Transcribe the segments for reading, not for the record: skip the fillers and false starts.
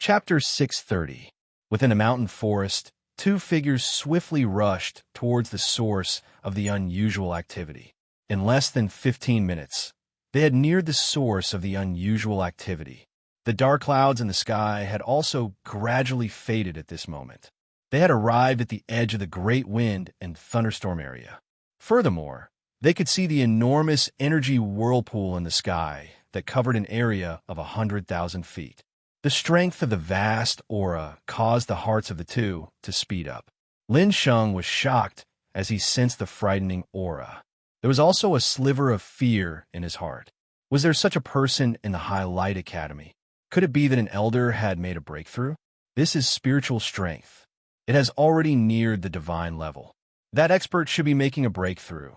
Chapter 630. Within a mountain forest, two figures swiftly rushed towards the source of the unusual activity. In less than 15 minutes, they had neared the source of the unusual activity. The dark clouds in the sky had also gradually faded at this moment. They had arrived at the edge of the great wind and thunderstorm area. Furthermore, they could see the enormous energy whirlpool in the sky that covered an area of 100,000 feet. The strength of the vast aura caused the hearts of the two to speed up. Lin Sheng was shocked as he sensed the frightening aura. There was also a sliver of fear in his heart. Was there such a person in the High Light Academy? Could it be that an elder had made a breakthrough? This is spiritual strength. It has already neared the divine level. That expert should be making a breakthrough.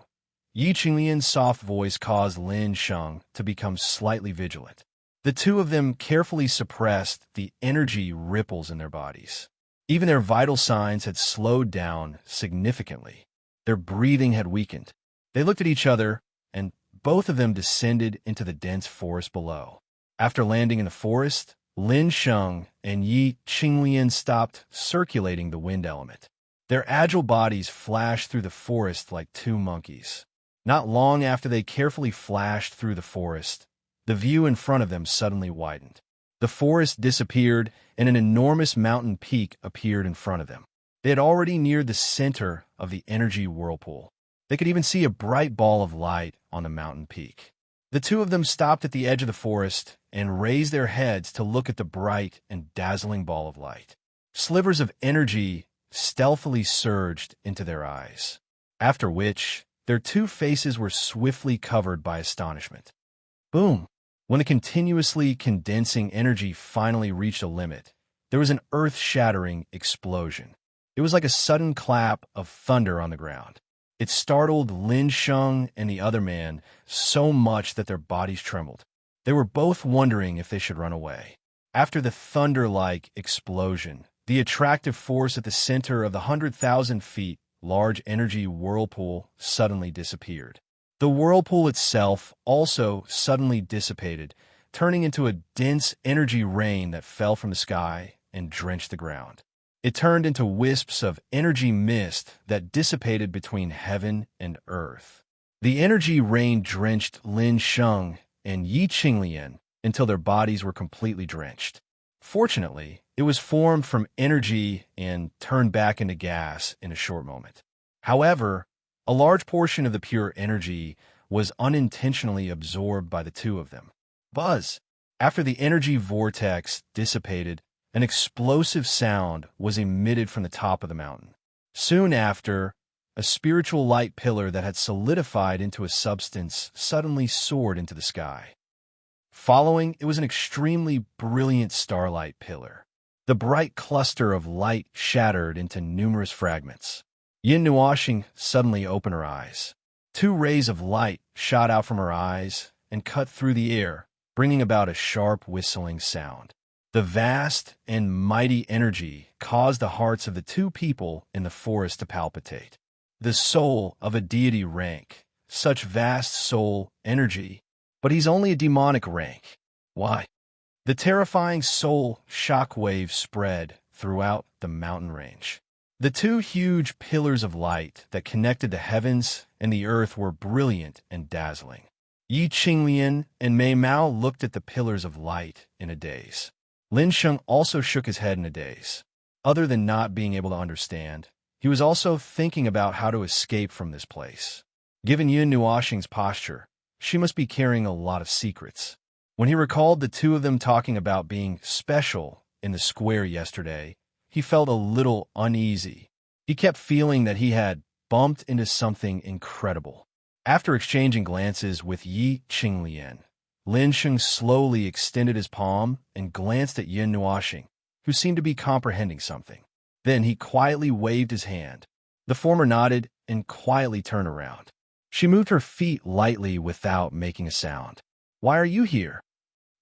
Yi Qinglian's soft voice caused Lin Sheng to become slightly vigilant. The two of them carefully suppressed the energy ripples in their bodies. Even their vital signs had slowed down significantly. Their breathing had weakened. They looked at each other, and both of them descended into the dense forest below. After landing in the forest, Lin Sheng and Yi Qinglian stopped circulating the wind element. Their agile bodies flashed through the forest like two monkeys. Not long after they carefully flashed through the forest, the view in front of them suddenly widened. The forest disappeared, and an enormous mountain peak appeared in front of them. They had already neared the center of the energy whirlpool. They could even see a bright ball of light on the mountain peak. The two of them stopped at the edge of the forest and raised their heads to look at the bright and dazzling ball of light. Slivers of energy stealthily surged into their eyes, after which their two faces were swiftly covered by astonishment. Boom! When the continuously condensing energy finally reached a limit, there was an earth-shattering explosion. It was like a sudden clap of thunder on the ground. It startled Lin Sheng and the other man so much that their bodies trembled. They were both wondering if they should run away. After the thunder-like explosion, the attractive force at the center of the 100,000 feet large energy whirlpool suddenly disappeared. The whirlpool itself also suddenly dissipated, turning into a dense energy rain that fell from the sky and drenched the ground. It turned into wisps of energy mist that dissipated between heaven and earth. The energy rain drenched Lin Sheng and Yi Qinglian until their bodies were completely drenched. Fortunately, it was formed from energy and turned back into gas in a short moment. However, a large portion of the pure energy was unintentionally absorbed by the two of them. Buzz! After the energy vortex dissipated, an explosive sound was emitted from the top of the mountain. Soon after, a spiritual light pillar that had solidified into a substance suddenly soared into the sky. Following, it was an extremely brilliant starlight pillar. The bright cluster of light shattered into numerous fragments. Yin Nuoxing suddenly opened her eyes. Two rays of light shot out from her eyes and cut through the air, bringing about a sharp whistling sound. The vast and mighty energy caused the hearts of the two people in the forest to palpitate. The soul of a deity rank, such vast soul energy, but he's only a demonic rank. Why? The terrifying soul shockwave spread throughout the mountain range. The two huge pillars of light that connected the heavens and the earth were brilliant and dazzling. Yi Qinglian and Mei Mao looked at the pillars of light in a daze. Lin Sheng also shook his head in a daze. Other than not being able to understand, he was also thinking about how to escape from this place. Given Yin Nuoxing's posture, she must be carrying a lot of secrets. When he recalled the two of them talking about being special in the square yesterday, he felt a little uneasy. He kept feeling that he had bumped into something incredible. After exchanging glances with Yi Qinglian, Lin Sheng slowly extended his palm and glanced at Yin Nuoxing, who seemed to be comprehending something. Then he quietly waved his hand. The former nodded and quietly turned around. She moved her feet lightly without making a sound. "Why are you here?"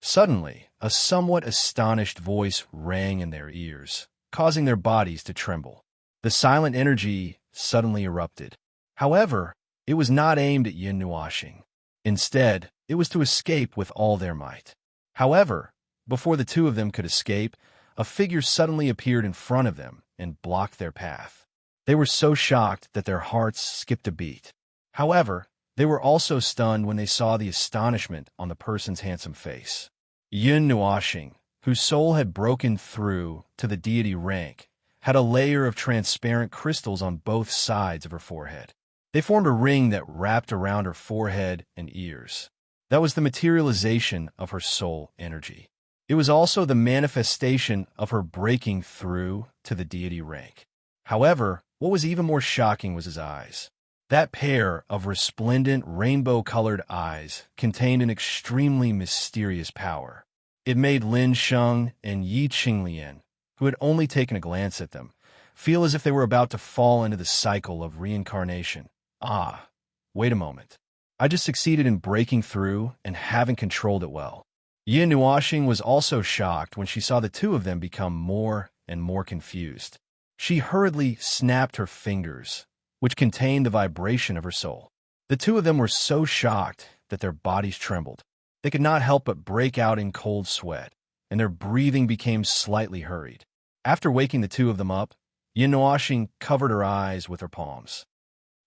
Suddenly, a somewhat astonished voice rang in their ears, causing their bodies to tremble. The silent energy suddenly erupted. However, it was not aimed at Yin Nuoxing. Instead, it was to escape with all their might. However, before the two of them could escape, a figure suddenly appeared in front of them and blocked their path. They were so shocked that their hearts skipped a beat. However, they were also stunned when they saw the astonishment on the person's handsome face. Yun Nuoxing, whose soul had broken through to the deity rank, had a layer of transparent crystals on both sides of her forehead. They formed a ring that wrapped around her forehead and ears. That was the materialization of her soul energy. It was also the manifestation of her breaking through to the deity rank. However, what was even more shocking was his eyes. That pair of resplendent, rainbow-colored eyes contained an extremely mysterious power. It made Lin Sheng and Yi Qinglian, who had only taken a glance at them, feel as if they were about to fall into the cycle of reincarnation. Ah, wait a moment. I just succeeded in breaking through and haven't controlled it well. Yin Nuoxing was also shocked when she saw the two of them become more and more confused. She hurriedly snapped her fingers, which contained the vibration of her soul. The two of them were so shocked that their bodies trembled. They could not help but break out in cold sweat, and their breathing became slightly hurried. After waking the two of them up, Yin Nuoxing covered her eyes with her palms.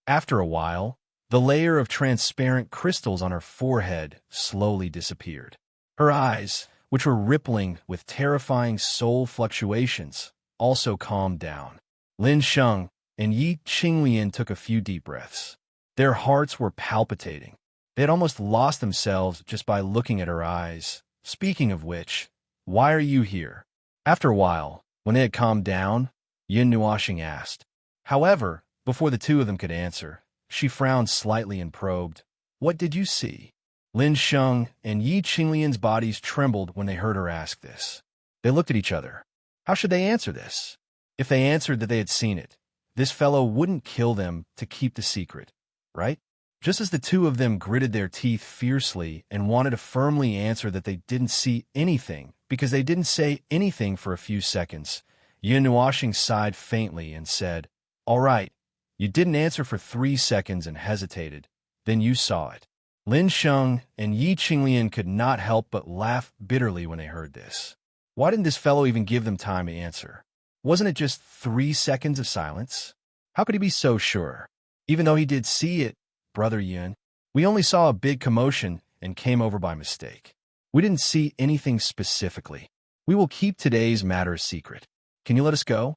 After a while, the layer of transparent crystals on her forehead slowly disappeared. Her eyes, which were rippling with terrifying soul fluctuations, also calmed down. Lin Sheng and Yi Qinglian took a few deep breaths. Their hearts were palpitating. They had almost lost themselves just by looking at her eyes. Speaking of which, why are you here? After a while, when they had calmed down, Yin Nuoxing asked. However, before the two of them could answer, she frowned slightly and probed, "What did you see?" Lin Sheng and Yi Qinglian's bodies trembled when they heard her ask this. They looked at each other. How should they answer this? If they answered that they had seen it, this fellow wouldn't kill them to keep the secret, right? Just as the two of them gritted their teeth fiercely and wanted to firmly answer that they didn't see anything because they didn't say anything for a few seconds, Yin Nuoxing sighed faintly and said, "All right, you didn't answer for 3 seconds and hesitated. Then you saw it." Lin Sheng and Yi Qinglian could not help but laugh bitterly when they heard this. Why didn't this fellow even give them time to answer? Wasn't it just 3 seconds of silence? How could he be so sure? Even though he did see it, Brother Yin, we only saw a big commotion and came over by mistake. We didn't see anything specifically. We will keep today's matter a secret. Can you let us go?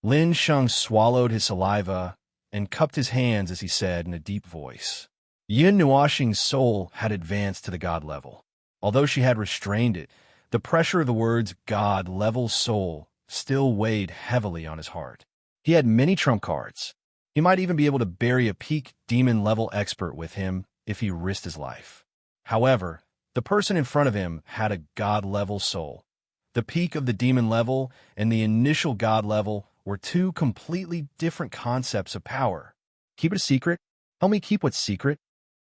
Lin Sheng swallowed his saliva and cupped his hands as he said in a deep voice. Yin Nuoxing's soul had advanced to the God level. Although she had restrained it, the pressure of the words God-level soul still weighed heavily on his heart. He had many trump cards. He might even be able to bury a peak demon-level expert with him if he risked his life. However, the person in front of him had a God-level soul. The peak of the demon level and the initial God level were two completely different concepts of power. Keep it a secret? Help me keep what's secret?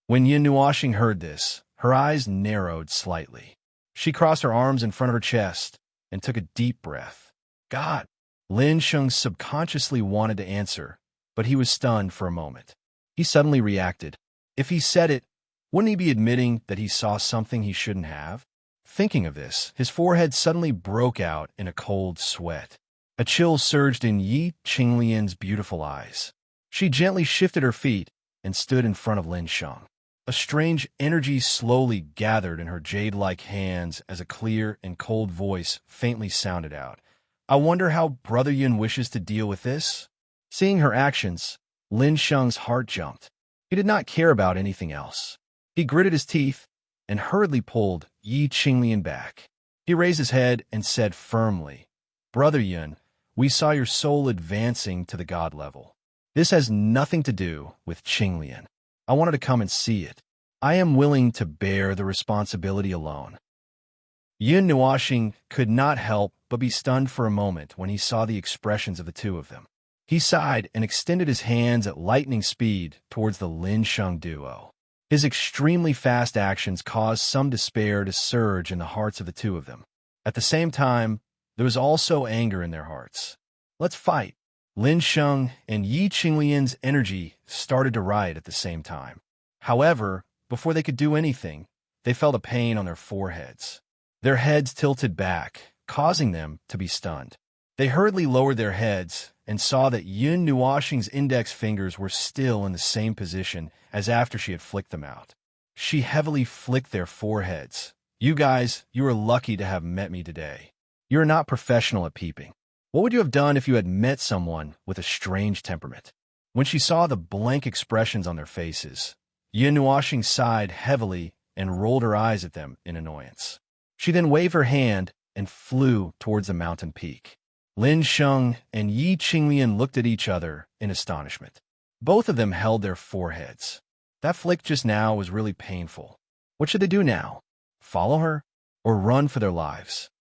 When Yin Nuoxing heard this, her eyes narrowed slightly. She crossed her arms in front of her chest and took a deep breath. God! Lin Sheng subconsciously wanted to answer, but he was stunned for a moment. He suddenly reacted. If he said it, wouldn't he be admitting that he saw something he shouldn't have? Thinking of this, his forehead suddenly broke out in a cold sweat. A chill surged in Yi Qinglian's beautiful eyes. She gently shifted her feet and stood in front of Lin Sheng. A strange energy slowly gathered in her jade-like hands as a clear and cold voice faintly sounded out. I wonder how Brother Yin wishes to deal with this? Seeing her actions, Lin Sheng's heart jumped. He did not care about anything else. He gritted his teeth and hurriedly pulled Yi Qinglian back. He raised his head and said firmly, Brother Yin, we saw your soul advancing to the God level. This has nothing to do with Qinglian. I wanted to come and see it. I am willing to bear the responsibility alone. Yin Nuoxing could not help but be stunned for a moment when he saw the expressions of the two of them. He sighed and extended his hands at lightning speed towards the Lin Sheng duo. His extremely fast actions caused some despair to surge in the hearts of the two of them. At the same time, there was also anger in their hearts. Let's fight. Lin Sheng and Yi Qinglian's energy started to riot at the same time. However, before they could do anything, they felt a pain on their foreheads. Their heads tilted back, causing them to be stunned. They hurriedly lowered their heads and saw that Yun Nuoxing's index fingers were still in the same position as after she had flicked them out. She heavily flicked their foreheads. "You guys, you are lucky to have met me today. You are not professional at peeping. What would you have done if you had met someone with a strange temperament?" When she saw the blank expressions on their faces, Yun Nuoxing sighed heavily and rolled her eyes at them in annoyance. She then waved her hand and flew towards the mountain peak. Lin Sheng and Yi Qinglian looked at each other in astonishment. Both of them held their foreheads. That flick just now was really painful. What should they do now? Follow her or run for their lives?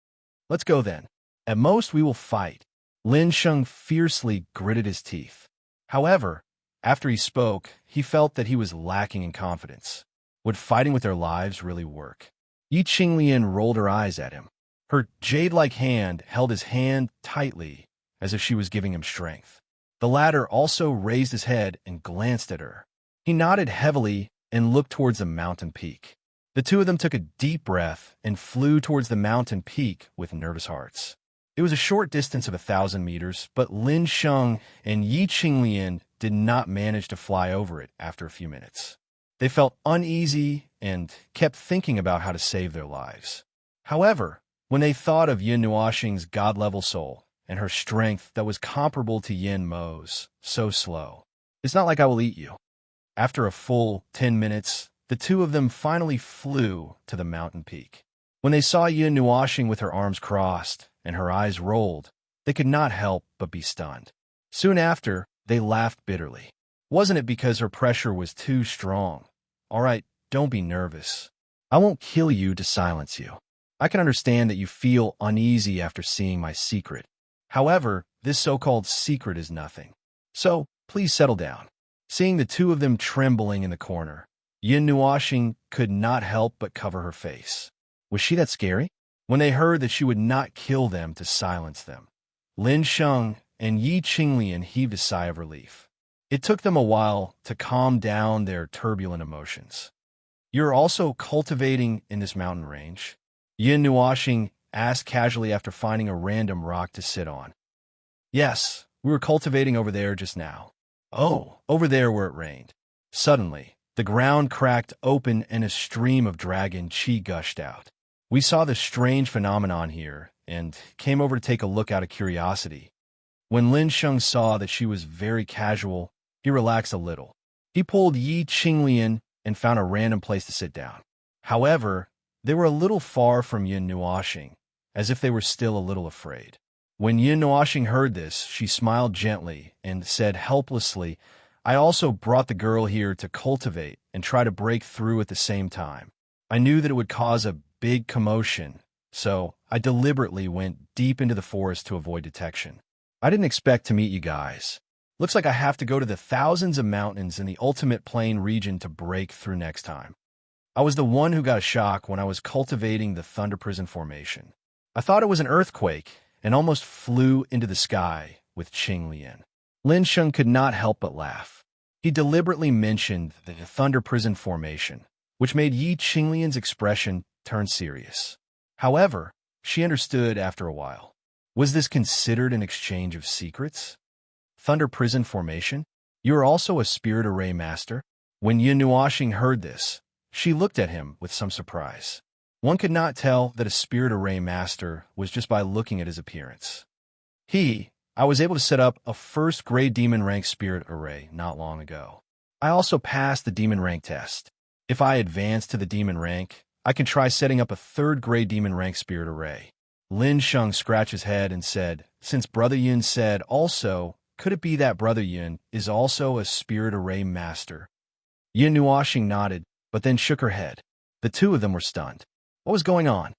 "Let's go then. At most we will fight." Lin Sheng fiercely gritted his teeth. However, after he spoke, he felt that he was lacking in confidence. Would fighting with their lives really work? Yi Qinglian rolled her eyes at him. Her jade-like hand held his hand tightly, as if she was giving him strength. The latter also raised his head and glanced at her. He nodded heavily and looked towards the mountain peak. The two of them took a deep breath and flew towards the mountain peak with nervous hearts. It was a short distance of 1,000 meters, but Lin Sheng and Yi Qinglian did not manage to fly over it after a few minutes. They felt uneasy and kept thinking about how to save their lives. However, when they thought of Yun Nuoxing's god-level soul and her strength that was comparable to Yin Mo's, so slow, "It's not like I will eat you." After a full 10 minutes, the two of them finally flew to the mountain peak. When they saw Yun Nuoxing with her arms crossed and her eyes rolled, they could not help but be stunned. Soon after, they laughed bitterly. Wasn't it because her pressure was too strong? "All right, don't be nervous. I won't kill you to silence you. I can understand that you feel uneasy after seeing my secret. However, this so-called secret is nothing. So, please settle down." Seeing the two of them trembling in the corner, Yun Nuoxing could not help but cover her face. Was she that scary? When they heard that she would not kill them to silence them, Lin Sheng and Yi Qinglian heaved a sigh of relief. It took them a while to calm down their turbulent emotions. "You're also cultivating in this mountain range?" Yun Nuoxing asked casually after finding a random rock to sit on. "Yes, we were cultivating over there just now." "Oh, over there where it rained." Suddenly, the ground cracked open and a stream of dragon chi gushed out. "We saw this strange phenomenon here and came over to take a look out of curiosity." When Lin Sheng saw that she was very casual, he relaxed a little. He pulled Yi Qinglian and found a random place to sit down. However, they were a little far from Yun Nuoxing, as if they were still a little afraid. When Yun Nuoxing heard this, she smiled gently and said helplessly, "I also brought the girl here to cultivate and try to break through at the same time. I knew that it would cause a big commotion, so I deliberately went deep into the forest to avoid detection. I didn't expect to meet you guys. Looks like I have to go to the thousands of mountains in the ultimate plain region to break through next time. I was the one who got a shock when I was cultivating the Thunder Prison Formation. I thought it was an earthquake and almost flew into the sky with Qinglian." Lin Sheng could not help but laugh. He deliberately mentioned the Thunder Prison Formation, which made Yi Qinglian's expression turn serious. However, she understood after a while. Was this considered an exchange of secrets? Thunder Prison Formation? You are also a spirit array master? When Yun Nuoxing heard this, she looked at him with some surprise. One could not tell that a spirit array master was just by looking at his appearance. I was able to set up a first-grade demon rank spirit array not long ago. I also passed the demon rank test. If I advance to the demon rank, I can try setting up a third-grade demon rank spirit array. Lin Sheng scratched his head and said, "Since Brother Yun said also, could it be that Brother Yun is also a spirit array master?" Yun Nuoxing nodded, but then shook her head. The two of them were stunned. What was going on?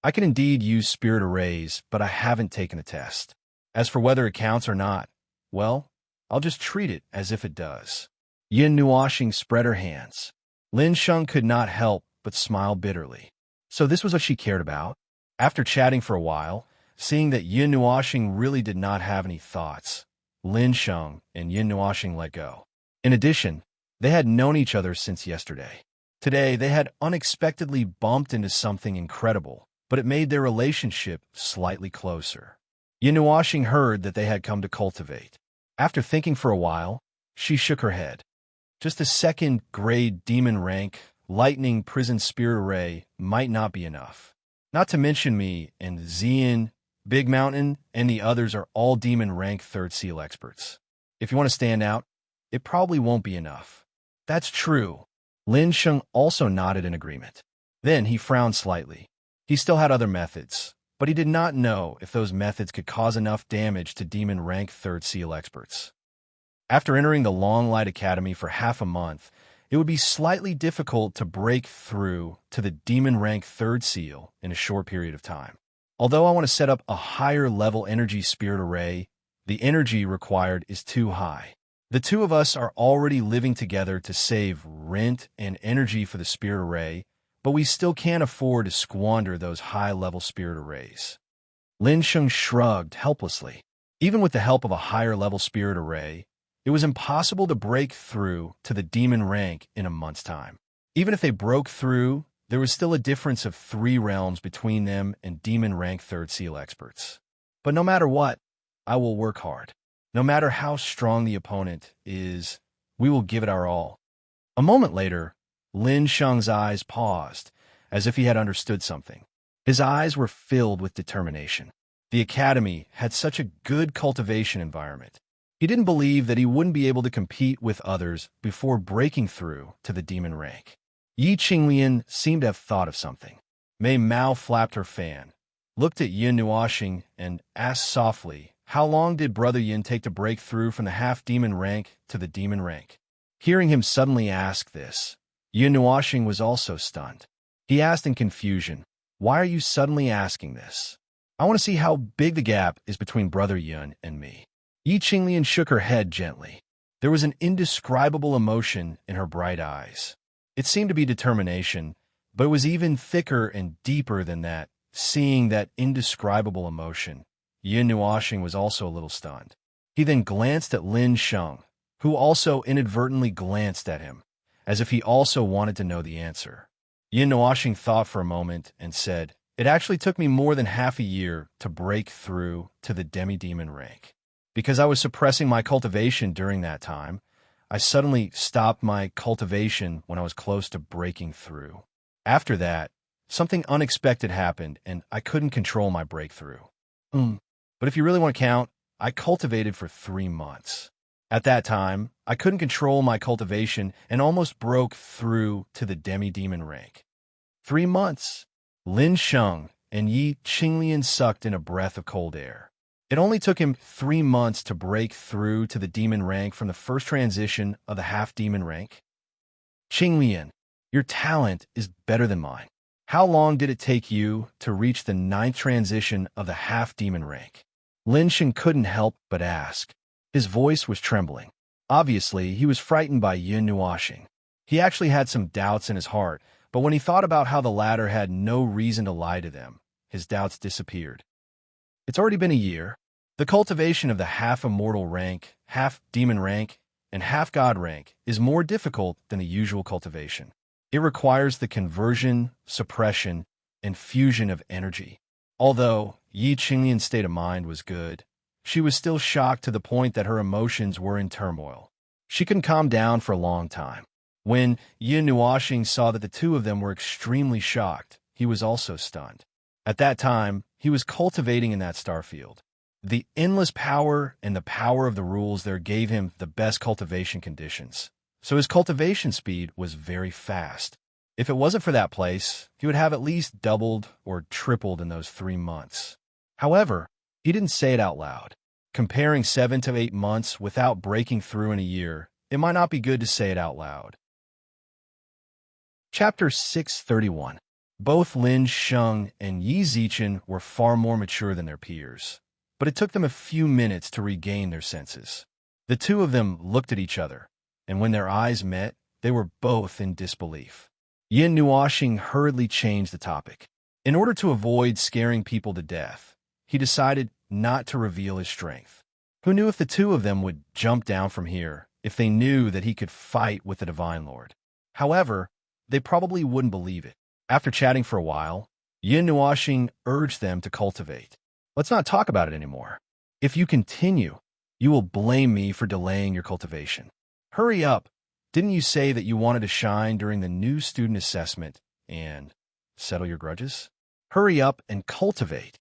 "I can indeed use spirit arrays, but I haven't taken the test. As for whether it counts or not, well, I'll just treat it as if it does." Yun Nuoxing spread her hands. Lin Sheng could not help but smile bitterly. So this was what she cared about? After chatting for a while, seeing that Yun Nuoxing really did not have any thoughts, Lin Sheng and Yun Nuoxing let go. In addition, they had known each other since yesterday. Today, they had unexpectedly bumped into something incredible, but it made their relationship slightly closer. Yinuashing heard that they had come to cultivate. After thinking for a while, she shook her head. Just a second-grade demon rank, lightning prison spirit array might not be enough. Not to mention me and Zian, Big Mountain, and the others are all demon rank 3rd seal experts. If you want to stand out, it probably won't be enough. That's true. Lin Sheng also nodded in agreement. Then he frowned slightly. He still had other methods, but he did not know if those methods could cause enough damage to demon rank 3rd seal experts. After entering the Long Light Academy for half a month, it would be slightly difficult to break through to the demon rank 3rd seal in a short period of time. Although I want to set up a higher level energy spirit array, the energy required is too high. The two of us are already living together to save rent and energy for the spirit array, but we still can't afford to squander those high-level spirit arrays. Lin Sheng shrugged helplessly. Even with the help of a higher-level spirit array, it was impossible to break through to the demon rank in a month's time. Even if they broke through, there was still a difference of 3 realms between them and demon rank 3rd seal experts. But no matter what, I will work hard. No matter how strong the opponent is, we will give it our all. A moment later, Lin Sheng's eyes paused, as if he had understood something. His eyes were filled with determination. The academy had such a good cultivation environment. He didn't believe that he wouldn't be able to compete with others before breaking through to the demon rank. Yi Qinglian seemed to have thought of something. Mei Mao flapped her fan, looked at Yin Nuashing, and asked softly, "How long did Brother Yin take to break through from the half-demon rank to the demon rank?" Hearing him suddenly ask this, Yin Nuashing was also stunned. He asked in confusion, "Why are you suddenly asking this? I want to see how big the gap is between Brother Yun and me." Yi Qinglian shook her head gently. There was an indescribable emotion in her bright eyes. It seemed to be determination, but it was even thicker and deeper than that. Seeing that indescribable emotion, Yin Nuashing was also a little stunned. He then glanced at Lin Sheng, who also inadvertently glanced at him, as if he also wanted to know the answer. Yin Nuashing thought for a moment and said, "It actually took me more than half a year to break through to the demi-demon rank. Because I was suppressing my cultivation during that time, I suddenly stopped my cultivation when I was close to breaking through. After that, something unexpected happened and I couldn't control my breakthrough. But if you really want to count, I cultivated for 3 months. At that time, I couldn't control my cultivation and almost broke through to the demi-demon rank. 3 months." Lin Sheng and Yi Qinglian sucked in a breath of cold air. It only took him 3 months to break through to the demon rank from the first transition of the half-demon rank. "Qinglian, your talent is better than mine. How long did it take you to reach the 9th transition of the half-demon rank?" Lin Sheng couldn't help but ask. His voice was trembling. Obviously, he was frightened by Yin Nuashing. He actually had some doubts in his heart, but when he thought about how the latter had no reason to lie to them, his doubts disappeared. It's already been a year. The cultivation of the half-immortal rank, half-demon rank, and half-god rank is more difficult than the usual cultivation. It requires the conversion, suppression, and fusion of energy. Although Yi Qinglian's state of mind was good, she was still shocked to the point that her emotions were in turmoil. She couldn't calm down for a long time. When Yin Nuashing saw that the two of them were extremely shocked, he was also stunned. At that time, he was cultivating in that starfield. The endless power and the power of the rules there gave him the best cultivation conditions, so his cultivation speed was very fast. If it wasn't for that place, he would have at least doubled or tripled in those 3 months. However, he didn't say it out loud. Comparing 7 to 8 months without breaking through in a year, it might not be good to say it out loud. Chapter 631. Both Lin Sheng and Yi Zichen were far more mature than their peers, but it took them a few minutes to regain their senses. The two of them looked at each other, and when their eyes met, they were both in disbelief. Yin Nuashing hurriedly changed the topic. In order to avoid scaring people to death, he decided not to reveal his strength. Who knew if the two of them would jump down from here if they knew that he could fight with the Divine Lord? However, they probably wouldn't believe it. After chatting for a while, Yin Nuoxing urged them to cultivate. Let's not talk about it anymore. If you continue, you will blame me for delaying your cultivation. Hurry up. Didn't you say that you wanted to shine during the new student assessment and settle your grudges? Hurry up and cultivate.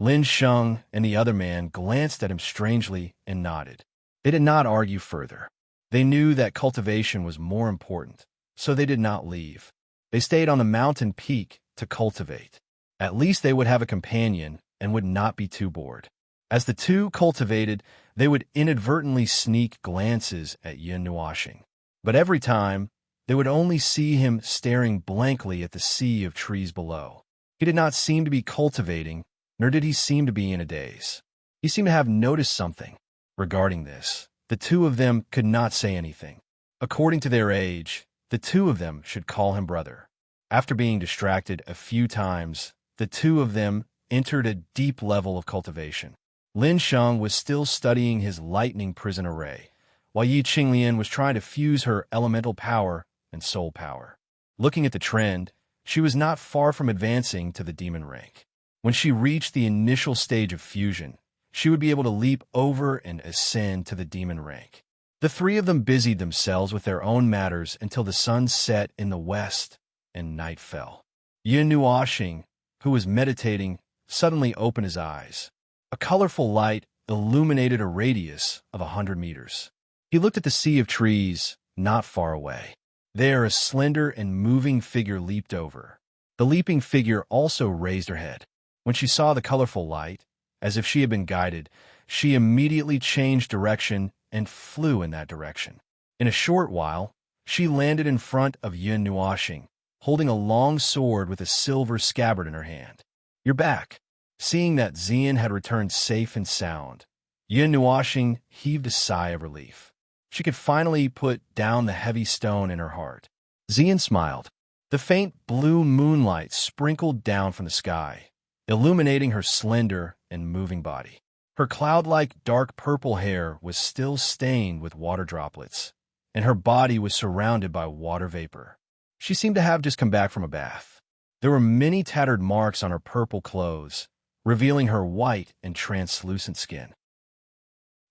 Lin Sheng and the other man glanced at him strangely and nodded. They did not argue further. They knew that cultivation was more important, so they did not leave. They stayed on the mountain peak to cultivate. At least they would have a companion and would not be too bored. As the two cultivated, they would inadvertently sneak glances at Yin Nuoxing. But every time, they would only see him staring blankly at the sea of trees below. He did not seem to be cultivating, nor did he seem to be in a daze. He seemed to have noticed something. Regarding this, the two of them could not say anything. According to their age, the two of them should call him brother. After being distracted a few times, the two of them entered a deep level of cultivation. Lin Sheng was still studying his lightning prison array, while Yi Qinglian was trying to fuse her elemental power and soul power. Looking at the trend, she was not far from advancing to the demon rank. When she reached the initial stage of fusion, she would be able to leap over and ascend to the demon rank. The three of them busied themselves with their own matters until the sun set in the west and night fell. Yin Nuoxing, who was meditating, suddenly opened his eyes. A colorful light illuminated a radius of 100 meters. He looked at the sea of trees not far away. There, a slender and moving figure leaped over. The leaping figure also raised her head. When she saw the colorful light, as if she had been guided, she immediately changed direction and flew in that direction. In a short while, she landed in front of Yin Nuoxing, holding a long sword with a silver scabbard in her hand. "You're back." Seeing that Xian had returned safe and sound, Yin Nuoxing heaved a sigh of relief. She could finally put down the heavy stone in her heart. Xian smiled. The faint blue moonlight sprinkled down from the sky, illuminating her slender and moving body. Her cloud-like dark purple hair was still stained with water droplets, and her body was surrounded by water vapor. She seemed to have just come back from a bath. There were many tattered marks on her purple clothes, revealing her white and translucent skin.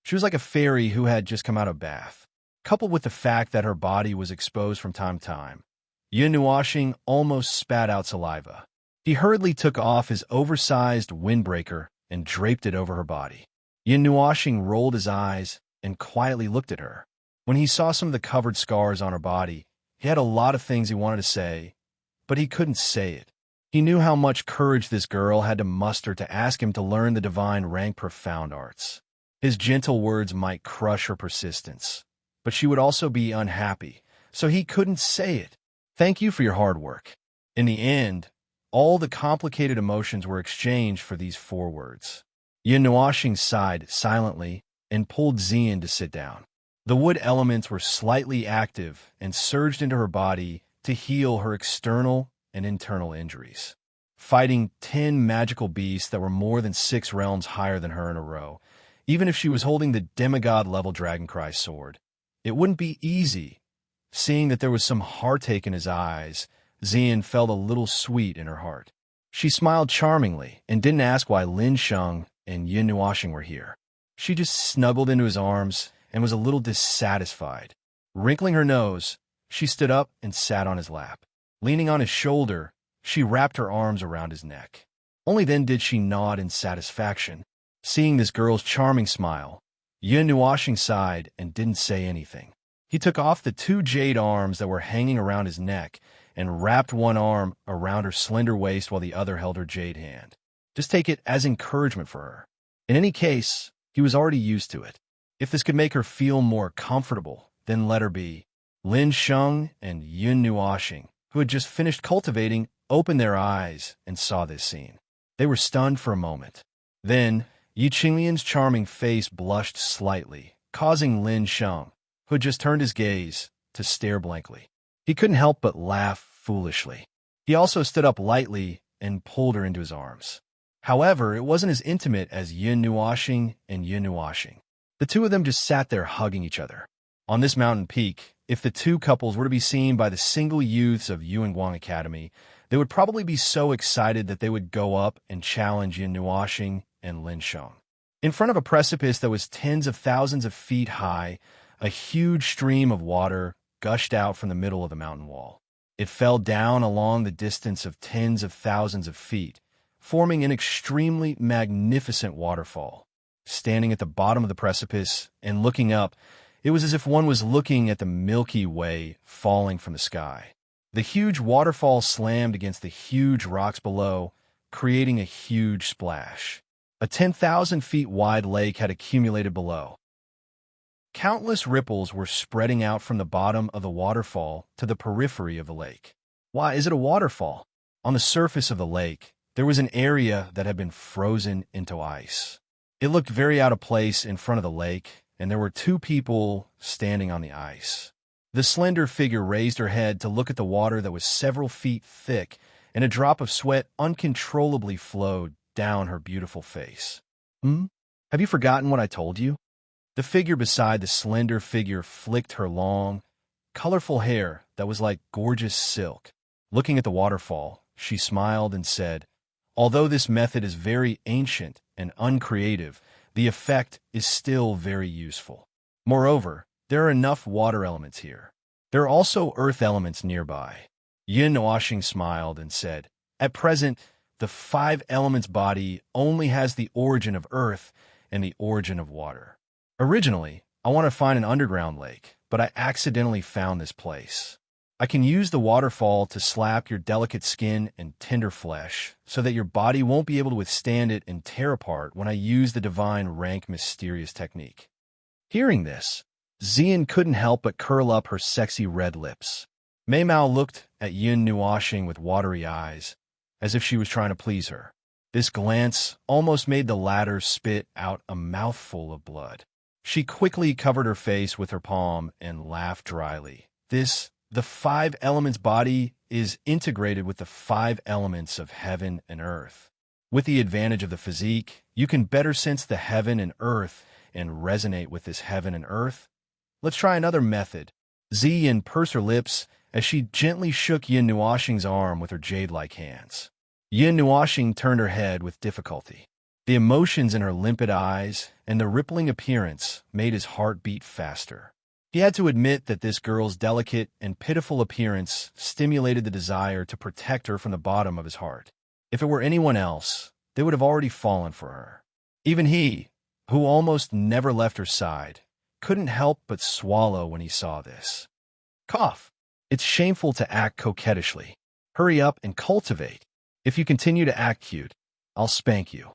She was like a fairy who had just come out of bath. Coupled with the fact that her body was exposed from time to time, Yin Nuoxing almost spat out saliva. He hurriedly took off his oversized windbreaker and draped it over her body. Yin Nuoxing rolled his eyes and quietly looked at her. When he saw some of the covered scars on her body, he had a lot of things he wanted to say, but he couldn't say it. He knew how much courage this girl had to muster to ask him to learn the divine rank profound arts. His gentle words might crush her persistence, but she would also be unhappy, so he couldn't say it. "Thank you for your hard work." In the end, all the complicated emotions were exchanged for these 4 words. Yin Nuoxing sighed silently and pulled Xian to sit down. The wood elements were slightly active and surged into her body to heal her external and internal injuries. Fighting 10 magical beasts that were more than 6 realms higher than her in a row, even if she was holding the demigod-level Dragoncry sword, it wouldn't be easy. Seeing that there was some heartache in his eyes, Xian felt a little sweet in her heart. She smiled charmingly and didn't ask why Lin Sheng and Yin Nuoxing were here. She just snuggled into his arms and was a little dissatisfied. Wrinkling her nose, she stood up and sat on his lap. Leaning on his shoulder, she wrapped her arms around his neck. Only then did she nod in satisfaction. Seeing this girl's charming smile, Yin Nuoxing sighed and didn't say anything. He took off the 2 jade arms that were hanging around his neck and wrapped one arm around her slender waist while the other held her jade hand. Just take it as encouragement for her. In any case, he was already used to it. If this could make her feel more comfortable, then let her be. Lin Sheng and Yin Nuoxing, who had just finished cultivating, opened their eyes and saw this scene. They were stunned for a moment. Then, Yi Qinglian's charming face blushed slightly, causing Lin Sheng, who had just turned his gaze, to stare blankly. He couldn't help but laugh foolishly. He also stood up lightly and pulled her into his arms. However, it wasn't as intimate as Yin Nuoxing and Yin Nuoxing. The two of them just sat there hugging each other. On this mountain peak, if the two couples were to be seen by the single youths of Yuanguang Academy, they would probably be so excited that they would go up and challenge Yin Nuashing and Lin Sheng. In front of a precipice that was tens of thousands of feet high, a huge stream of water gushed out from the middle of the mountain wall. It fell down along the distance of tens of thousands of feet, forming an extremely magnificent waterfall. Standing at the bottom of the precipice and looking up, it was as if one was looking at the Milky Way falling from the sky. The huge waterfall slammed against the huge rocks below, creating a huge splash. A 10,000 feet wide lake had accumulated below. Countless ripples were spreading out from the bottom of the waterfall to the periphery of the lake. Why is it a waterfall? On the surface of the lake, there was an area that had been frozen into ice. It looked very out of place in front of the lake, and there were two people standing on the ice. The slender figure raised her head to look at the water that was several feet thick, and a drop of sweat uncontrollably flowed down her beautiful face. Have you forgotten what I told you? The figure beside the slender figure flicked her long, colorful hair that was like gorgeous silk. Looking at the waterfall, she smiled and said, "Although this method is very ancient and uncreative, the effect is still very useful. Moreover, there are enough water elements here. There are also earth elements nearby." Yin Nuashing smiled and said, "At present, the 5 elements body only has the origin of earth and the origin of water. Originally, I want to find an underground lake, but I accidentally found this place. I can use the waterfall to slap your delicate skin and tender flesh so that your body won't be able to withstand it and tear apart when I use the divine rank mysterious technique." Hearing this, Xian couldn't help but curl up her sexy red lips. Mei Mao looked at Yin Nuashing with watery eyes, as if she was trying to please her. This glance almost made the latter spit out a mouthful of blood. She quickly covered her face with her palm and laughed dryly. The 5 elements body is integrated with the 5 elements of heaven and earth. With the advantage of the physique, you can better sense the heaven and earth and resonate with this heaven and earth. Let's try another method. Xian pursed her lips as she gently shook Yin Nuashing's arm with her jade-like hands. Yin Nuashing turned her head with difficulty. The emotions in her limpid eyes and the rippling appearance made his heart beat faster. He had to admit that this girl's delicate and pitiful appearance stimulated the desire to protect her from the bottom of his heart. If it were anyone else, they would have already fallen for her. Even he, who almost never left her side, couldn't help but swallow when he saw this. Cough. It's shameful to act coquettishly. Hurry up and cultivate. If you continue to act cute, I'll spank you.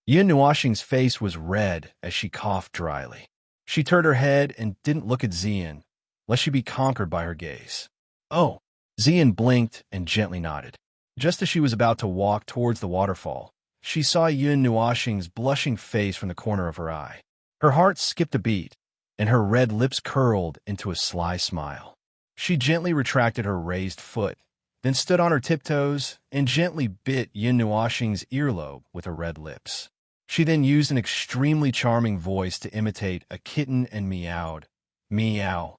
Yin Nuashing's face was red as she coughed dryly. She turned her head and didn't look at Xian, lest she be conquered by her gaze. "Oh." Xian blinked and gently nodded. Just as she was about to walk towards the waterfall, she saw Yin Nuashing's blushing face from the corner of her eye. Her heart skipped a beat, and her red lips curled into a sly smile. She gently retracted her raised foot, then stood on her tiptoes and gently bit Yin Nuashing's earlobe with her red lips. She then used an extremely charming voice to imitate a kitten and meowed, "Meow."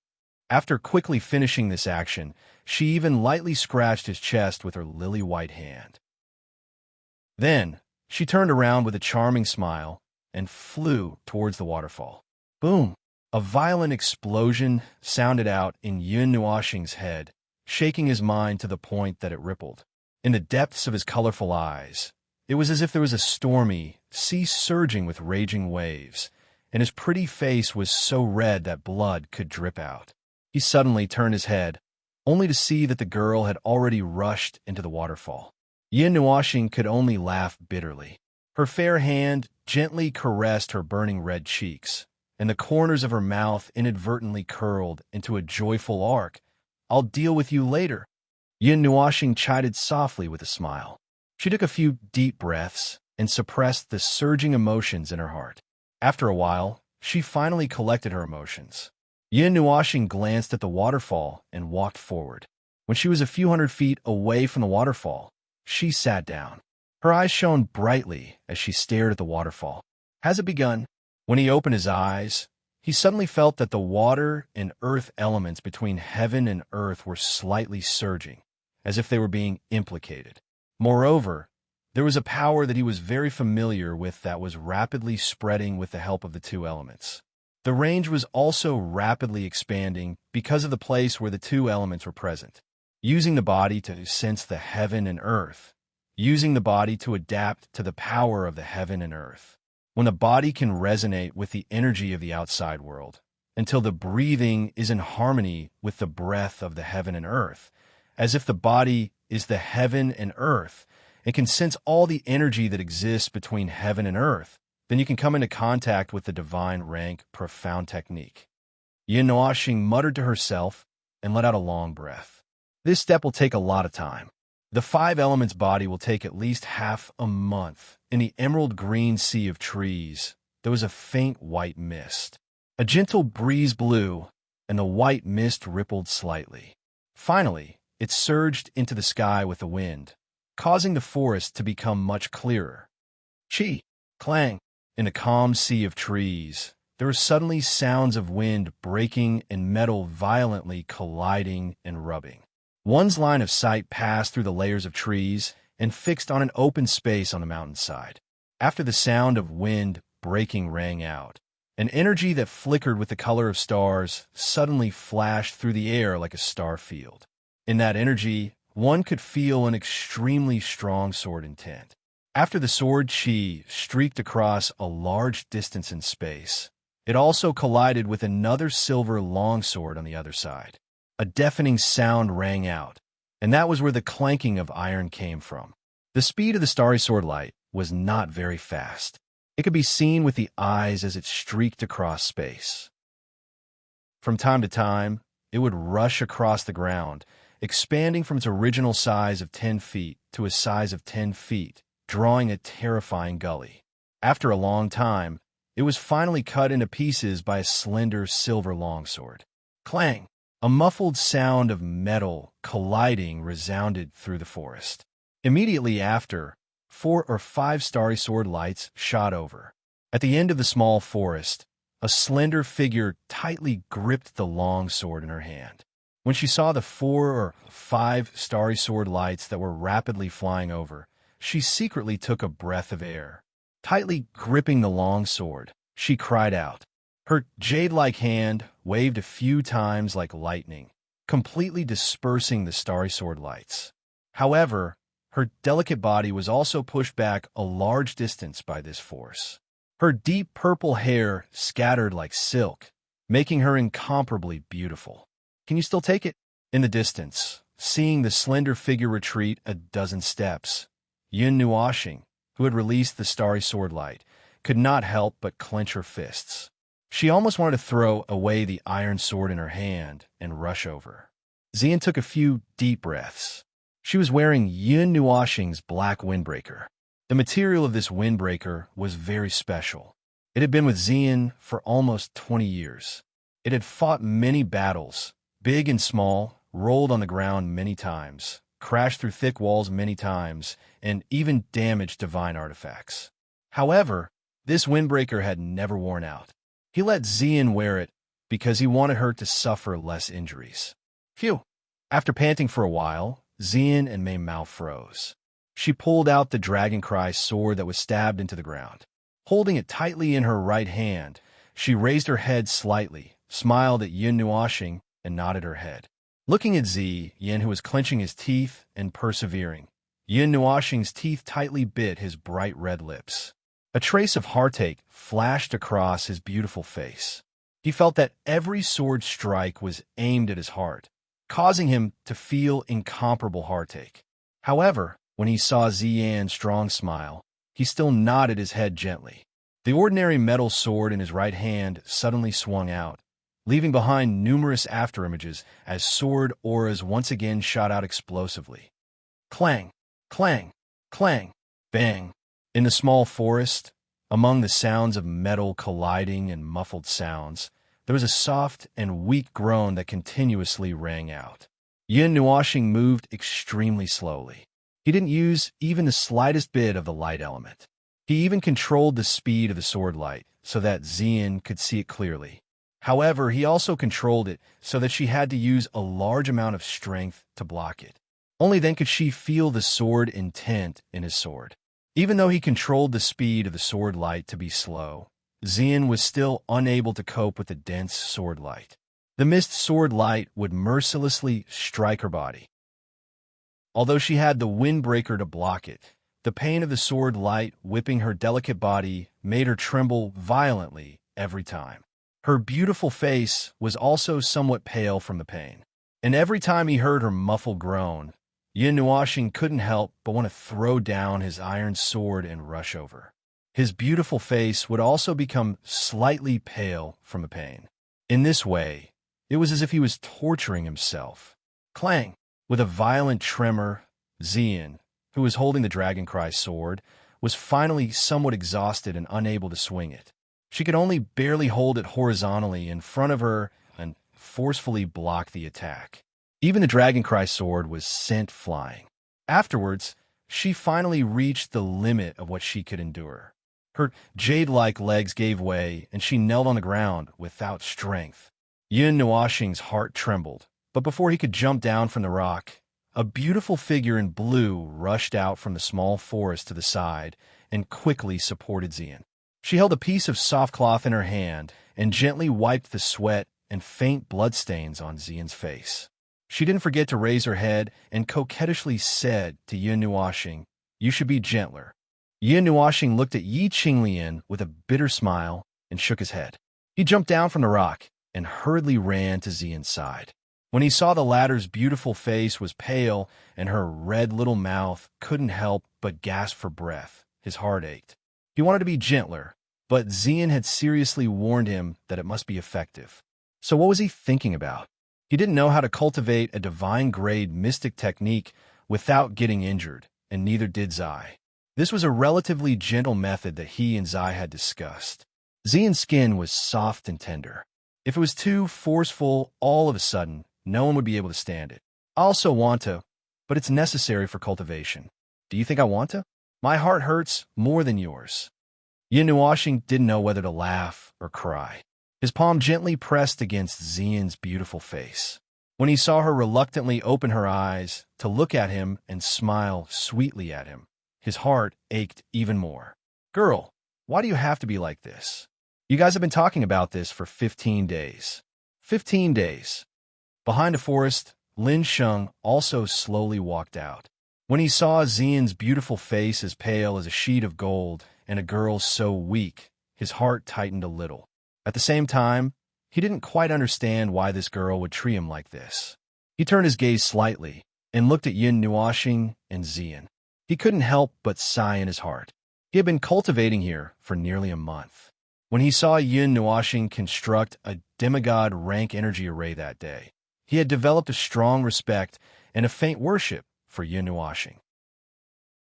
After quickly finishing this action, she even lightly scratched his chest with her lily-white hand. Then, she turned around with a charming smile and flew towards the waterfall. Boom! A violent explosion sounded out in Yin Nuashing's head, shaking his mind to the point that it rippled. In the depths of his colorful eyes, it was as if there was a stormy sea surging with raging waves, and his pretty face was so red that blood could drip out. He suddenly turned his head, only to see that the girl had already rushed into the waterfall. Yin Nuashing could only laugh bitterly. Her fair hand gently caressed her burning red cheeks, and the corners of her mouth inadvertently curled into a joyful arc. "I'll deal with you later." Yin Nuashing chided softly with a smile. She took a few deep breaths and suppressed the surging emotions in her heart. After a while, she finally collected her emotions. Yin Nuashing glanced at the waterfall and walked forward. When she was a few hundred feet away from the waterfall, she sat down. Her eyes shone brightly as she stared at the waterfall. "Has it begun?" When he opened his eyes, he suddenly felt that the water and earth elements between heaven and earth were slightly surging, as if they were being implicated. Moreover, there was a power that he was very familiar with that was rapidly spreading with the help of the two elements. The range was also rapidly expanding because of the place where the two elements were present, using the body to sense the heaven and earth, using the body to adapt to the power of the heaven and earth. When the body can resonate with the energy of the outside world, until the breathing is in harmony with the breath of the heaven and earth, as if the body is the heaven and earth, and can sense all the energy that exists between heaven and earth, then you can come into contact with the divine rank profound technique. Yin Nuoxing muttered to herself and let out a long breath. This step will take a lot of time. The five elements body will take at least half a month. In the emerald green sea of trees, there was a faint white mist. A gentle breeze blew, and the white mist rippled slightly. Finally, it surged into the sky with the wind, causing the forest to become much clearer. Chi, clang. In the calm sea of trees, there were suddenly sounds of wind breaking and metal violently colliding and rubbing. One's line of sight passed through the layers of trees and fixed on an open space on the mountainside. After the sound of wind breaking rang out, an energy that flickered with the color of stars suddenly flashed through the air like a star field. In that energy, one could feel an extremely strong sword intent. After the sword chi streaked across a large distance in space, it also collided with another silver longsword on the other side. A deafening sound rang out, and that was where the clanking of iron came from. The speed of the starry sword light was not very fast. It could be seen with the eyes as it streaked across space. From time to time, it would rush across the ground, expanding from its original size of 10 feet to a size of 10 feet, drawing a terrifying gully. After a long time, it was finally cut into pieces by a slender silver longsword. Clang! A muffled sound of metal colliding resounded through the forest. Immediately after, 4 or 5 starry sword lights shot over. At the end of the small forest, a slender figure tightly gripped the long sword in her hand. When she saw the 4 or 5 starry sword lights that were rapidly flying over, she secretly took a breath of air. Tightly gripping the long sword, she cried out. Her jade-like hand waved a few times like lightning, completely dispersing the starry sword lights. However, her delicate body was also pushed back a large distance by this force. Her deep purple hair scattered like silk, making her incomparably beautiful. Can you still take it? In the distance, seeing the slender figure retreat a dozen steps, Yin Nuoxing, who had released the starry sword light, could not help but clench her fists. She almost wanted to throw away the iron sword in her hand and rush over. Xian took a few deep breaths. She was wearing Yin Nuoxing's black windbreaker. The material of this windbreaker was very special. It had been with Xian for almost 20 years. It had fought many battles, big and small, rolled on the ground many times, crashed through thick walls many times, and even damaged divine artifacts. However, this windbreaker had never worn out. He let Xian wear it because he wanted her to suffer less injuries. Phew! After panting for a while, Xian and Mei Mao froze. She pulled out the dragon-cry sword that was stabbed into the ground. Holding it tightly in her right hand, she raised her head slightly, smiled at Yin Nuoxing, and nodded her head. Looking at Yin, who was clenching his teeth and persevering, Yin Nuoxing's teeth tightly bit his bright red lips. A trace of heartache flashed across his beautiful face. He felt that every sword strike was aimed at his heart, causing him to feel incomparable heartache. However, when he saw Xian's strong smile, he still nodded his head gently. The ordinary metal sword in his right hand suddenly swung out, leaving behind numerous afterimages as sword auras once again shot out explosively. Clang, clang, clang, bang. In the small forest, among the sounds of metal colliding and muffled sounds, there was a soft and weak groan that continuously rang out. Yin Nuoxing moved extremely slowly. He didn't use even the slightest bit of the light element. He even controlled the speed of the sword light so that Xian could see it clearly. However, he also controlled it so that she had to use a large amount of strength to block it. Only then could she feel the sword intent in his sword. Even though he controlled the speed of the sword light to be slow, Xian was still unable to cope with the dense sword light. The mist sword light would mercilessly strike her body. Although she had the windbreaker to block it, the pain of the sword light whipping her delicate body made her tremble violently every time. Her beautiful face was also somewhat pale from the pain, and every time he heard her muffled groan, Yin Nuoxing couldn't help but want to throw down his iron sword and rush over. His beautiful face would also become slightly pale from the pain. In this way, it was as if he was torturing himself. Clang! With a violent tremor, Xian, who was holding the Dragoncry sword, was finally somewhat exhausted and unable to swing it. She could only barely hold it horizontally in front of her and forcefully block the attack. Even the Dragoncry sword was sent flying. Afterwards, she finally reached the limit of what she could endure. Her jade-like legs gave way, and she knelt on the ground without strength. Yin Nuoxing's heart trembled, but before he could jump down from the rock, a beautiful figure in blue rushed out from the small forest to the side and quickly supported Xian. She held a piece of soft cloth in her hand and gently wiped the sweat and faint bloodstains on Xian's face. She didn't forget to raise her head and coquettishly said to Yin Nuoxing, "You should be gentler." Yin Nuoxing looked at Yi Qinglian with a bitter smile and shook his head. He jumped down from the rock and hurriedly ran to Xian's side. When he saw the latter's beautiful face was pale and her red little mouth couldn't help but gasp for breath, his heart ached. He wanted to be gentler, but Xian had seriously warned him that it must be effective. So what was he thinking about? He didn't know how to cultivate a divine-grade mystic technique without getting injured, and neither did Zai. This was a relatively gentle method that he and Zai had discussed. Xian's skin was soft and tender. If it was too forceful all of a sudden, no one would be able to stand it. I also want to, but it's necessary for cultivation. Do you think I want to? My heart hurts more than yours. Yin Nuoxing didn't know whether to laugh or cry. His palm gently pressed against Xian's beautiful face. When he saw her reluctantly open her eyes to look at him and smile sweetly at him, his heart ached even more. Girl, why do you have to be like this? You guys have been talking about this for 15 days. 15 days. Behind a forest, Lin Sheng also slowly walked out. When he saw Xian's beautiful face as pale as a sheet of gold and a girl so weak, his heart tightened a little. At the same time, he didn't quite understand why this girl would treat him like this. He turned his gaze slightly and looked at Yin Nuoxing and Xian. He couldn't help but sigh in his heart. He had been cultivating here for nearly a month. When he saw Yin Nuoxing construct a demigod rank energy array that day, he had developed a strong respect and a faint worship for Yin Nuoxing.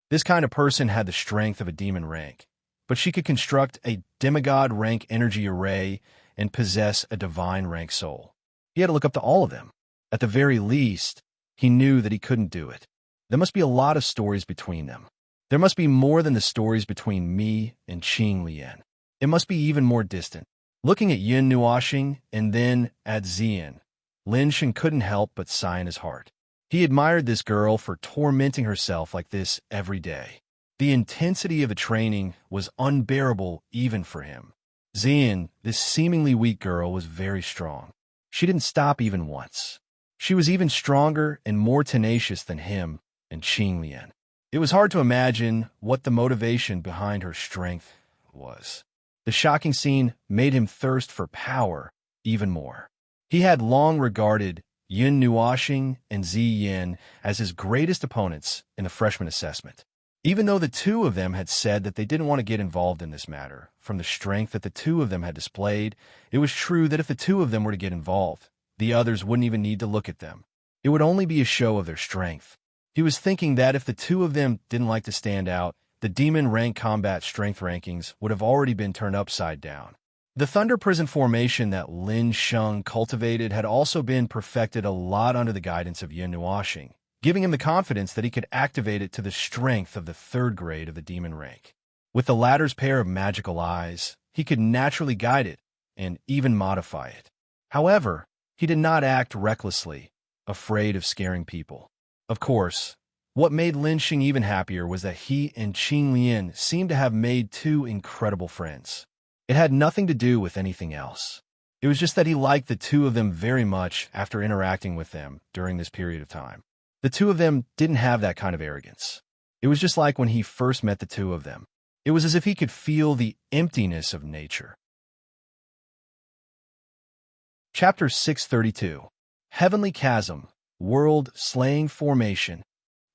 This kind of person had the strength of a demon rank, but she could construct a demigod rank energy array and possess a divine rank soul. He had to look up to all of them. At the very least, he knew that he couldn't do it. There must be a lot of stories between them. There must be more than the stories between me and Qinglian. It must be even more distant. Looking at Yin Nuoxing and then at Xian, Lin Sheng couldn't help but sigh in his heart. He admired this girl for tormenting herself like this every day. The intensity of the training was unbearable even for him. Xian, this seemingly weak girl, was very strong. She didn't stop even once. She was even stronger and more tenacious than him and Qinglian. It was hard to imagine what the motivation behind her strength was. The shocking scene made him thirst for power even more. He had long regarded Yin Nuoxing and Xian as his greatest opponents in the freshman assessment. Even though the two of them had said that they didn't want to get involved in this matter, from the strength that the two of them had displayed, it was true that if the two of them were to get involved, the others wouldn't even need to look at them. It would only be a show of their strength. He was thinking that if the two of them didn't like to stand out, the demon rank combat strength rankings would have already been turned upside down. The Thunder Prison formation that Lin Sheng cultivated had also been perfected a lot under the guidance of Yin Nuoxing, giving him the confidence that he could activate it to the strength of the third grade of the demon rank. With the latter's pair of magical eyes, he could naturally guide it and even modify it. However, he did not act recklessly, afraid of scaring people. Of course, what made Lin Xing even happier was that he and Qing Lian seemed to have made two incredible friends. It had nothing to do with anything else. It was just that he liked the two of them very much after interacting with them during this period of time. The two of them didn't have that kind of arrogance. It was just like when he first met the two of them. It was as if he could feel the emptiness of nature. Chapter 632. Heavenly Chasm, World-Slaying Formation.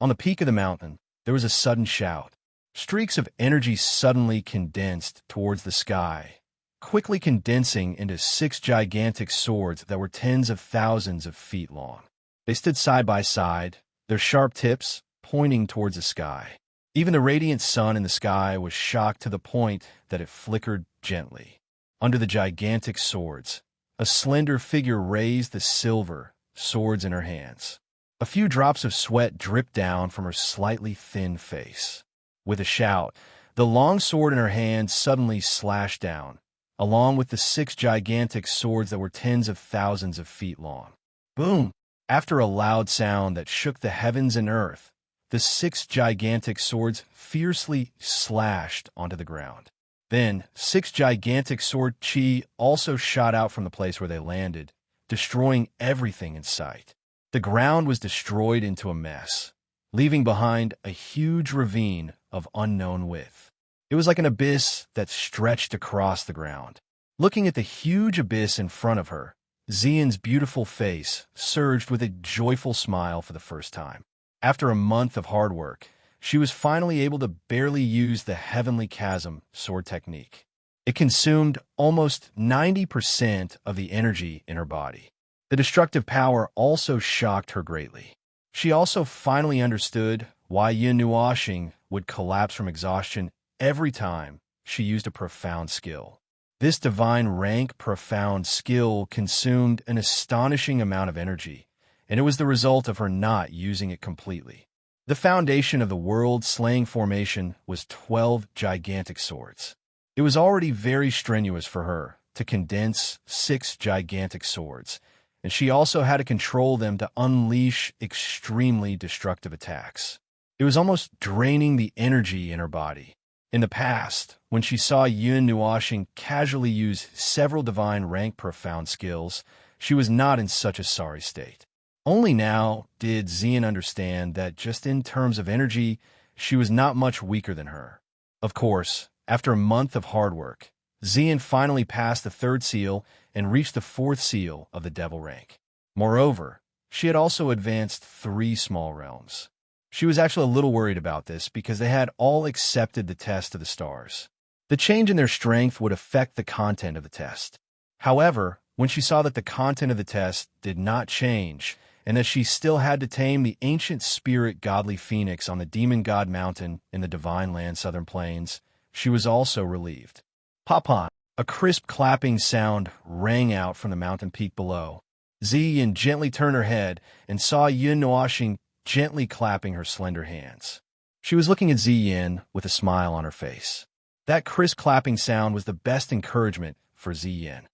On the peak of the mountain, there was a sudden shout. Streaks of energy suddenly condensed towards the sky, quickly condensing into 6 gigantic swords that were tens of thousands of feet long. They stood side by side, their sharp tips pointing towards the sky. Even the radiant sun in the sky was shocked to the point that it flickered gently. Under the gigantic swords, a slender figure raised the silver swords in her hands. A few drops of sweat dripped down from her slightly thin face. With a shout, the long sword in her hand suddenly slashed down, along with the 6 gigantic swords that were tens of thousands of feet long. Boom! After a loud sound that shook the heavens and earth, the 6 gigantic swords fiercely slashed onto the ground. Then, 6 gigantic sword chi also shot out from the place where they landed, destroying everything in sight. The ground was destroyed into a mess, leaving behind a huge ravine of unknown width. It was like an abyss that stretched across the ground. Looking at the huge abyss in front of her, Xian's beautiful face surged with a joyful smile for the first time. After a month of hard work, she was finally able to barely use the Heavenly Chasm sword technique. It consumed almost 90% of the energy in her body. The destructive power also shocked her greatly. She also finally understood why Yin Nuoxing would collapse from exhaustion every time she used a profound skill. This divine rank profound skill consumed an astonishing amount of energy, and it was the result of her not using it completely. The foundation of the world-slaying formation was 12 gigantic swords. It was already very strenuous for her to condense 6 gigantic swords, and she also had to control them to unleash extremely destructive attacks. It was almost draining the energy in her body. In the past, when she saw Yun Nuoxing casually use several divine rank profound skills, she was not in such a sorry state. Only now did Xian understand that just in terms of energy, she was not much weaker than her. Of course, after a month of hard work, Xian finally passed the 3rd seal and reached the 4th seal of the devil rank. Moreover, she had also advanced 3 small realms. She was actually a little worried about this because they had all accepted the test of the stars. The change in their strength would affect the content of the test. However, when she saw that the content of the test did not change, and that she still had to tame the ancient spirit godly phoenix on the demon god mountain in the divine land southern plains, she was also relieved. Pop-on! A crisp clapping sound rang out from the mountain peak below. Ziyin gently turned her head and saw Yun Nuoxing gently clapping her slender hands. She was looking at Ziyin with a smile on her face. That crisp clapping sound was the best encouragement for Ziyin.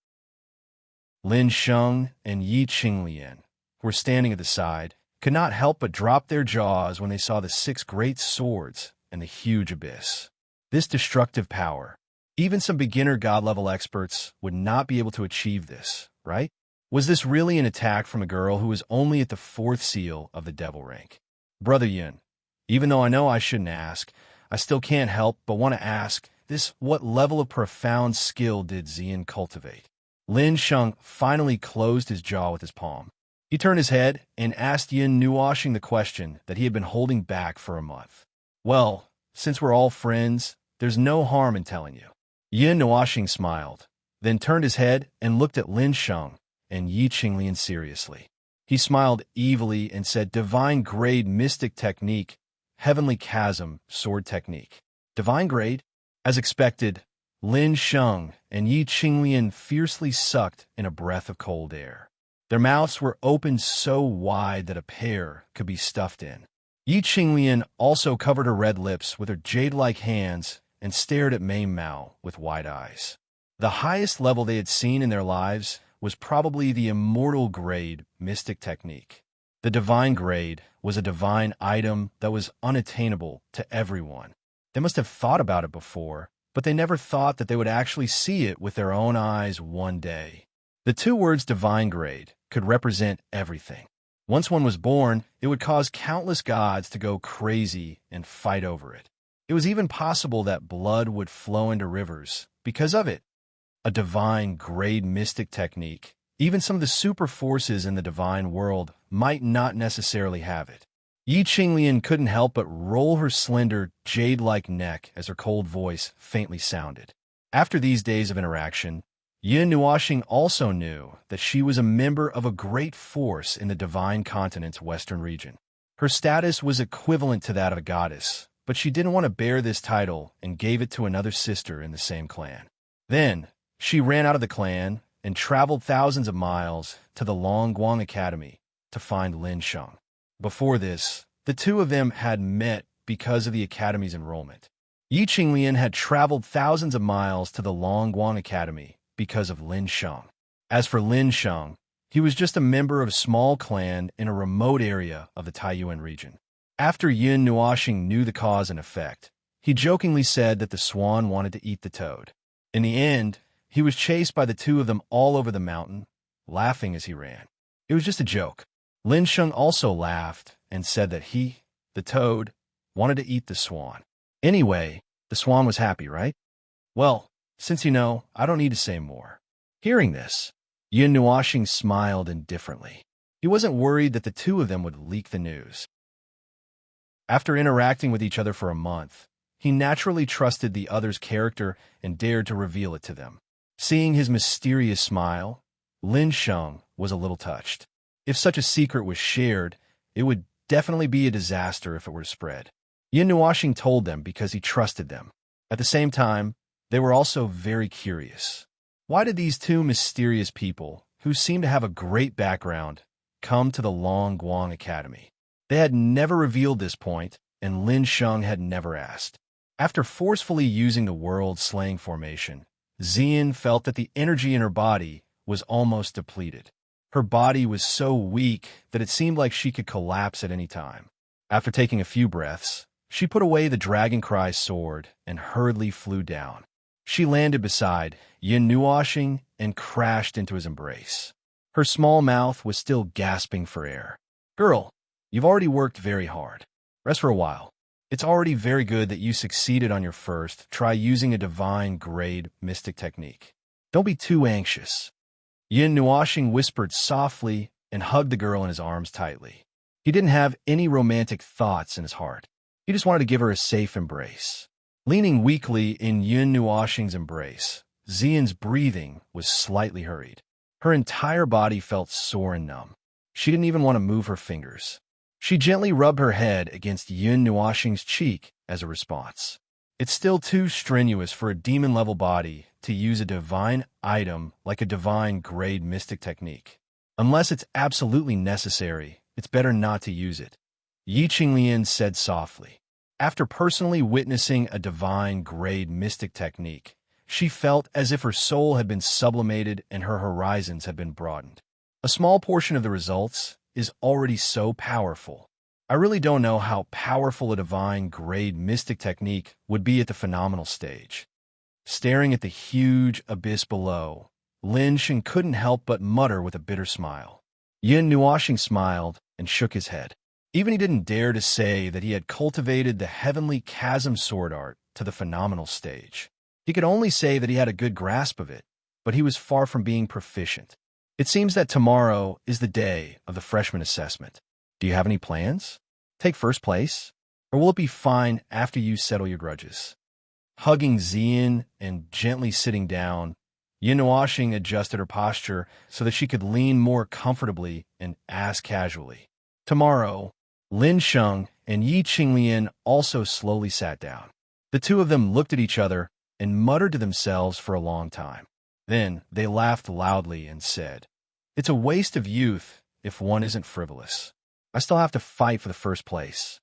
Lin Sheng and Yi Qinglian, who were standing at the side, could not help but drop their jaws when they saw the 6 great swords and the huge abyss. This destructive power, even some beginner god-level experts would not be able to achieve this, right? Was this really an attack from a girl who was only at the 4th seal of the devil rank? Brother Yun, even though I know I shouldn't ask, I still can't help but want to ask, what level of profound skill did Xian cultivate? Lin Sheng finally closed his jaw with his palm. He turned his head and asked Yin Nuoxing the question that he had been holding back for a month. Well, since we're all friends, there's no harm in telling you. Yin Nuoxing smiled, then turned his head and looked at Lin Sheng and Yi Qinglian seriously. He smiled evilly and said, Divine grade mystic technique, Heavenly Chasm sword technique. Divine grade? As expected, Lin Sheng and Yi Qinglian fiercely sucked in a breath of cold air. Their mouths were opened so wide that a pear could be stuffed in. Yi Qinglian also covered her red lips with her jade-like hands and stared at Mei Mao with wide eyes. The highest level they had seen in their lives was probably the immortal grade mystic technique. The divine grade was a divine item that was unattainable to everyone. They must have thought about it before, but they never thought that they would actually see it with their own eyes one day. The two words divine grade could represent everything. Once one was born, it would cause countless gods to go crazy and fight over it. It was even possible that blood would flow into rivers because of it. A divine grade mystic technique. Even some of the super forces in the divine world might not necessarily have it. Yi Qinglian couldn't help but roll her slender, jade-like neck as her cold voice faintly sounded. After these days of interaction, Yin Nuoxing also knew that she was a member of a great force in the divine continent's western region. Her status was equivalent to that of a goddess, but she didn't want to bear this title and gave it to another sister in the same clan. Then, she ran out of the clan and traveled thousands of miles to the Longguang Academy to find Lin Sheng. Before this, the two of them had met because of the academy's enrollment. Yi Qinglian had traveled thousands of miles to the Longguang Academy because of Lin Sheng. As for Lin Sheng, he was just a member of a small clan in a remote area of the Taiyuan region. After Yin Nuoxing knew the cause and effect, he jokingly said that the swan wanted to eat the toad. In the end, he was chased by the two of them all over the mountain, laughing as he ran. It was just a joke. Lin Sheng also laughed and said that he, the toad, wanted to eat the swan. Anyway, the swan was happy, right? Well, since you know, I don't need to say more. Hearing this, Yin Nuoxing smiled indifferently. He wasn't worried that the two of them would leak the news. After interacting with each other for a month, he naturally trusted the other's character and dared to reveal it to them. Seeing his mysterious smile, Lin Sheng was a little touched. If such a secret was shared, it would definitely be a disaster if it were to spread. Yin Nuoxing told them because he trusted them. At the same time, they were also very curious. Why did these two mysterious people, who seemed to have a great background, come to the Longguang Academy? They had never revealed this point, and Lin Sheng had never asked. After forcefully using the world-slaying formation, Xian felt that the energy in her body was almost depleted. Her body was so weak that it seemed like she could collapse at any time. After taking a few breaths, she put away the Dragoncry sword and hurriedly flew down. She landed beside Yin Nuoxing and crashed into his embrace. Her small mouth was still gasping for air. "Girl, you've already worked very hard. Rest for a while. It's already very good that you succeeded on your first try using a divine grade mystic technique. Don't be too anxious." Yin Nuoxing whispered softly and hugged the girl in his arms tightly. He didn't have any romantic thoughts in his heart. He just wanted to give her a safe embrace. Leaning weakly in Yin Nuoxing's embrace, Xian's breathing was slightly hurried. Her entire body felt sore and numb. She didn't even want to move her fingers. She gently rubbed her head against Yin Nuoxing's cheek as a response. It's still too strenuous for a demon-level body to use a divine item like a divine grade mystic technique. Unless it's absolutely necessary, it's better not to use it, Yi Qinglian said softly. After personally witnessing a divine grade mystic technique, she felt as if her soul had been sublimated and her horizons had been broadened. A small portion of the results is already so powerful. I really don't know how powerful a divine grade mystic technique would be at the phenomenal stage. Staring at the huge abyss below, Lin Sheng couldn't help but mutter with a bitter smile. Yin Nuoxing smiled and shook his head. Even he didn't dare to say that he had cultivated the heavenly chasm sword art to the phenomenal stage. He could only say that he had a good grasp of it, but he was far from being proficient. It seems that tomorrow is the day of the freshman assessment. Do you have any plans? Take first place? Or will it be fine after you settle your grudges? Hugging Xian and gently sitting down, Yin Nuoxing adjusted her posture so that she could lean more comfortably and ask casually. Tomorrow, Lin Sheng and Yi Qinglian also slowly sat down. The two of them looked at each other and muttered to themselves for a long time. Then they laughed loudly and said, "It's a waste of youth if one isn't frivolous. I still have to fight for the first place.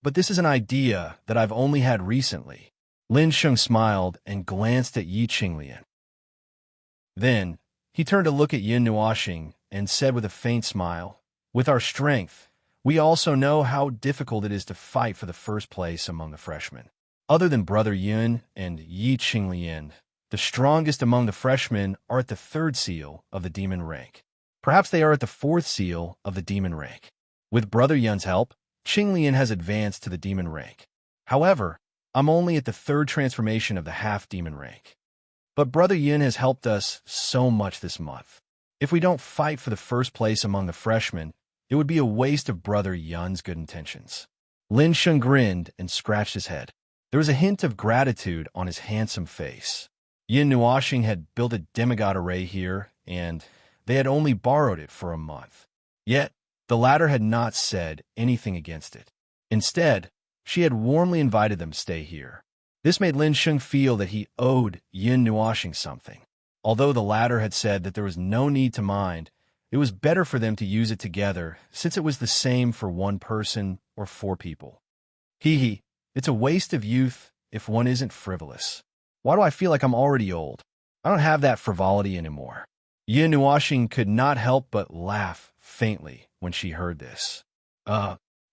But this is an idea that I've only had recently." Lin Sheng smiled and glanced at Yi Qinglian. Then he turned to look at Yin Nuoxing and said with a faint smile, With our strength, we also know how difficult it is to fight for the first place among the freshmen. Other than Brother Yun and Yi Qinglian, the strongest among the freshmen are at the 3rd seal of the demon rank. Perhaps they are at the 4th seal of the demon rank. With Brother Yun's help, Qinglian has advanced to the demon rank. However, I'm only at the 3rd transformation of the half-demon rank. But Brother Yun has helped us so much this month. If we don't fight for the first place among the freshmen, it would be a waste of Brother Yun's good intentions. Lin Sheng grinned and scratched his head. There was a hint of gratitude on his handsome face. Yin Nuoxing had built a demigod array here, and they had only borrowed it for a month. Yet, the latter had not said anything against it. Instead, she had warmly invited them to stay here. This made Lin Sheng feel that he owed Yin Nuoxing something. Although the latter had said that there was no need to mind, it was better for them to use it together, since it was the same for one person or 4 people. Hee, it's a waste of youth if one isn't frivolous. Why do I feel like I'm already old? I don't have that frivolity anymore. Yin Nuoxing could not help but laugh faintly when she heard this.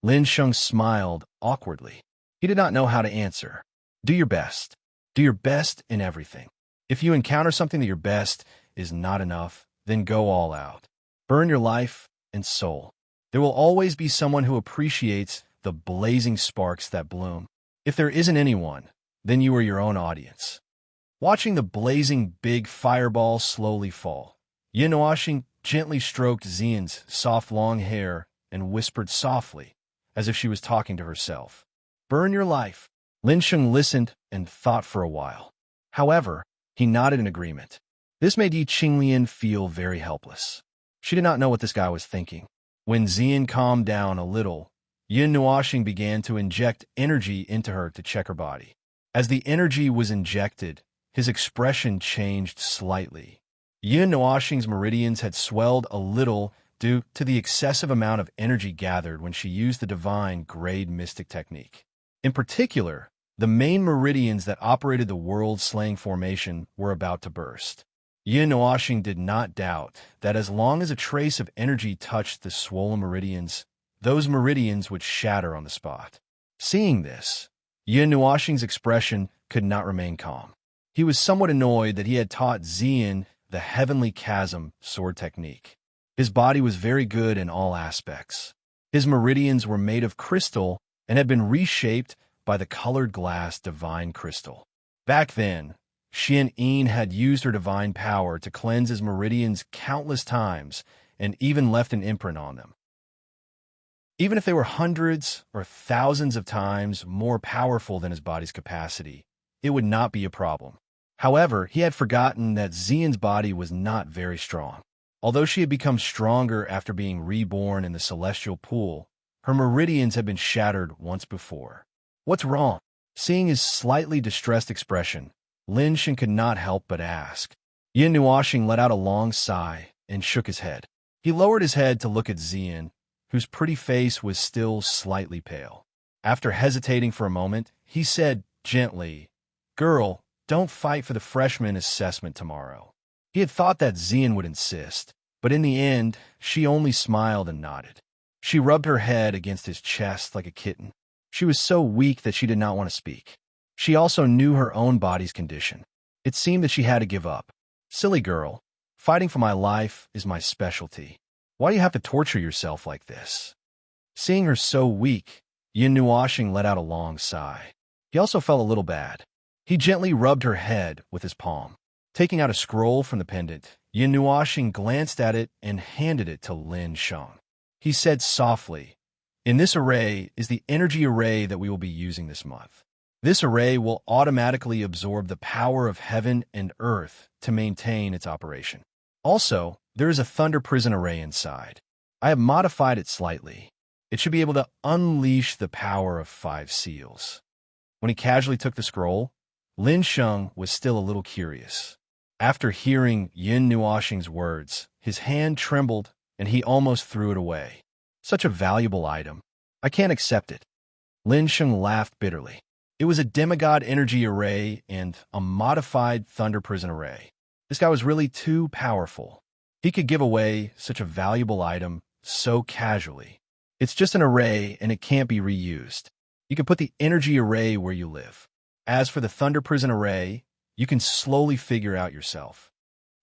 Lin Sheng smiled awkwardly. He did not know how to answer. Do your best. Do your best in everything. If you encounter something that your best is not enough, then go all out. Burn your life and soul. There will always be someone who appreciates the blazing sparks that bloom. If there isn't anyone, then you are your own audience. Watching the blazing big fireball slowly fall, Yin Nuoxing gently stroked Xian's soft long hair and whispered softly, as if she was talking to herself. Burn your life. Lin Sheng listened and thought for a while. However, he nodded in agreement. This made Yi Qinglian feel very helpless. She did not know what this guy was thinking. When Xian calmed down a little, Yin Nuoxing began to inject energy into her to check her body. As the energy was injected, his expression changed slightly. Yin Nuoxing's meridians had swelled a little due to the excessive amount of energy gathered when she used the divine grade mystic technique. In particular, the main meridians that operated the world-slaying formation were about to burst. Yin Nuoxing did not doubt that as long as a trace of energy touched the swollen meridians, those meridians would shatter on the spot. Seeing this, Yin Nuoxing's expression could not remain calm. He was somewhat annoyed that he had taught Xian the Heavenly Chasm sword technique. His body was very good in all aspects. His meridians were made of crystal and had been reshaped by the colored glass divine crystal. Back then, Xian Yin had used her divine power to cleanse his meridians countless times and even left an imprint on them. Even if they were hundreds or thousands of times more powerful than his body's capacity, it would not be a problem. However, he had forgotten that Xian's body was not very strong. Although she had become stronger after being reborn in the celestial pool, her meridians had been shattered once before. What's wrong? Seeing his slightly distressed expression, Lin Sheng could not help but ask. Yin Nuoxing let out a long sigh and shook his head. He lowered his head to look at Xian, whose pretty face was still slightly pale. After hesitating for a moment, he said gently, "Girl, don't fight for the freshman assessment tomorrow." He had thought that Xian would insist, but in the end, she only smiled and nodded. She rubbed her head against his chest like a kitten. She was so weak that she did not want to speak. She also knew her own body's condition. It seemed that she had to give up. "Silly girl, fighting for my life is my specialty. Why do you have to torture yourself like this?" Seeing her so weak, Yin Nuoxing let out a long sigh. He also felt a little bad. He gently rubbed her head with his palm. Taking out a scroll from the pendant, Yin Nuoxing glanced at it and handed it to Lin Sheng. He said softly, "In this array is the energy array that we will be using this month. This array will automatically absorb the power of heaven and earth to maintain its operation. Also, there is a thunder prison array inside. I have modified it slightly. It should be able to unleash the power of 5 seals." When he casually took the scroll, Lin Sheng was still a little curious. After hearing Yin Nuoxing's words, his hand trembled and he almost threw it away. "Such a valuable item. I can't accept it." Lin Sheng laughed bitterly. It was a demigod energy array and a modified thunder prison array. This guy was really too powerful. He could give away such a valuable item so casually. It's just an array and it can't be reused. You can put the energy array where you live. As for the thunder prison array, you can slowly figure out yourself.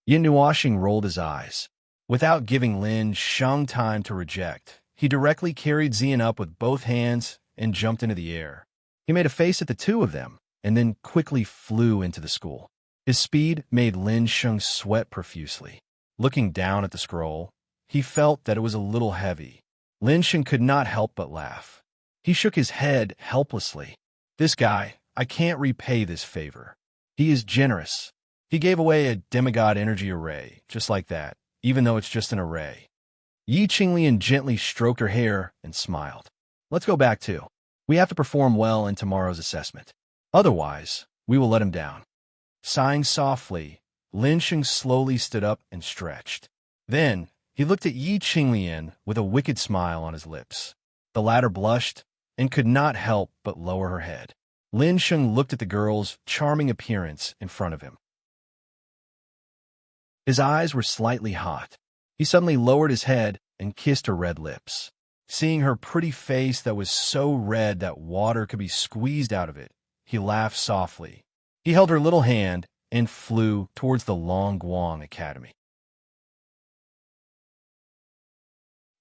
Yin Nuoxing rolled his eyes. Without giving Lin Sheng time to reject, he directly carried Xian up with both hands and jumped into the air. He made a face at the two of them and then quickly flew into the school. His speed made Lin Sheng sweat profusely. Looking down at the scroll, he felt that it was a little heavy. Lin Sheng could not help but laugh. He shook his head helplessly. This guy, I can't repay this favor. He is generous. He gave away a demigod energy array, just like that, even though it's just an array. Yi Qinglian gently stroked her hair and smiled. Let's go back too. We have to perform well in tomorrow's assessment. Otherwise, we will let him down. Sighing softly, Lin Sheng slowly stood up and stretched. Then, he looked at Yi Qinglian with a wicked smile on his lips. The latter blushed and could not help but lower her head. Lin Sheng looked at the girl's charming appearance in front of him. His eyes were slightly hot. He suddenly lowered his head and kissed her red lips. Seeing her pretty face that was so red that water could be squeezed out of it, he laughed softly. He held her little hand and flew towards the Longguang Academy.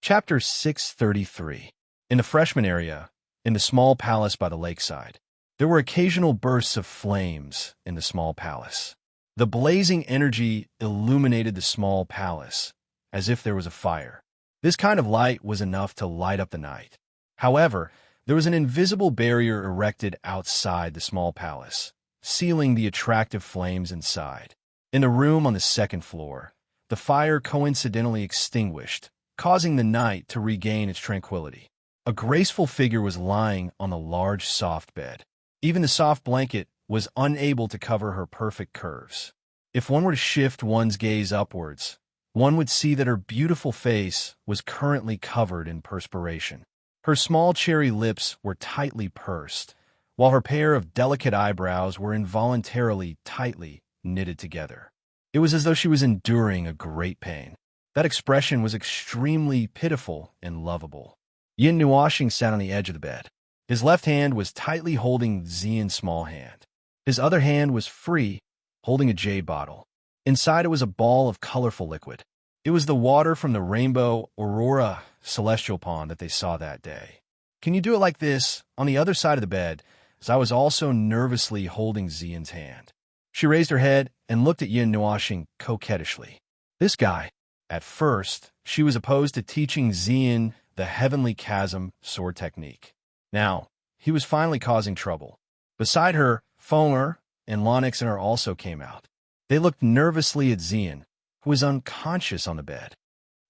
Chapter 633. In the freshman area, in the small palace by the lakeside, there were occasional bursts of flames in the small palace. The blazing energy illuminated the small palace, as if there was a fire. This kind of light was enough to light up the night. However, there was an invisible barrier erected outside the small palace, sealing the attractive flames inside. In a room on the second floor, the fire coincidentally extinguished, causing the night to regain its tranquility. A graceful figure was lying on the large soft bed. Even the soft blanket was unable to cover her perfect curves. If one were to shift one's gaze upwards, one would see that her beautiful face was currently covered in perspiration. Her small cherry lips were tightly pursed, while her pair of delicate eyebrows were involuntarily tightly knitted together. It was as though she was enduring a great pain. That expression was extremely pitiful and lovable. Yin Nuoxing sat on the edge of the bed. His left hand was tightly holding Xian's small hand. His other hand was free, holding a jade bottle. Inside it was a ball of colorful liquid. It was the water from the rainbow aurora celestial pond that they saw that day. Can you do it like this, on the other side of the bed, as I was also nervously holding Xian's hand? She raised her head and looked at Yin Nuoxing coquettishly. This guy. At first, she was opposed to teaching Xian the Heavenly Chasm sword technique. Now, he was finally causing trouble. Beside her, Fenger and Lonixner also came out. They looked nervously at Xian, who was unconscious on the bed.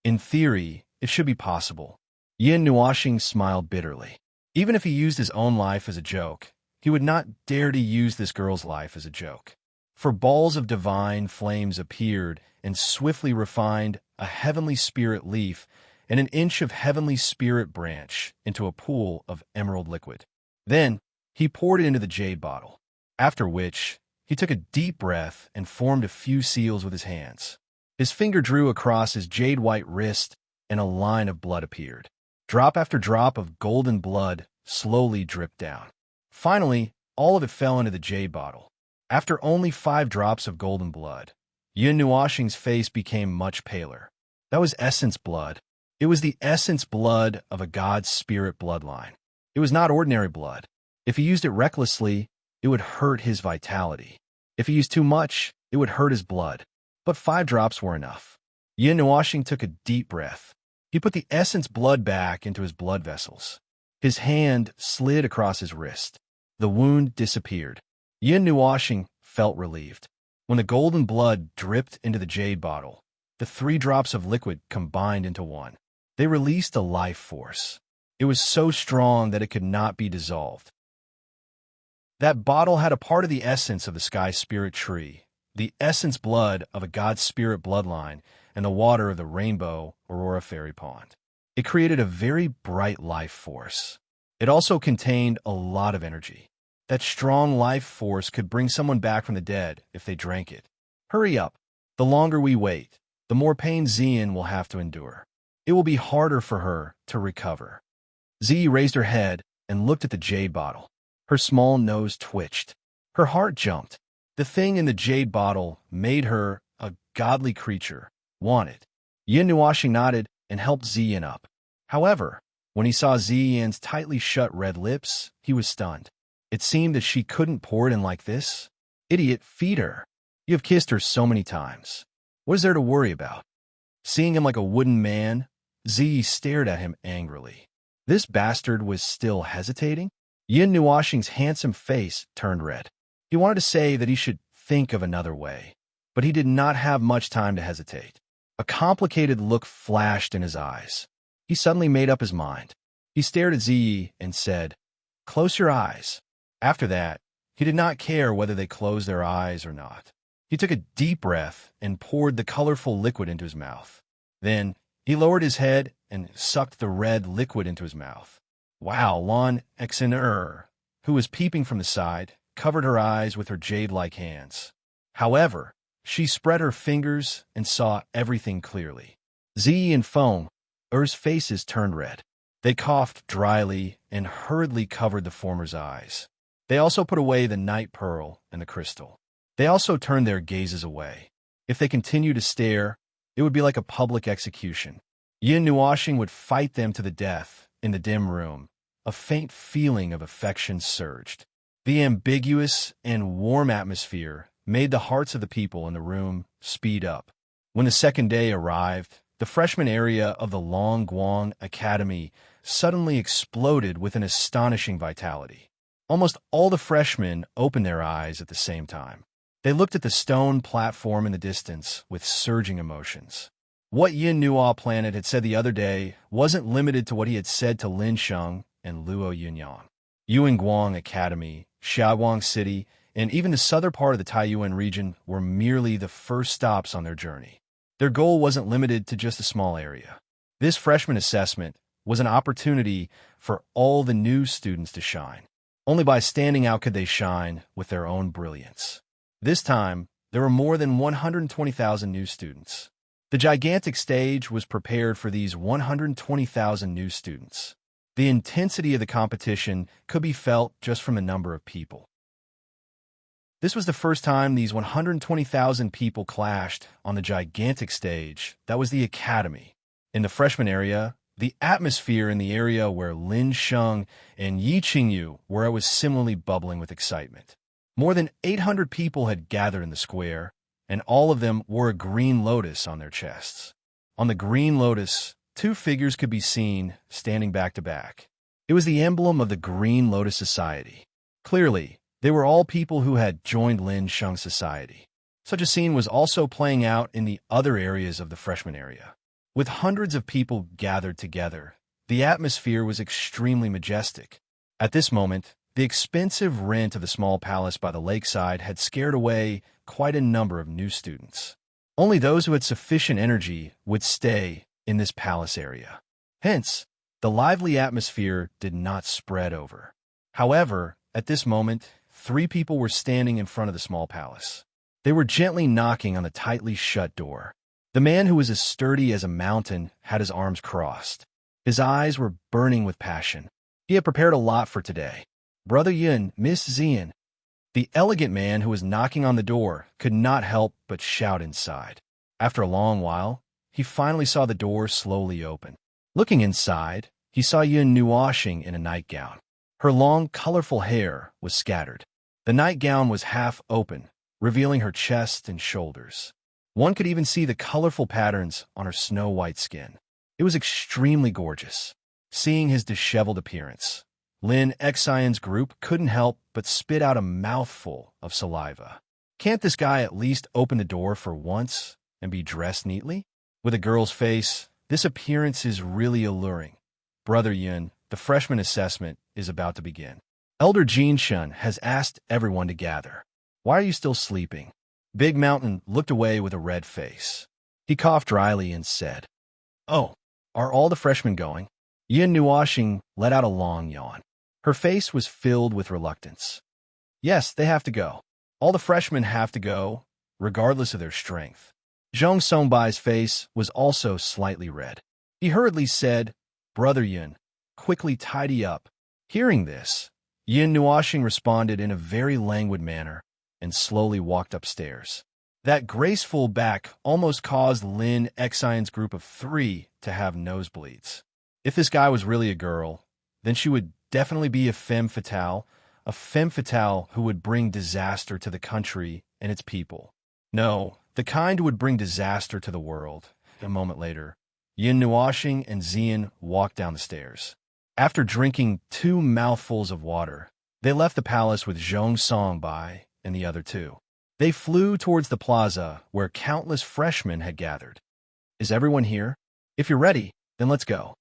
In theory, it should be possible. Yin Nuoxing smiled bitterly. Even if he used his own life as a joke, he would not dare to use this girl's life as a joke. For balls of divine flames appeared and swiftly refined a heavenly spirit leaf and an inch of heavenly spirit branch into a pool of emerald liquid. Then, he poured it into the jade bottle, after which he took a deep breath and formed a few seals with his hands. His finger drew across his jade-white wrist, and a line of blood appeared. Drop after drop of golden blood slowly dripped down. Finally, all of it fell into the jade bottle. After only 5 drops of golden blood, Yin Nuoxing's face became much paler. That was essence blood. It was the essence blood of a god's spirit bloodline. It was not ordinary blood. If he used it recklessly, it would hurt his vitality. If he used too much, it would hurt his blood. But 5 drops were enough. Yin Nuoxing took a deep breath. He put the essence blood back into his blood vessels. His hand slid across his wrist. The wound disappeared. Yin Nuoxing felt relieved. When the golden blood dripped into the jade bottle, the 3 drops of liquid combined into one. They released a life force. It was so strong that it could not be dissolved. That bottle had a part of the essence of the sky spirit tree, the essence blood of a god spirit bloodline, and the water of the rainbow aurora fairy pond. It created a very bright life force. It also contained a lot of energy. That strong life force could bring someone back from the dead if they drank it. Hurry up. The longer we wait, the more pain Xian will have to endure. it will be harder for her to recover. Ziyi raised her head and looked at the jade bottle. Her small nose twitched. Her heart jumped. The thing in the jade bottle made her a godly creature. Wanted. Yin Nuoxing nodded and helped Ziyin up. However, when he saw Ziyin's tightly shut red lips, he was stunned. It seemed that she couldn't pour it in like this. Idiot, feed her. You have kissed her so many times. What is there to worry about? Seeing him like a wooden man, Ziyi stared at him angrily. This bastard was still hesitating? Yin Nuoxing's handsome face turned red. He wanted to say that he should think of another way, but he did not have much time to hesitate. A complicated look flashed in his eyes. He suddenly made up his mind. He stared at Ziyi and said, "Close your eyes." After that, he did not care whether they closed their eyes or not. He took a deep breath and poured the colorful liquid into his mouth. Then, he lowered his head and sucked the red liquid into his mouth. Wow, Lan Xin'er, who was peeping from the side, covered her eyes with her jade-like hands. However, she spread her fingers and saw everything clearly. Ziyi and Feng Er's faces turned red. They coughed dryly and hurriedly covered the former's eyes. They also put away the night pearl and the crystal. They also turned their gazes away. If they continued to stare, it would be like a public execution. Yin Nuoxing would fight them to the death in the dim room. A faint feeling of affection surged. The ambiguous and warm atmosphere made the hearts of the people in the room speed up. When the second day arrived, the freshman area of the Longguang Academy suddenly exploded with an astonishing vitality. Almost all the freshmen opened their eyes at the same time. They looked at the stone platform in the distance with surging emotions. What Yin Nuo Planet had said the other day wasn't limited to what he had said to Lin Sheng and Luo Yunyang. Yuanguang Academy, Xiaoguang City, and even the southern part of the Taiyuan region were merely the first stops on their journey. Their goal wasn't limited to just a small area. This freshman assessment was an opportunity for all the new students to shine. Only by standing out could they shine with their own brilliance. This time, there were more than 120,000 new students. The gigantic stage was prepared for these 120,000 new students. The intensity of the competition could be felt just from the number of people. This was the first time these 120,000 people clashed on the gigantic stage that was the academy. In the freshman area, the atmosphere in the area where Lin Sheng and Yi Qingyu were was similarly bubbling with excitement. More than 800 people had gathered in the square, and all of them wore a green lotus on their chests. On the green lotus, two figures could be seen standing back to back. It was the emblem of the Green Lotus Society. Clearly, they were all people who had joined Lin Sheng's society. Such a scene was also playing out in the other areas of the freshman area. With hundreds of people gathered together, the atmosphere was extremely majestic. At this moment, the expensive rent of the small palace by the lakeside had scared away quite a number of new students. Only those who had sufficient energy would stay in this palace area. Hence, the lively atmosphere did not spread over. However, at this moment, 3 people were standing in front of the small palace. They were gently knocking on the tightly shut door. The man, who was as sturdy as a mountain, had his arms crossed. His eyes were burning with passion. He had prepared a lot for today. Brother Yun, Miss Zian. The elegant man who was knocking on the door could not help but shout inside. After a long while, he finally saw the door slowly open. Looking inside, he saw Yun Nuoxing in a nightgown. Her long, colorful hair was scattered. The nightgown was half open, revealing her chest and shoulders. One could even see the colorful patterns on her snow-white skin. It was extremely gorgeous. Seeing his disheveled appearance, Lin Xian's group couldn't help but spit out a mouthful of saliva. Can't this guy at least open the door for once and be dressed neatly? With a girl's face, this appearance is really alluring. Brother Yun, the freshman assessment is about to begin. Elder Jinshun has asked everyone to gather. Why are you still sleeping? Big Mountain looked away with a red face. He coughed dryly and said, "Oh, are all the freshmen going?" Yin Nuoxing let out a long yawn. Her face was filled with reluctance. Yes, they have to go. All the freshmen have to go, regardless of their strength. Zhong Songbai's face was also slightly red. He hurriedly said, "Brother Yin, quickly tidy up." Hearing this, Yin Nuashing responded in a very languid manner and slowly walked upstairs. That graceful back almost caused Lin Xion's group of 3 to have nosebleeds. If this guy was really a girl, then she would definitely be a femme fatale who would bring disaster to the country and its people. No, the kind who would bring disaster to the world. A moment later, Yin Nuashing and Xian walked down the stairs. After drinking 2 mouthfuls of water, they left the palace with Zhong Songbai and the other 2. They flew towards the plaza where countless freshmen had gathered. "Is everyone here? If you're ready, then let's go."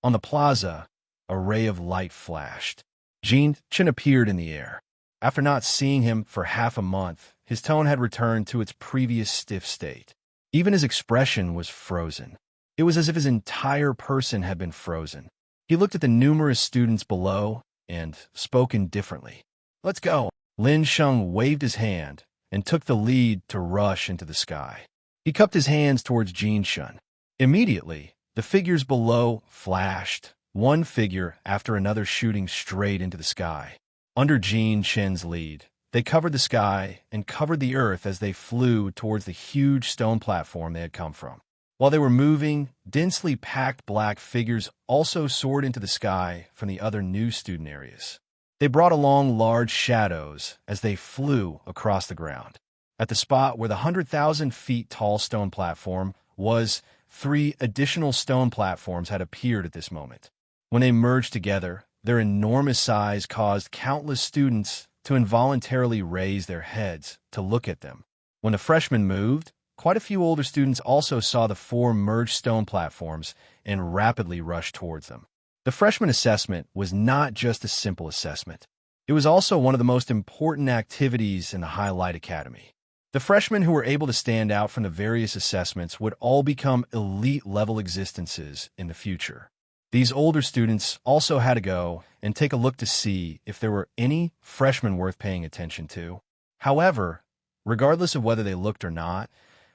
On the plaza, a ray of light flashed. Jin Chen appeared in the air. After not seeing him for half a month, his tone had returned to its previous stiff state. Even his expression was frozen. It was as if his entire person had been frozen. He looked at the numerous students below and spoke indifferently. "Let's go." Lin Sheng waved his hand and took the lead to rush into the sky. He cupped his hands towards Jin Shun. Immediately, the figures below flashed, one figure after another shooting straight into the sky. Under Jin Shen's lead, they covered the sky and covered the earth as they flew towards the huge stone platform they had come from. While they were moving, densely packed black figures also soared into the sky from the other new student areas. They brought along large shadows as they flew across the ground. At the spot where the 100,000 feet tall stone platform was, 3 additional stone platforms had appeared at this moment. When they merged together, their enormous size caused countless students to involuntarily raise their heads to look at them. When the freshmen moved, quite a few older students also saw the 4 merged stone platforms and rapidly rushed towards them. The freshman assessment was not just a simple assessment. It was also one of the most important activities in the Highlight Academy. The freshmen who were able to stand out from the various assessments would all become elite-level existences in the future. These older students also had to go and take a look to see if there were any freshmen worth paying attention to. However, regardless of whether they looked or not,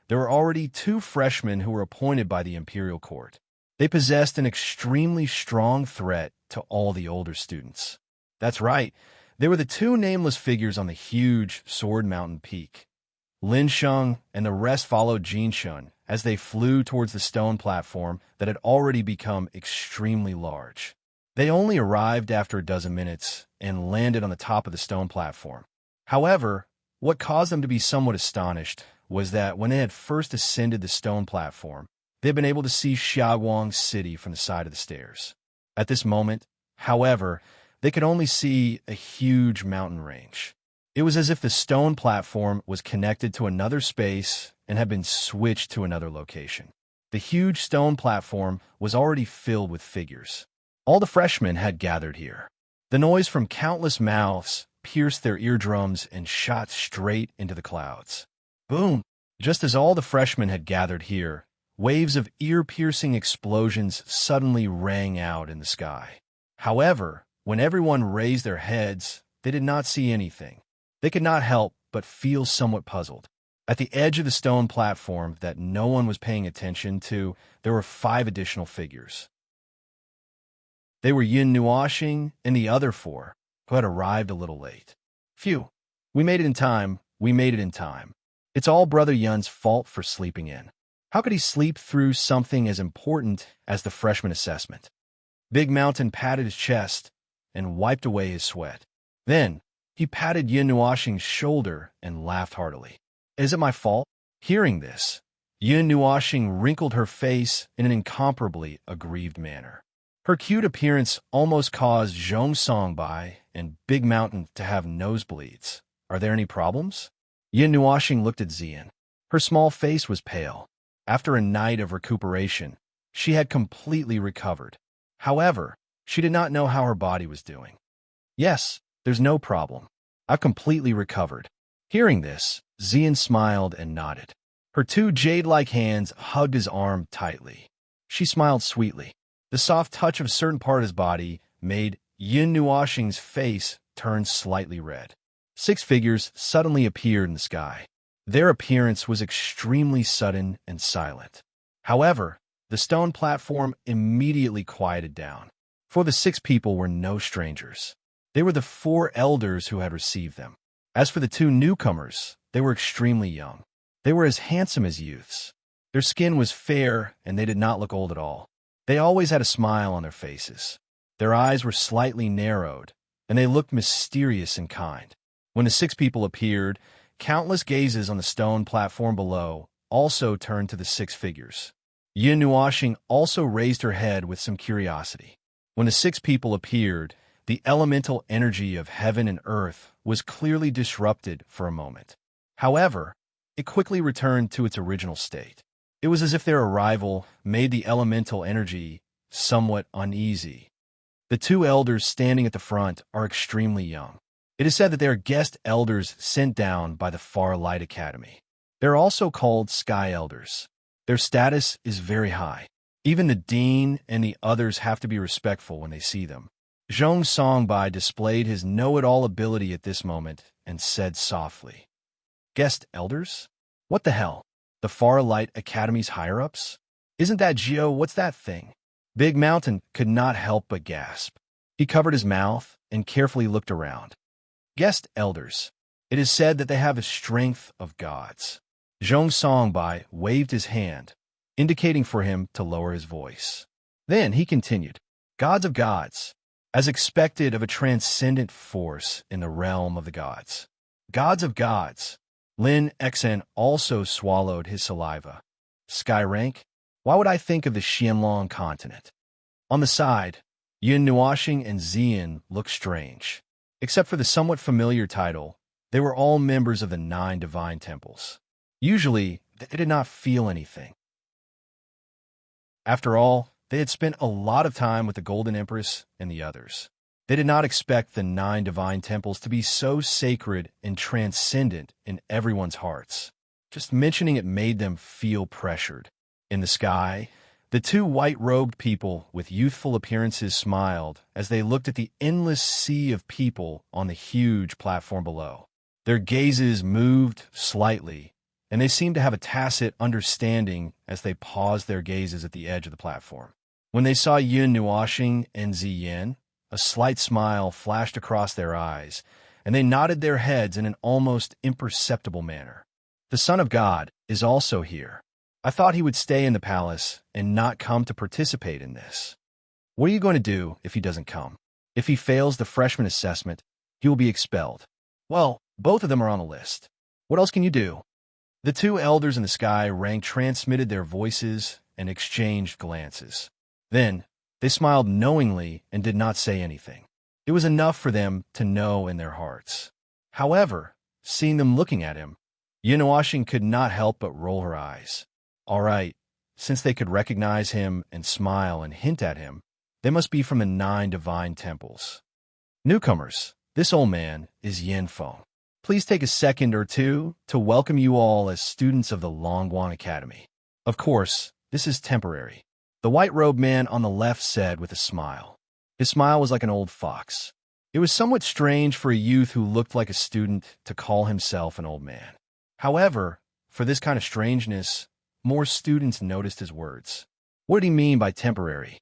there were already 2 freshmen who were appointed by the Imperial Court. They possessed an extremely strong threat to all the older students. That's right, they were the 2 nameless figures on the huge Sword Mountain peak. Lin Sheng and the rest followed Jin Shun as they flew towards the stone platform that had already become extremely large. They only arrived after a dozen minutes and landed on the top of the stone platform. However, what caused them to be somewhat astonished was that when they had first ascended the stone platform, they had been able to see Xiaowang City from the side of the stairs. At this moment, however, they could only see a huge mountain range. It was as if the stone platform was connected to another space and had been switched to another location. The huge stone platform was already filled with figures. All the freshmen had gathered here. The noise from countless mouths pierced their eardrums and shot straight into the clouds. Boom! Just as all the freshmen had gathered here, waves of ear-piercing explosions suddenly rang out in the sky. However, when everyone raised their heads, they did not see anything. They could not help but feel somewhat puzzled. At the edge of the stone platform that no one was paying attention to, there were 5 additional figures. They were Yin Nuashing and the other 4, who had arrived a little late. Phew, we made it in time, we made it in time. It's all Brother Yun's fault for sleeping in. How could he sleep through something as important as the freshman assessment? Big Mountain patted his chest and wiped away his sweat. Then, he patted Yin Nuashing's shoulder and laughed heartily. "Is it my fault?" Hearing this, Yin Nuashing wrinkled her face in an incomparably aggrieved manner. Her cute appearance almost caused Zhong Songbai and Big Mountain to have nosebleeds. "Are there any problems?" Yin Nuashing looked at Xian. Her small face was pale. After a night of recuperation, she had completely recovered. However, she did not know how her body was doing. "Yes, there's no problem. I've completely recovered." Hearing this, Xian smiled and nodded. Her 2 jade-like hands hugged his arm tightly. She smiled sweetly. The soft touch of a certain part of his body made Yin Nuashing's face turn slightly red. 6 figures suddenly appeared in the sky. Their appearance was extremely sudden and silent. However, The stone platform immediately quieted down, for the 6 people were no strangers. They were the 4 elders who had received them. As for the 2 newcomers, they were extremely young. They were as handsome as youths. Their skin was fair, and they did not look old at all. They always had a smile on their faces. Their eyes were slightly narrowed, and they looked mysterious and kind. When the 6 people appeared, countless gazes on the stone platform below also turned to the 6 figures. Yin Nuoxing also raised her head with some curiosity. When the 6 people appeared, the elemental energy of heaven and earth was clearly disrupted for a moment. However, it quickly returned to its original state. It was as if their arrival made the elemental energy somewhat uneasy. The 2 elders standing at the front are extremely young. It is said that they are guest elders sent down by the Far Light Academy. They're also called Sky Elders. Their status is very high. Even the dean and the others have to be respectful when they see them. Zhong Songbai displayed his know-it-all ability at this moment and said softly, "Guest elders? What the hell? The Far Light Academy's higher-ups? Isn't that Geo? What's that thing?" Big Mountain could not help but gasp. He covered his mouth and carefully looked around. Guest elders. It is said that they have the strength of gods. Zhong Songbai waved his hand, indicating for him to lower his voice. Then he continued, "Gods of gods, as expected of a transcendent force in the realm of the gods. Gods of gods." Lin Xen also swallowed his saliva. Sky rank? Why would I think of the Xianlong continent? On the side, Yin Nuoxing and Zian looked strange. Except for the somewhat familiar title, they were all members of the 9 divine temples. Usually, they did not feel anything. After all, they had spent a lot of time with the Golden Empress and the others. They did not expect the 9 divine temples to be so sacred and transcendent in everyone's hearts. Just mentioning it made them feel pressured. In the sky, the 2 white-robed people with youthful appearances smiled as they looked at the endless sea of people on the huge platform below. Their gazes moved slightly, and they seemed to have a tacit understanding as they paused their gazes at the edge of the platform. When they saw Yin Nuoxing and Ziyan, a slight smile flashed across their eyes, and they nodded their heads in an almost imperceptible manner. The Son of God is also here. I thought he would stay in the palace and not come to participate in this. What are you going to do if he doesn't come? If he fails the freshman assessment, he will be expelled. Well, both of them are on the list. What else can you do? The 2 elders in the sky rank transmitted their voices and exchanged glances. Then, they smiled knowingly and did not say anything. It was enough for them to know in their hearts. However, seeing them looking at him, Yin Nuoxing could not help but roll her eyes. All right, since they could recognize him and smile and hint at him, they must be from the 9 divine temples. Newcomers, this old man is Yin Feng. Please take a second or two to welcome you all as students of the Longguang Academy. Of course, this is temporary. The white-robed man on the left said with a smile. His smile was like an old fox. It was somewhat strange for a youth who looked like a student to call himself an old man. However, for this kind of strangeness, more students noticed his words. What did he mean by temporary?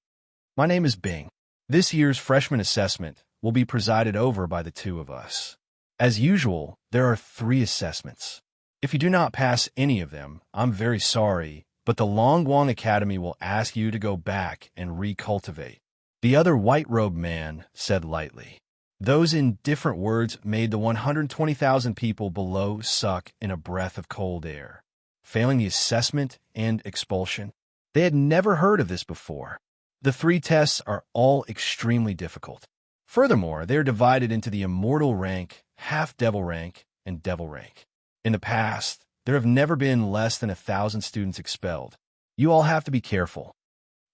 My name is Bing. This year's freshman assessment will be presided over by the 2 of us. As usual, there are 3 assessments. If you do not pass any of them, I'm very sorry, but the Longguang Academy will ask you to go back and recultivate. The other white-robed man said lightly. Those indifferent words made the 120,000 people below suck in a breath of cold air. Failing the assessment and expulsion? They had never heard of this before. The 3 tests are all extremely difficult. Furthermore, they are divided into the immortal rank, half-devil rank, and devil rank. In the past, there have never been less than 1,000 students expelled. You all have to be careful.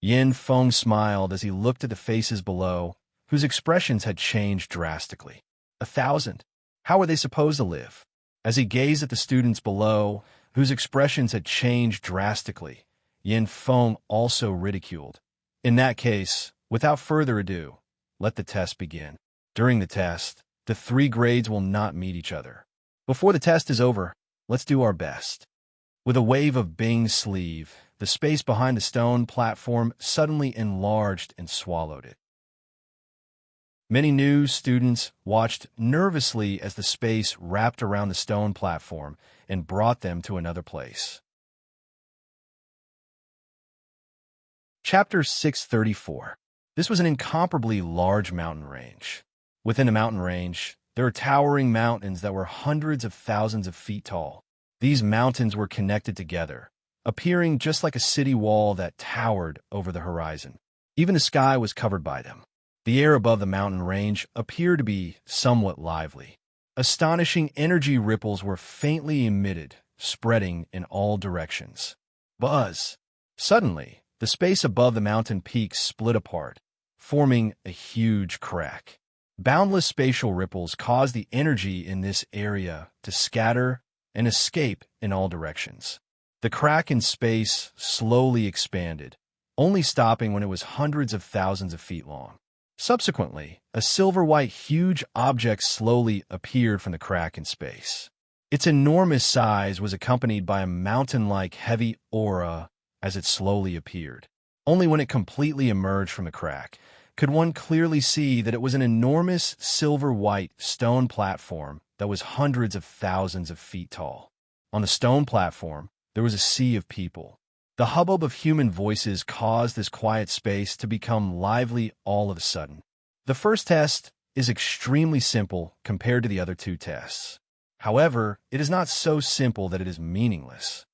Yin Feng smiled as he looked at the faces below, whose expressions had changed drastically. 1,000? How are they supposed to live? As he gazed at the students below, whose expressions had changed drastically, Yin Feng also ridiculed. In that case, without further ado, let the test begin. During the test, the 3 grades will not meet each other. Before the test is over, let's do our best. With a wave of Bing's sleeve, the space behind the stone platform suddenly enlarged and swallowed it. Many new students watched nervously as the space wrapped around the stone platform and brought them to another place. Chapter 634. This was an incomparably large mountain range. Within the mountain range, there were towering mountains that were hundreds of thousands of feet tall. These mountains were connected together, appearing just like a city wall that towered over the horizon. Even the sky was covered by them. The air above the mountain range appeared to be somewhat lively. Astonishing energy ripples were faintly emitted, spreading in all directions. Buzz! Suddenly, the space above the mountain peaks split apart, forming a huge crack. Boundless spatial ripples caused the energy in this area to scatter and escape in all directions. The crack in space slowly expanded, only stopping when it was hundreds of thousands of feet long. Subsequently, a silver-white huge object slowly appeared from the crack in space. Its enormous size was accompanied by a mountain-like heavy aura as it slowly appeared. Only when it completely emerged from the crack could one clearly see that it was an enormous silver-white stone platform that was hundreds of thousands of feet tall. On the stone platform, there was a sea of people. The hubbub of human voices caused this quiet space to become lively all of a sudden. The first test is extremely simple compared to the other two tests. However, it is not so simple that it is meaningless.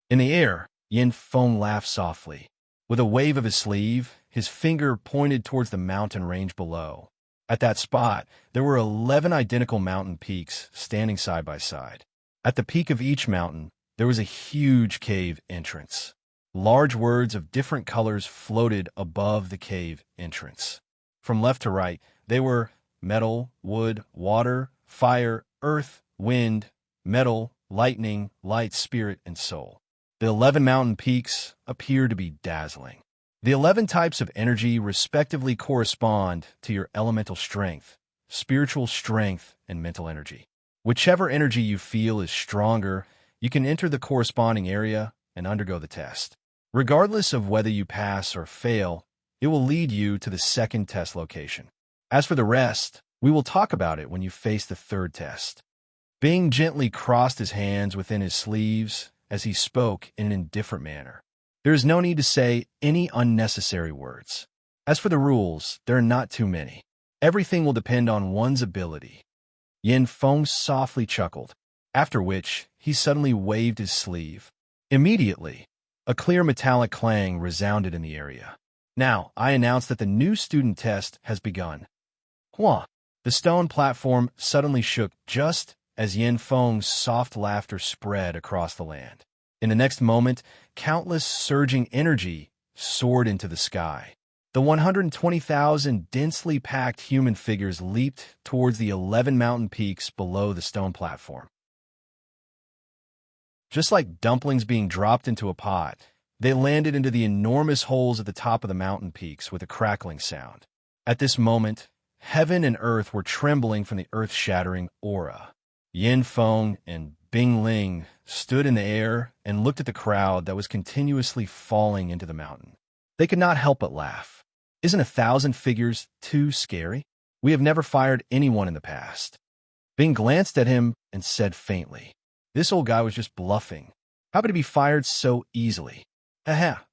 In the air, Yin Feng laughed softly. With a wave of his sleeve, his finger pointed towards the mountain range below. At that spot, there were 11 identical mountain peaks standing side by side. At the peak of each mountain, there was a huge cave entrance. Large words of different colors floated above the cave entrance. From left to right, they were metal, wood, water, fire, earth, wind, metal, lightning, light, spirit, and soul. The 11 mountain peaks appear to be dazzling. The 11 types of energy respectively correspond to your elemental strength, spiritual strength, and mental energy. Whichever energy you feel is stronger, you can enter the corresponding area and undergo the test. Regardless of whether you pass or fail, it will lead you to the second test location. As for the rest, we will talk about it when you face the third test. Bing gently crossed his hands within his sleeves as he spoke in an indifferent manner. There is no need to say any unnecessary words. As for the rules, there are not too many. Everything will depend on one's ability. Yin Feng softly chuckled, after which he suddenly waved his sleeve. Immediately, a clear metallic clang resounded in the area. Now, I announce that the new student test has begun. Hua! The stone platform suddenly shook just as Yin Feng's soft laughter spread across the land. In the next moment, countless surging energy soared into the sky. The 120,000 densely packed human figures leaped towards the 11 mountain peaks below the stone platform. Just like dumplings being dropped into a pot, they landed into the enormous holes at the top of the mountain peaks with a crackling sound. At this moment, heaven and earth were trembling from the earth-shattering aura. Yin Feng and Bing Ling stood in the air and looked at the crowd that was continuously falling into the mountain. They could not help but laugh. Isn't 1,000 figures too scary? We have never fired anyone in the past. Bing glanced at him and said faintly, "This old guy was just bluffing. How could he be fired so easily? Aha!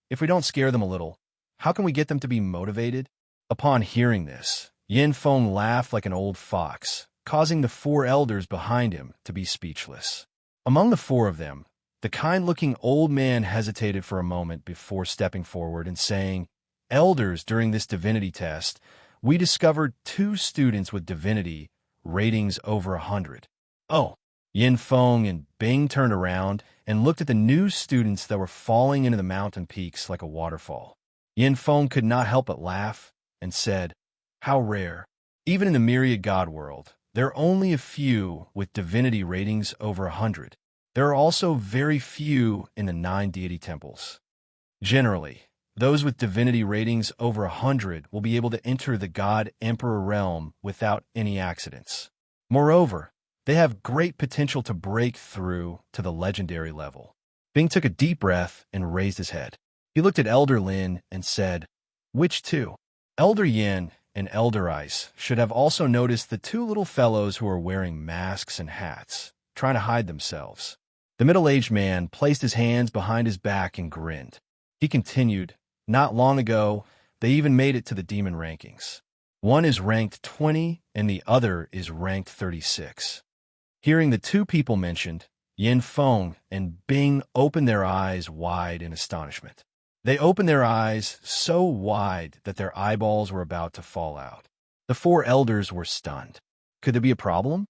If we don't scare them a little, how can we get them to be motivated?" Upon hearing this, Yin Feng laughed like an old fox, causing the 4 elders behind him to be speechless. Among the 4 of them, the kind-looking old man hesitated for a moment before stepping forward and saying, "Elders, during this divinity test, we discovered 2 students with divinity ratings over 100. Oh!" Yin Feng and Bing turned around and looked at the new students that were falling into the mountain peaks like a waterfall. Yin Feng could not help but laugh and said, "How rare. Even in the myriad god world, there are only a few with divinity ratings over 100. There are also very few in the 9 deity temples. Generally, those with divinity ratings over 100 will be able to enter the God-Emperor realm without any accidents. Moreover, they have great potential to break through to the legendary level. Bing took a deep breath and raised his head. He looked at Elder Lin and said, "Which two?" Elder Yin and Elder Ice should have also noticed the two little fellows who were wearing masks and hats, trying to hide themselves. The middle-aged man placed his hands behind his back and grinned. He continued, "Not long ago, they even made it to the demon rankings. One is ranked 20 and the other is ranked 36. Hearing the two people mentioned, Yin Feng and Bing opened their eyes wide in astonishment. They opened their eyes so wide that their eyeballs were about to fall out. The four elders were stunned. Could there be a problem?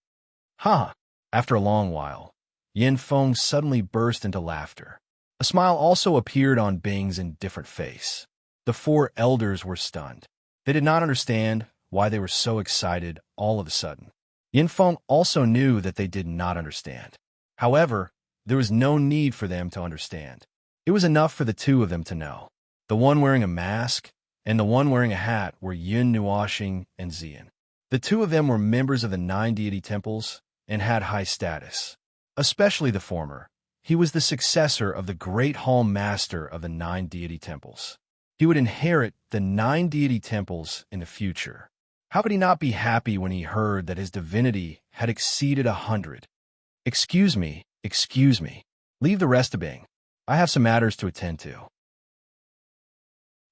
Ha! After a long while, Yin Feng suddenly burst into laughter. A smile also appeared on Bing's indifferent face. The four elders were stunned. They did not understand why they were so excited all of a sudden. Yin Feng also knew that they did not understand. However, there was no need for them to understand. It was enough for the two of them to know. The one wearing a mask and the one wearing a hat were Yun Nuoxing and Xian. The two of them were members of the 9 deity temples and had high status. Especially the former. He was the successor of the great hall master of the 9 deity temples. He would inherit the 9 deity temples in the future. How could he not be happy when he heard that his divinity had exceeded 100? Excuse me. Leave the rest to Bing. I have some matters to attend to."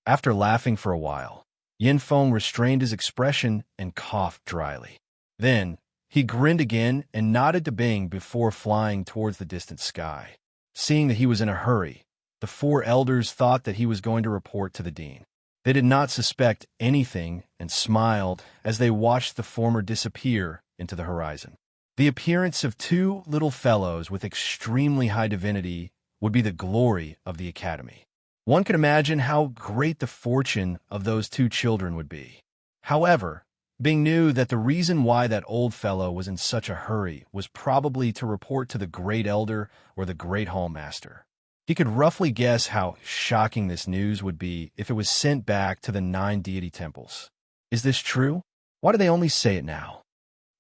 After laughing for a while, Yin Feng restrained his expression and coughed dryly. Then, he grinned again and nodded to Bing before flying towards the distant sky. Seeing that he was in a hurry, the four elders thought that he was going to report to the dean. They did not suspect anything and smiled as they watched the former disappear into the horizon. The appearance of two little fellows with extremely high divinity would be the glory of the academy. One could imagine how great the fortune of those two children would be. However, Bing knew that the reason why that old fellow was in such a hurry was probably to report to the great elder or the great hall master. He could roughly guess how shocking this news would be if it was sent back to the 9 deity temples. Is this true? Why do they only say it now?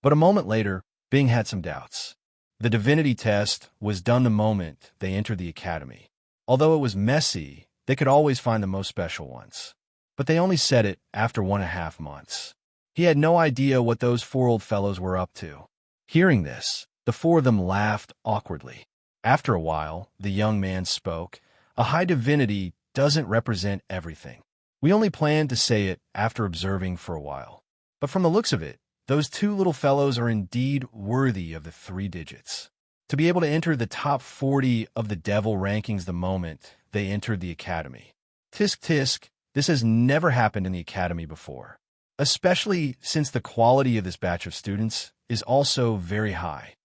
But a moment later, Bing had some doubts. The divinity test was done the moment they entered the academy. Although it was messy, they could always find the most special ones. But they only said it after 1.5 months. He had no idea what those four old fellows were up to. Hearing this, the four of them laughed awkwardly. After a while, the young man spoke. "A high divinity doesn't represent everything. We only planned to say it after observing for a while. But from the looks of it, those two little fellows are indeed worthy of the 3 digits. To be able to enter the top 40 of the devil rankings the moment they entered the academy. Tisk tisk, this has never happened in the academy before. Especially since the quality of this batch of students is also very high."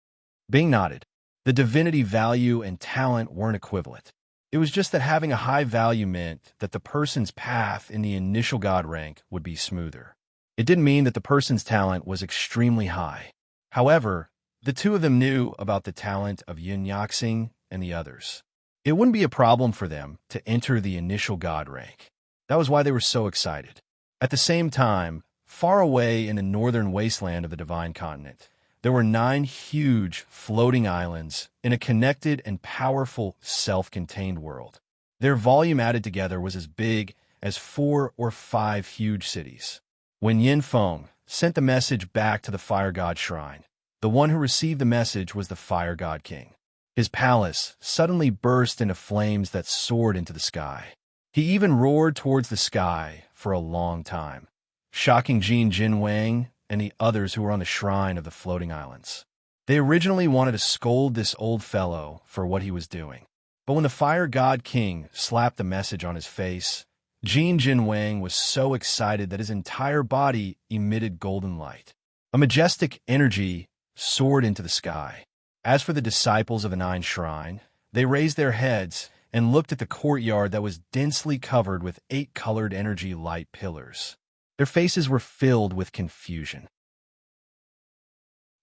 Bing nodded. The divinity value and talent weren't equivalent. It was just that having a high value meant that the person's path in the initial god rank would be smoother. It didn't mean that the person's talent was extremely high. However, the two of them knew about the talent of Yun Yaxing and the others. It wouldn't be a problem for them to enter the initial god rank. That was why they were so excited. At the same time, far away in the northern wasteland of the Divine Continent, there were 9 huge floating islands in a connected and powerful self-contained world. Their volume added together was as big as 4 or 5 huge cities. When Yin Feng sent the message back to the Fire God Shrine, the one who received the message was the Fire God King. His palace suddenly burst into flames that soared into the sky. He even roared towards the sky for a long time, shocking Jin Jinwang and the others who were on the shrine of the floating islands. They originally wanted to scold this old fellow for what he was doing. But when the Fire God King slapped the message on his face, Jin Jinwang was so excited that his entire body emitted golden light. A majestic energy soared into the sky. As for the disciples of the 9 Shrine, they raised their heads and looked at the courtyard that was densely covered with 8-colored energy light pillars. Their faces were filled with confusion.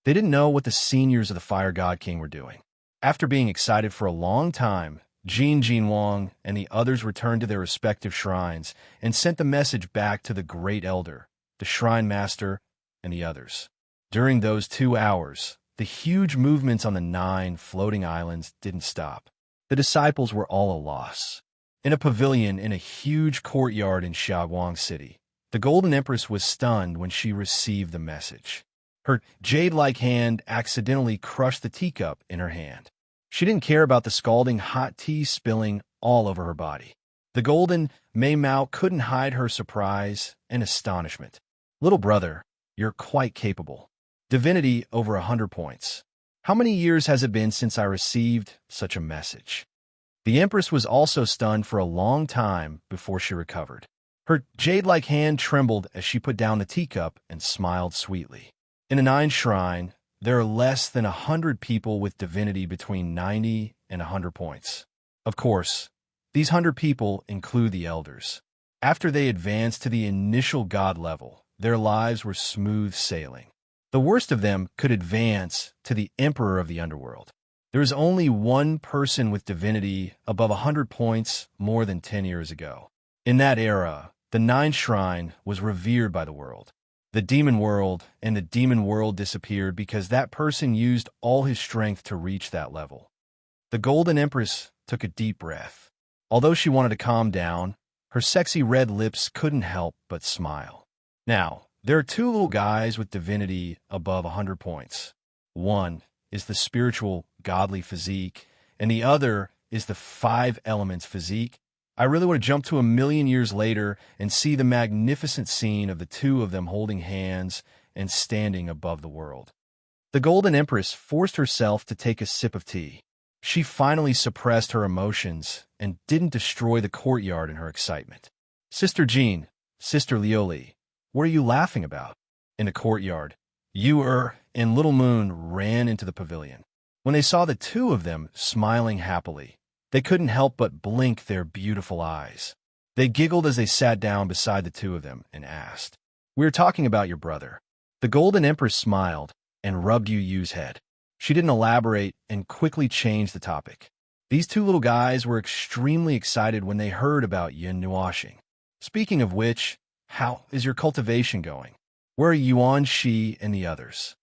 They didn't know what the seniors of the Fire God King were doing. After being excited for a long time, Jin Jinwang and the others returned to their respective shrines and sent the message back to the Great Elder, the Shrine Master, and the others. During those 2 hours, the huge movements on the 9 floating islands didn't stop. The disciples were all a loss. In a pavilion in a huge courtyard in Xiaoguang City, the Golden Empress was stunned when she received the message. Her jade-like hand accidentally crushed the teacup in her hand. She didn't care about the scalding hot tea spilling all over her body. The golden Mei Mao couldn't hide her surprise and astonishment. Little brother, you're quite capable. Divinity over 100 points. How many years has it been since I received such a message? The Empress was also stunned for a long time before she recovered. Her jade-like hand trembled as she put down the teacup and smiled sweetly. In a 9 shrine, there are less than 100 people with divinity between 90 and 100 points. Of course, these 100 people include the elders. After they advanced to the initial god level, their lives were smooth sailing. The worst of them could advance to the emperor of the underworld. There is only one person with divinity above 100 points more than 10 years ago. In that era, the 9 shrine was revered by the world. The demon world and the demon world disappeared because that person used all his strength to reach that level. The Golden Empress took a deep breath. Although she wanted to calm down, her sexy red lips couldn't help but smile. Now, there are 2 little guys with divinity above 100 points. One is the spiritual, godly physique, and the other is the 5 elements physique. I really want to jump to 1,000,000 years later and see the magnificent scene of the 2 of them holding hands and standing above the world. The Golden Empress forced herself to take a sip of tea. She finally suppressed her emotions and didn't destroy the courtyard in her excitement. Sister Jean, Sister Lioli, what are you laughing about? In the courtyard, Yu and Little Moon ran into the pavilion. When they saw the 2 of them smiling happily, they couldn't help but blink their beautiful eyes. They giggled as they sat down beside the 2 of them and asked, "We're talking about your brother." The Golden Empress smiled and rubbed Yu's head. She didn't elaborate and quickly changed the topic. These 2 little guys were extremely excited when they heard about yin washing. Speaking of which, how is your cultivation going? Where are Yuan Shi and the others?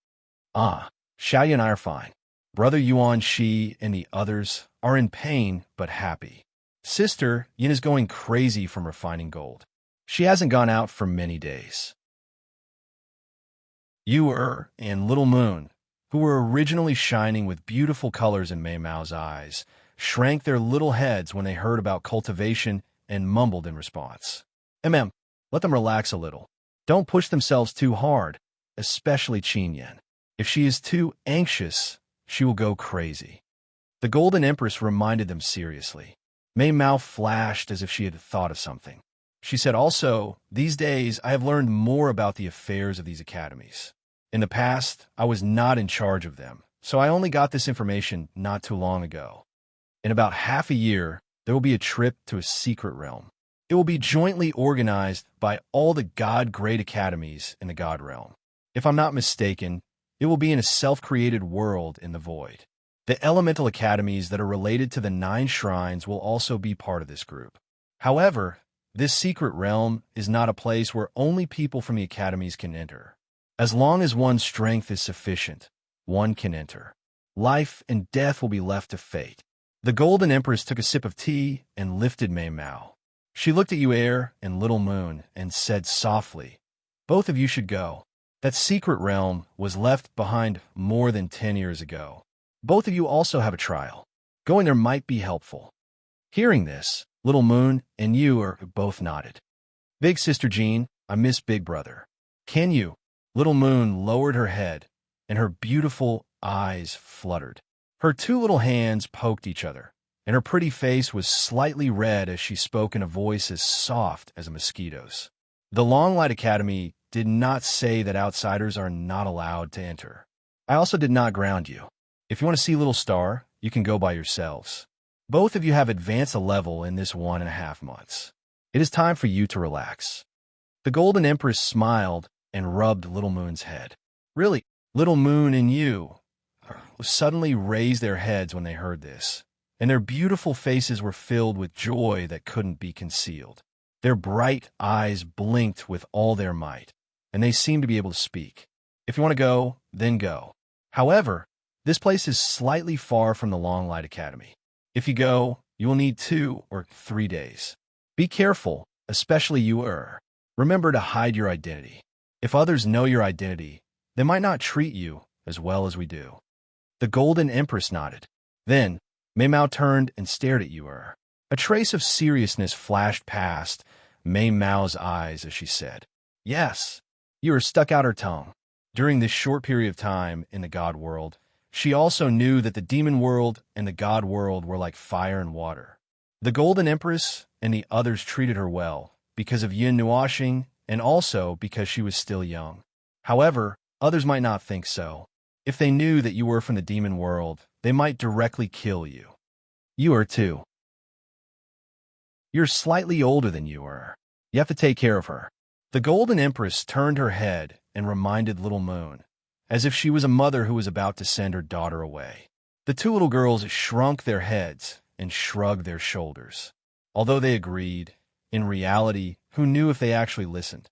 Xiaoyan and I are fine. Brother Yuan Shi and the others are in pain but happy. Sister Yin is going crazy from refining gold. She hasn't gone out for many days. Yu and Little Moon, who were originally shining with beautiful colors in Mei Mao's eyes, shrank their little heads when they heard about cultivation and mumbled in response. Let them relax a little. Don't push themselves too hard, especially Qin Yan. If she is too anxious, she will go crazy. The Golden Empress reminded them seriously. Mei Mao flashed as if she had thought of something. She said also, "These days I have learned more about the affairs of these academies. In the past, I was not in charge of them, so I only got this information not too long ago. In about half a year, there will be a trip to a secret realm. It will be jointly organized by all the God-grade academies in the God realm. If I'm not mistaken, it will be in a self-created world in the void. The elemental academies that are related to the 9 shrines will also be part of this group. However, this secret realm is not a place where only people from the academies can enter. As long as one's strength is sufficient, one can enter. Life and death will be left to fate." The Golden Empress took a sip of tea and lifted Mei Mao. She looked at Yu and Little Moon and said softly, "Both of you should go. That secret realm was left behind more than 10 years ago. Both of you also have a trial. Going there might be helpful." Hearing this, Little Moon and Yu both nodded. "Big Sister Jean, I miss Big Brother. Can you?" Little Moon lowered her head, and her beautiful eyes fluttered. Her 2 little hands poked each other, and her pretty face was slightly red as she spoke in a voice as soft as a mosquito's. The Long Light Academy did not say that outsiders are not allowed to enter. I also did not ground you. If you want to see Little Star, you can go by yourselves. Both of you have advanced a level in this 1.5 months. It is time for you to relax." The Golden Empress smiled and rubbed Little Moon's head. Really, Little Moon and Yu suddenly raised their heads when they heard this, and their beautiful faces were filled with joy that couldn't be concealed. Their bright eyes blinked with all their might, and they seemed to be able to speak. "If you want to go, then go. However, this place is slightly far from the Long Light Academy. If you go, you will need 2 or 3 days. Be careful, especially you. Remember to hide your identity. If others know your identity, they might not treat you as well as we do. The Golden Empress nodded. Then, Mei Mao turned and stared at you. A trace of seriousness flashed past Mei Mao's eyes as she said, "Yes." You stuck out her tongue. During this short period of time in the God world, she also knew that the demon world and the God world were like fire and water. The Golden Empress and the others treated her well because of Yin Nuashing and also because she was still young. However, others might not think so. If they knew that you were from the demon world, they might directly kill you. You are too. You're slightly older than you are. You have to take care of her. The Golden Empress turned her head and reminded Little Moon, as if she was a mother who was about to send her daughter away. The two little girls shrunk their heads and shrugged their shoulders. Although they agreed, in reality, who knew if they actually listened?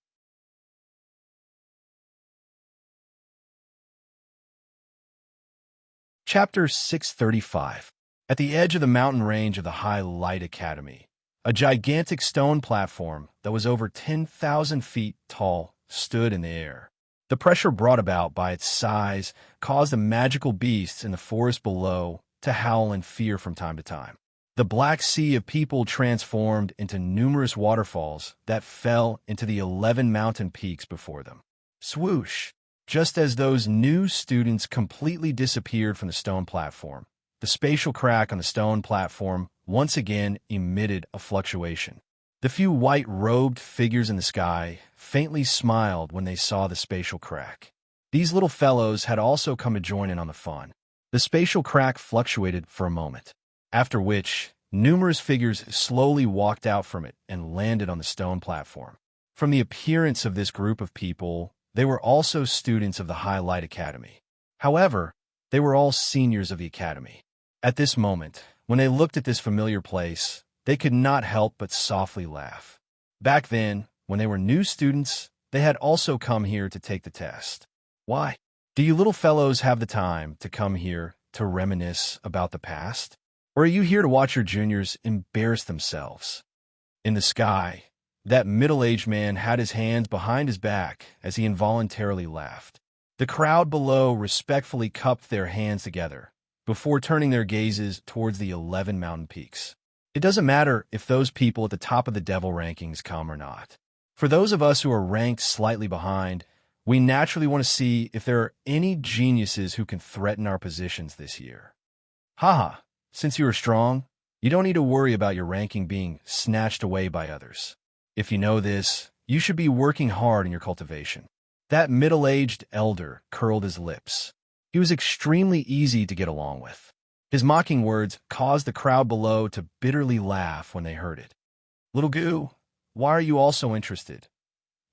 Chapter 635. At the edge of the mountain range of the High Light Academy, a gigantic stone platform that was over 10,000 feet tall stood in the air. The pressure brought about by its size caused the magical beasts in the forest below to howl in fear from time to time. The black sea of people transformed into numerous waterfalls that fell into the 11 mountain peaks before them. Swoosh! Just as those new students completely disappeared from the stone platform, the spatial crack on the stone platform once again emitted a fluctuation. The few white-robed figures in the sky faintly smiled when they saw the spatial crack. These little fellows had also come to join in on the fun. The spatial crack fluctuated for a moment, after which numerous figures slowly walked out from it and landed on the stone platform. From the appearance of this group of people, they were also students of the High Light Academy. However, they were all seniors of the academy. At this moment, when they looked at this familiar place, they could not help but softly laugh. Back then, when they were new students, they had also come here to take the test. Why? Do you little fellows have the time to come here to reminisce about the past? Or are you here to watch your juniors embarrass themselves? In the sky, that middle-aged man had his hands behind his back as he involuntarily laughed. The crowd below respectfully cupped their hands together before turning their gazes towards the 11 mountain peaks. It doesn't matter if those people at the top of the devil rankings come or not. For those of us who are ranked slightly behind, we naturally want to see if there are any geniuses who can threaten our positions this year. Haha, since you are strong, you don't need to worry about your ranking being snatched away by others. If you know this, you should be working hard in your cultivation. That middle-aged elder curled his lips. He was extremely easy to get along with. His mocking words caused the crowd below to bitterly laugh when they heard it. Little Goo, why are you also interested?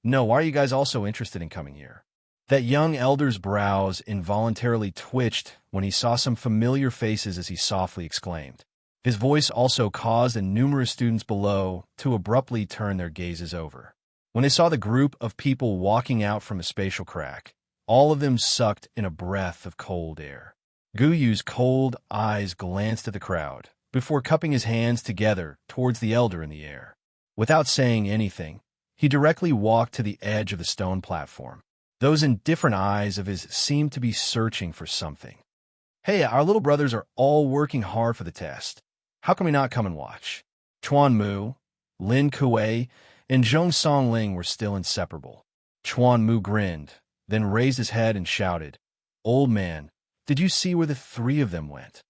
No, why are you guys also interested in coming here? That young elder's brows involuntarily twitched when he saw some familiar faces as he softly exclaimed. His voice also caused the numerous students below to abruptly turn their gazes over. When they saw the group of people walking out from the spatial crack, all of them sucked in a breath of cold air. Guyu's cold eyes glanced at the crowd before cupping his hands together towards the elder in the air. Without saying anything, he directly walked to the edge of the stone platform. Those indifferent eyes of his seemed to be searching for something. Hey, our little brothers are all working hard for the test. How can we not come and watch? Chuan Mu, Lin Kuei, and Zhong Songling were still inseparable. Chuan Mu grinned, then raised his head and shouted, "Old man, did you see where the three of them went?"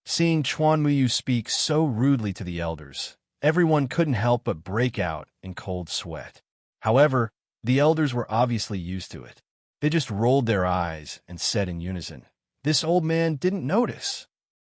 Seeing Chuan Muyu speak so rudely to the elders, everyone couldn't help but break out in cold sweat. However, the elders were obviously used to it. They just rolled their eyes and said in unison, "This old man didn't notice."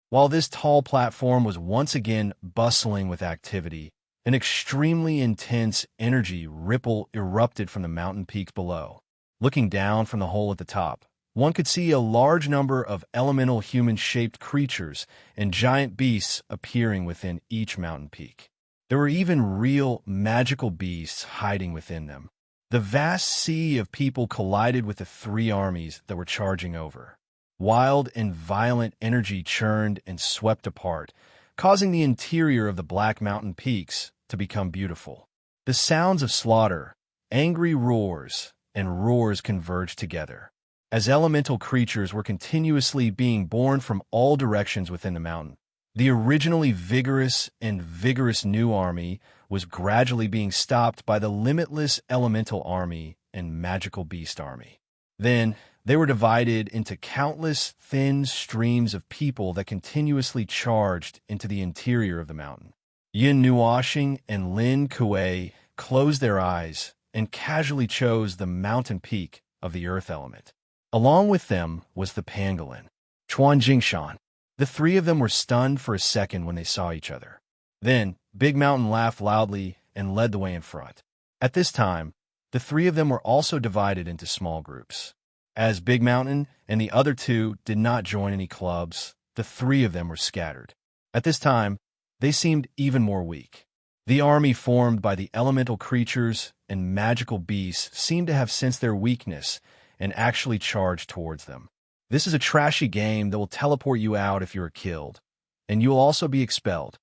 While this tall platform was once again bustling with activity, an extremely intense energy ripple erupted from the mountain peaks below. Looking down from the hole at the top, one could see a large number of elemental human-shaped creatures and giant beasts appearing within each mountain peak. There were even real magical beasts hiding within them. The vast sea of people collided with the three armies that were charging over. Wild and violent energy churned and swept apart, causing the interior of the Black Mountain peaks to become beautiful. The sounds of slaughter, angry roars, and roars converged together, as elemental creatures were continuously being born from all directions within the mountain. The originally vigorous new army was gradually being stopped by the limitless elemental army and magical beast army. Then, they were divided into countless thin streams of people that continuously charged into the interior of the mountain. Yin Nuoshing and Lin Kuei closed their eyes and casually chose the mountain peak of the earth element. Along with them was the pangolin, Chuan Jingshan. The three of them were stunned for a second when they saw each other. Then, Big Mountain laughed loudly and led the way in front. At this time, the three of them were also divided into small groups. As Big Mountain and the other two did not join any clubs, the three of them were scattered. At this time, they seemed even more weak. The army formed by the elemental creatures and magical beasts seemed to have sensed their weakness and actually charged towards them. This is a trashy game that will teleport you out if you are killed, and you will also be expelled.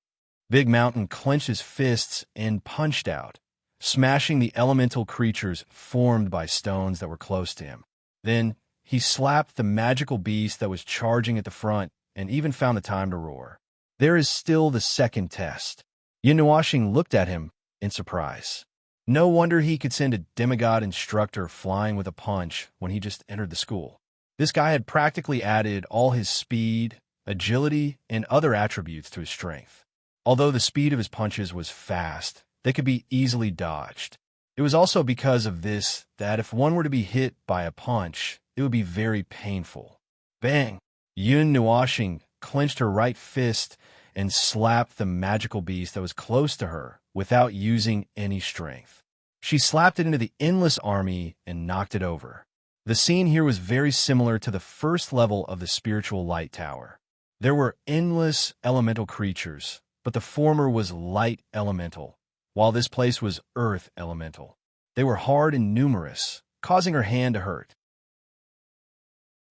Big Mountain clenched his fists and punched out, smashing the elemental creatures formed by stones that were close to him. Then, he slapped the magical beast that was charging at the front and even found the time to roar. There is still the second test. Yin Nuoshing looked at him in surprise. No wonder he could send a demigod instructor flying with a punch when he just entered the school. This guy had practically added all his speed, agility, and other attributes to his strength. Although the speed of his punches was fast, they could be easily dodged. It was also because of this that if one were to be hit by a punch, it would be very painful. Bang! Yin Nuoshing clenched her right fist and slapped the magical beast that was close to her without using any strength. She slapped it into the endless army and knocked it over. The scene here was very similar to the first level of the spiritual light tower. There were endless elemental creatures, but the former was light elemental, while this place was earth elemental. They were hard and numerous, causing her hand to hurt.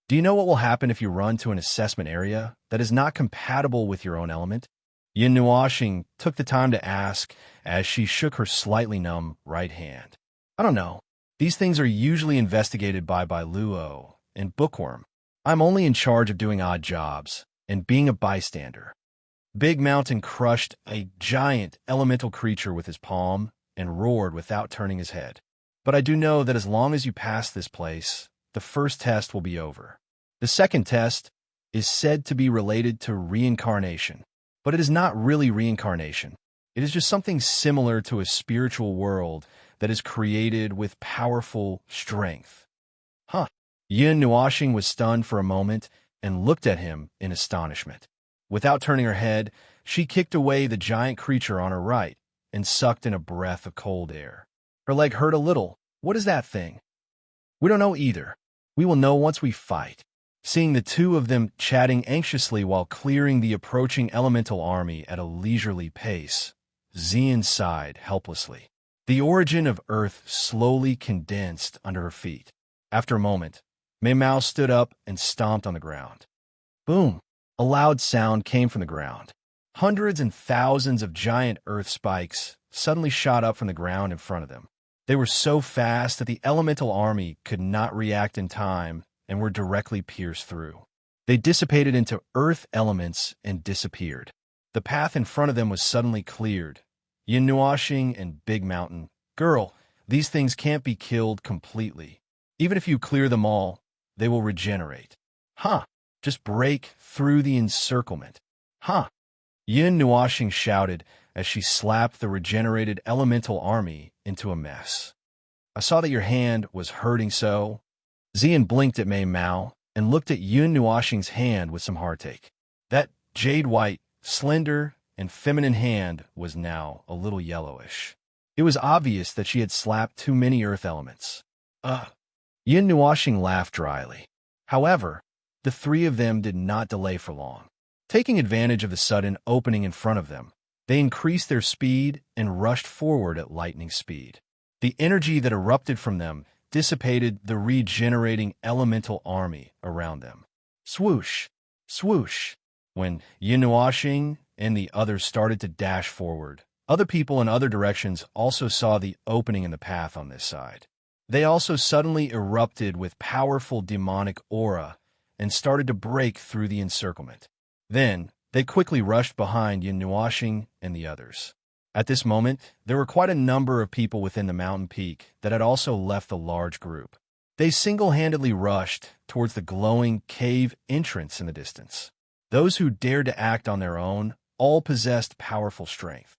Do you know what will happen if you run to an assessment area that is not compatible with your own element? Yin Nuoshing took the time to ask as she shook her slightly numb right hand. I don't know. These things are usually investigated by Luo and Bookworm. I'm only in charge of doing odd jobs and being a bystander. Big Mountain crushed a giant elemental creature with his palm and roared without turning his head. But I do know that as long as you pass this place, the first test will be over. The second test is said to be related to reincarnation, but it is not really reincarnation. It is just something similar to a spiritual world that is created with powerful strength. Huh. Yin Nuoshing was stunned for a moment and looked at him in astonishment. Without turning her head, she kicked away the giant creature on her right and sucked in a breath of cold air. Her leg hurt a little. What is that thing? We don't know either. We will know once we fight. Seeing the two of them chatting anxiously while clearing the approaching elemental army at a leisurely pace, Xian sighed helplessly. The origin of Earth slowly condensed under her feet. After a moment, Mei Mao stood up and stomped on the ground. Boom! A loud sound came from the ground. Hundreds and thousands of giant earth spikes suddenly shot up from the ground in front of them. They were so fast that the elemental army could not react in time and were directly pierced through. They dissipated into earth elements and disappeared. The path in front of them was suddenly cleared. Yin Nuoshing and Big Mountain. Girl, these things can't be killed completely. Even if you clear them all, they will regenerate. Huh. Just break through the encirclement. Huh. Yin Nuoshing shouted as she slapped the regenerated elemental army into a mess. I saw that your hand was hurting so. Xian blinked at Mei Mao and looked at Yin Nuoshing's hand with some heartache. That jade-white, slender, and feminine hand was now a little yellowish. It was obvious that she had slapped too many earth elements. Yin Nuoshing laughed dryly. However, the three of them did not delay for long. Taking advantage of the sudden opening in front of them, they increased their speed and rushed forward at lightning speed. The energy that erupted from them dissipated the regenerating elemental army around them. Swoosh! Swoosh! When Yin Nuashing and the others started to dash forward, other people in other directions also saw the opening in the path on this side. They also suddenly erupted with powerful demonic aura and started to break through the encirclement. Then, they quickly rushed behind Yin Nuashing and the others. At this moment, there were quite a number of people within the mountain peak that had also left the large group. They single-handedly rushed towards the glowing cave entrance in the distance. Those who dared to act on their own all possessed powerful strength.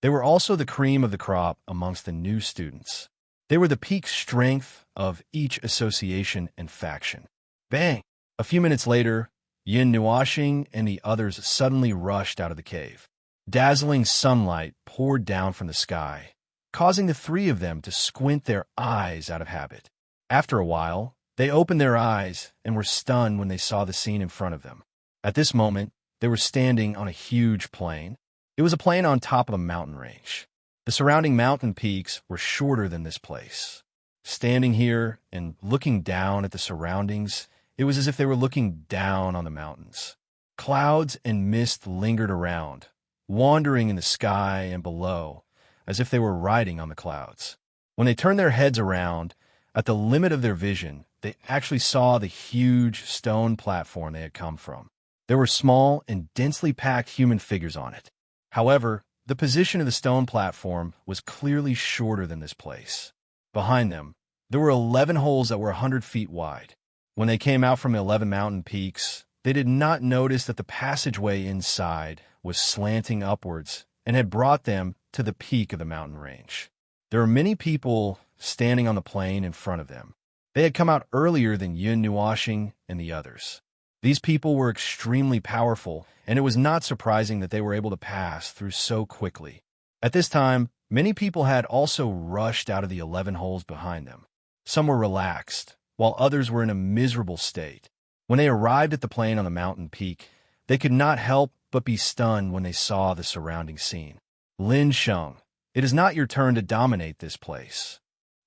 They were also the cream of the crop amongst the new students. They were the peak strength of each association and faction. Bang! A few minutes later, Yin Nuashing and the others suddenly rushed out of the cave. Dazzling sunlight poured down from the sky, causing the three of them to squint their eyes out of habit. After a while, they opened their eyes and were stunned when they saw the scene in front of them. At this moment, they were standing on a huge plain. It was a plain on top of a mountain range. The surrounding mountain peaks were shorter than this place. Standing here and looking down at the surroundings, it was as if they were looking down on the mountains. Clouds and mist lingered around, wandering in the sky and below, as if they were riding on the clouds. When they turned their heads around, at the limit of their vision, they actually saw the huge stone platform they had come from. There were small and densely packed human figures on it. However, the position of the stone platform was clearly shorter than this place. Behind them, there were 11 holes that were 100 feet wide. When they came out from the 11 mountain peaks, they did not notice that the passageway inside was slanting upwards and had brought them to the peak of the mountain range. There were many people standing on the plain in front of them. They had come out earlier than Yin Nuashing and the others. These people were extremely powerful, and it was not surprising that they were able to pass through so quickly. At this time, many people had also rushed out of the 11 holes behind them. Some were relaxed, while others were in a miserable state. When they arrived at the plain on the mountain peak, they could not help but be stunned when they saw the surrounding scene. Lin Sheng, it is not your turn to dominate this place.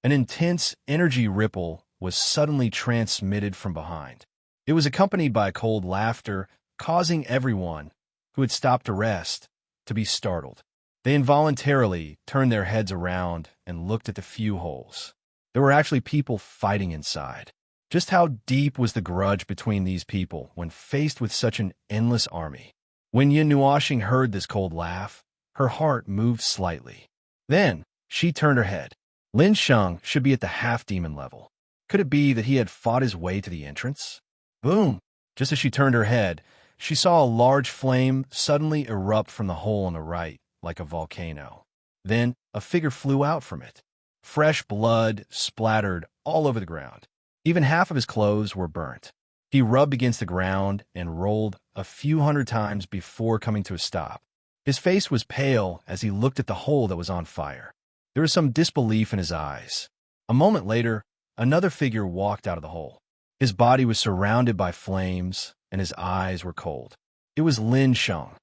An intense energy ripple was suddenly transmitted from behind. It was accompanied by cold laughter, causing everyone who had stopped to rest to be startled. They involuntarily turned their heads around and looked at the few holes. There were actually people fighting inside. Just how deep was the grudge between these people when faced with such an endless army? When Yin Nuashing heard this cold laugh, her heart moved slightly. Then, she turned her head. Lin Sheng should be at the half-demon level. Could it be that he had fought his way to the entrance? Boom! Just as she turned her head, she saw a large flame suddenly erupt from the hole on the right, like a volcano. Then, a figure flew out from it. Fresh blood splattered all over the ground. Even half of his clothes were burnt. He rubbed against the ground and rolled a few hundred times before coming to a stop. His face was pale as he looked at the hole that was on fire. There was some disbelief in his eyes. A moment later, another figure walked out of the hole. His body was surrounded by flames, and his eyes were cold. It was Lin Sheng.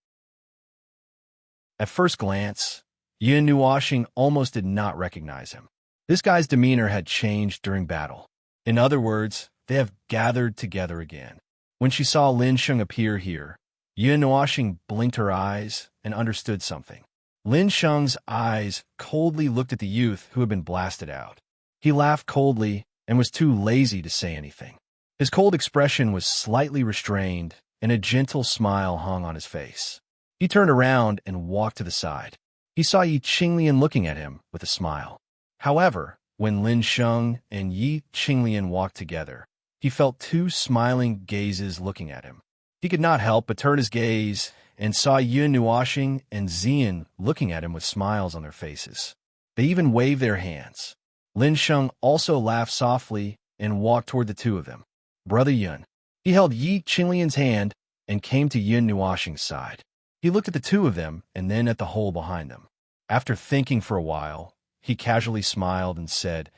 At first glance, Yin Nuashing almost did not recognize him. This guy's demeanor had changed during battle. In other words, they have gathered together again. When she saw Lin Sheng appear here, Yin Nuashing blinked her eyes and understood something. Lin Sheng's eyes coldly looked at the youth who had been blasted out. He laughed coldly and was too lazy to say anything. His cold expression was slightly restrained, and a gentle smile hung on his face. He turned around and walked to the side. He saw Yi Qinglian looking at him with a smile. However, when Lin Sheng and Yi Qinglian walked together, he felt two smiling gazes looking at him. He could not help but turn his gaze and saw Yin Nuashing and Xian looking at him with smiles on their faces. They even waved their hands. Lin Sheng also laughed softly and walked toward the two of them. Brother Yun. He held Yi Qinglian's hand and came to Yin Nuashing's side. He looked at the two of them and then at the hole behind them. After thinking for a while, he casually smiled and said,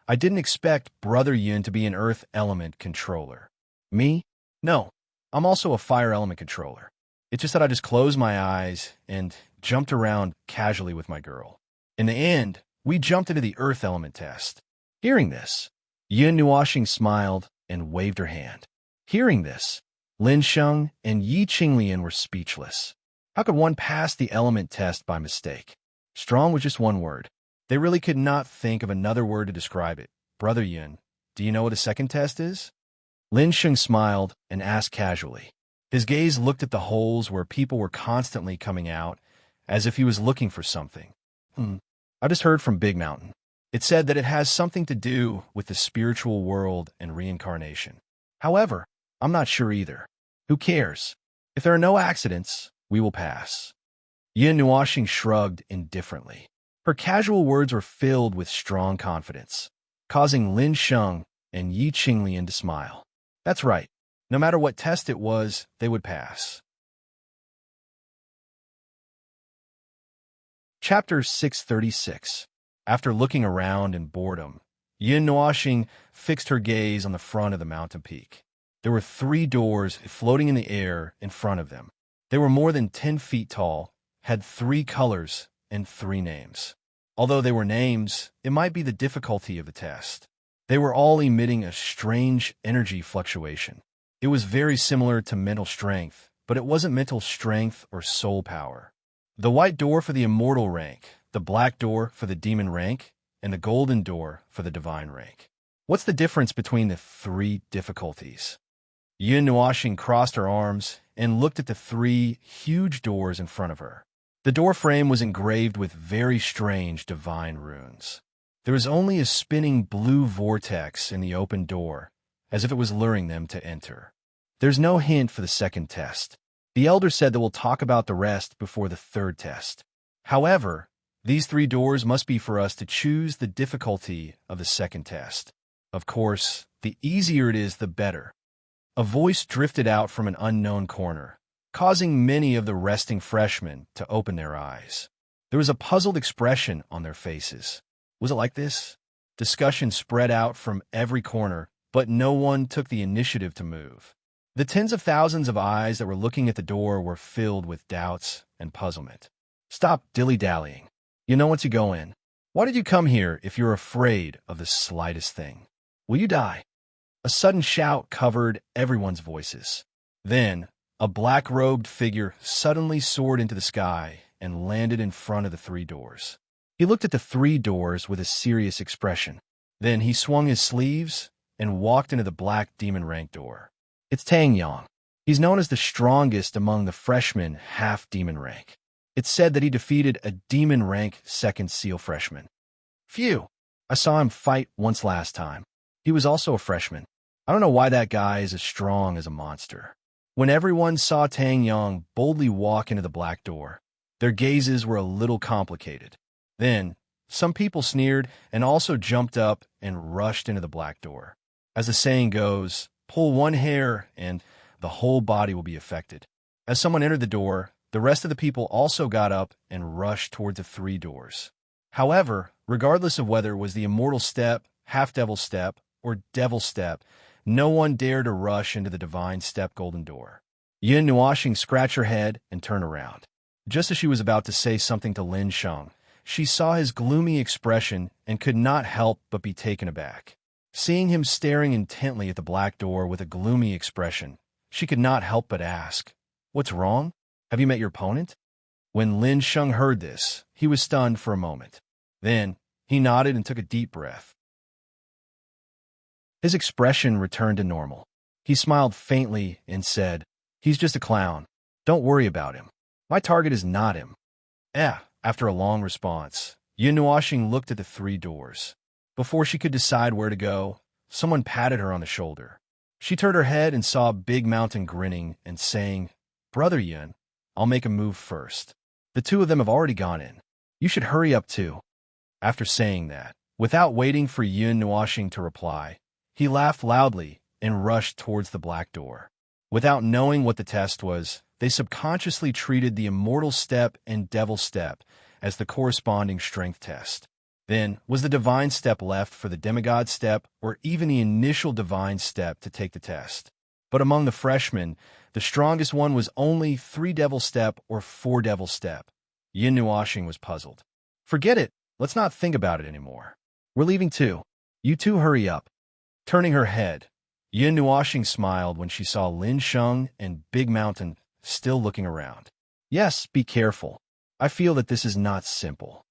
I didn't expect Brother Yun to be an earth element controller. Me? No, I'm also a fire element controller. It's just that I just closed my eyes and jumped around casually with my girl. In the end, we jumped into the earth element test. Hearing this, Yin Nuashing smiled and waved her hand. Hearing this, Lin Sheng and Yi Qinglian were speechless. How could one pass the element test by mistake? Strong was just one word. They really could not think of another word to describe it. Brother Yun, do you know what a second test is? Lin Sheng smiled and asked casually. His gaze looked at the holes where people were constantly coming out, as if he was looking for something. I just heard from Big Mountain. It said that it has something to do with the spiritual world and reincarnation. However, I'm not sure either. Who cares? If there are no accidents, we will pass. Yin Nuoxing shrugged indifferently. Her casual words were filled with strong confidence, causing Lin Sheng and Yi Qinglian to smile. That's right. No matter what test it was, they would pass. Chapter 636. After looking around in boredom, Yin Nuoxing fixed her gaze on the front of the mountain peak. There were 3 doors floating in the air in front of them. They were more than 10 feet tall, had 3 colors, and 3 names. Although they were names, it might be the difficulty of the test. They were all emitting a strange energy fluctuation. It was very similar to mental strength, but it wasn't mental strength or soul power. The white door for the immortal rank, the black door for the demon rank, and the golden door for the divine rank. What's the difference between the 3 difficulties? Yin Nuoxing crossed her arms and looked at the 3 huge doors in front of her. The door frame was engraved with very strange divine runes. There was only a spinning blue vortex in the open door, as if it was luring them to enter. There's no hint for the second test. The elder said that we'll talk about the rest before the 3rd test. However, these 3 doors must be for us to choose the difficulty of the second test. Of course, the easier it is, the better. A voice drifted out from an unknown corner, causing many of the resting freshmen to open their eyes. There was a puzzled expression on their faces. Was it like this? Discussion spread out from every corner, but no one took the initiative to move. The tens of thousands of eyes that were looking at the door were filled with doubts and puzzlement. Stop dilly-dallying. You know once you go in. Why did you come here if you're afraid of the slightest thing? Will you die? A sudden shout covered everyone's voices. Then, a black-robed figure suddenly soared into the sky and landed in front of the 3 doors. He looked at the 3 doors with a serious expression. Then he swung his sleeves and walked into the black demon rank door. It's Tang Yang. He's known as the strongest among the freshmen half-demon rank. It's said that he defeated a demon rank 2nd seal freshman. Phew! I saw him fight once last time. He was also a freshman. I don't know why that guy is as strong as a monster. When everyone saw Tang Yang boldly walk into the black door, their gazes were a little complicated. Then, some people sneered and also jumped up and rushed into the black door. As the saying goes, pull one hair and the whole body will be affected. As someone entered the door, the rest of the people also got up and rushed toward the 3 doors. However, regardless of whether it was the immortal step, half-devil step, or devil step, no one dared to rush into the divine step golden door. Yin Nuoxing scratched her head and turned around. Just as she was about to say something to Lin Sheng, she saw his gloomy expression and could not help but be taken aback. Seeing him staring intently at the black door with a gloomy expression, she could not help but ask, "What's wrong? Have you met your opponent?" When Lin Sheng heard this, he was stunned for a moment. Then, he nodded and took a deep breath. His expression returned to normal. He smiled faintly and said, "He's just a clown. Don't worry about him. My target is not him." After a long response, Yin Nuoxing looked at the 3 doors. Before she could decide where to go, someone patted her on the shoulder. She turned her head and saw Big Mountain grinning and saying, "Brother Yin, I'll make a move first. The 2 of them have already gone in. You should hurry up too." After saying that, without waiting for Yin Nuoxing to reply, he laughed loudly and rushed towards the black door. Without knowing what the test was, they subconsciously treated the immortal step and devil step as the corresponding strength test. Then, was the divine step left for the demigod step or even the initial divine step to take the test? But among the freshmen, the strongest one was only 3 devil step or 4 devil step. Yin Nuoxing was puzzled. "Forget it. Let's not think about it anymore. We're leaving too. You two hurry up." Turning her head, Yin Nuoxing smiled when she saw Lin Sheng and Big Mountain still looking around. Yes, be careful. I feel that this is not simple.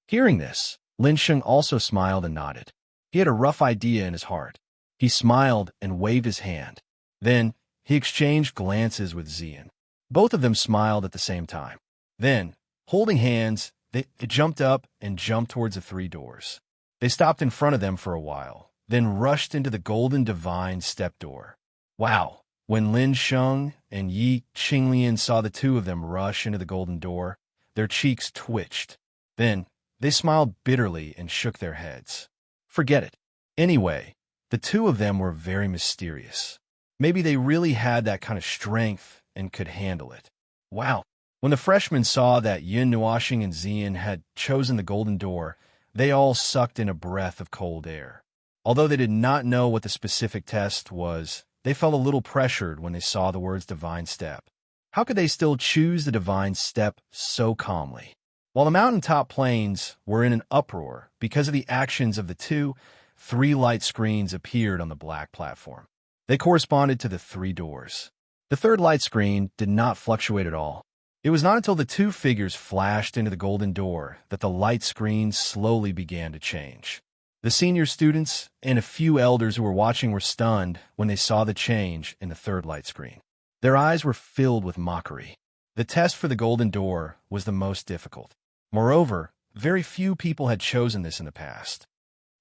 Hearing this, Lin Sheng also smiled and nodded. He had a rough idea in his heart. He smiled and waved his hand. Then, he exchanged glances with Zian. Both of them smiled at the same time. Then, holding hands, they jumped up and jumped towards the three doors. They stopped in front of them for a while, then rushed into the golden divine step door. Wow! When Lin Sheng and Yi Qinglian saw the two of them rush into the golden door, their cheeks twitched. Then, they smiled bitterly and shook their heads. Forget it. Anyway, the two of them were very mysterious. Maybe they really had that kind of strength and could handle it. Wow! When the freshmen saw that Yin Nuoxing and Zian had chosen the golden door, they all sucked in a breath of cold air. Although they did not know what the specific test was, they felt a little pressured when they saw the words divine step. How could they still choose the divine step so calmly? While the mountaintop plains were in an uproar because of the actions of the two, 3 light screens appeared on the black platform. They corresponded to the 3 doors. The third light screen did not fluctuate at all. It was not until the 2 figures flashed into the golden door that the light screen slowly began to change. The senior students and a few elders who were watching were stunned when they saw the change in the third light screen. Their eyes were filled with mockery. The test for the golden door was the most difficult. Moreover, very few people had chosen this in the past.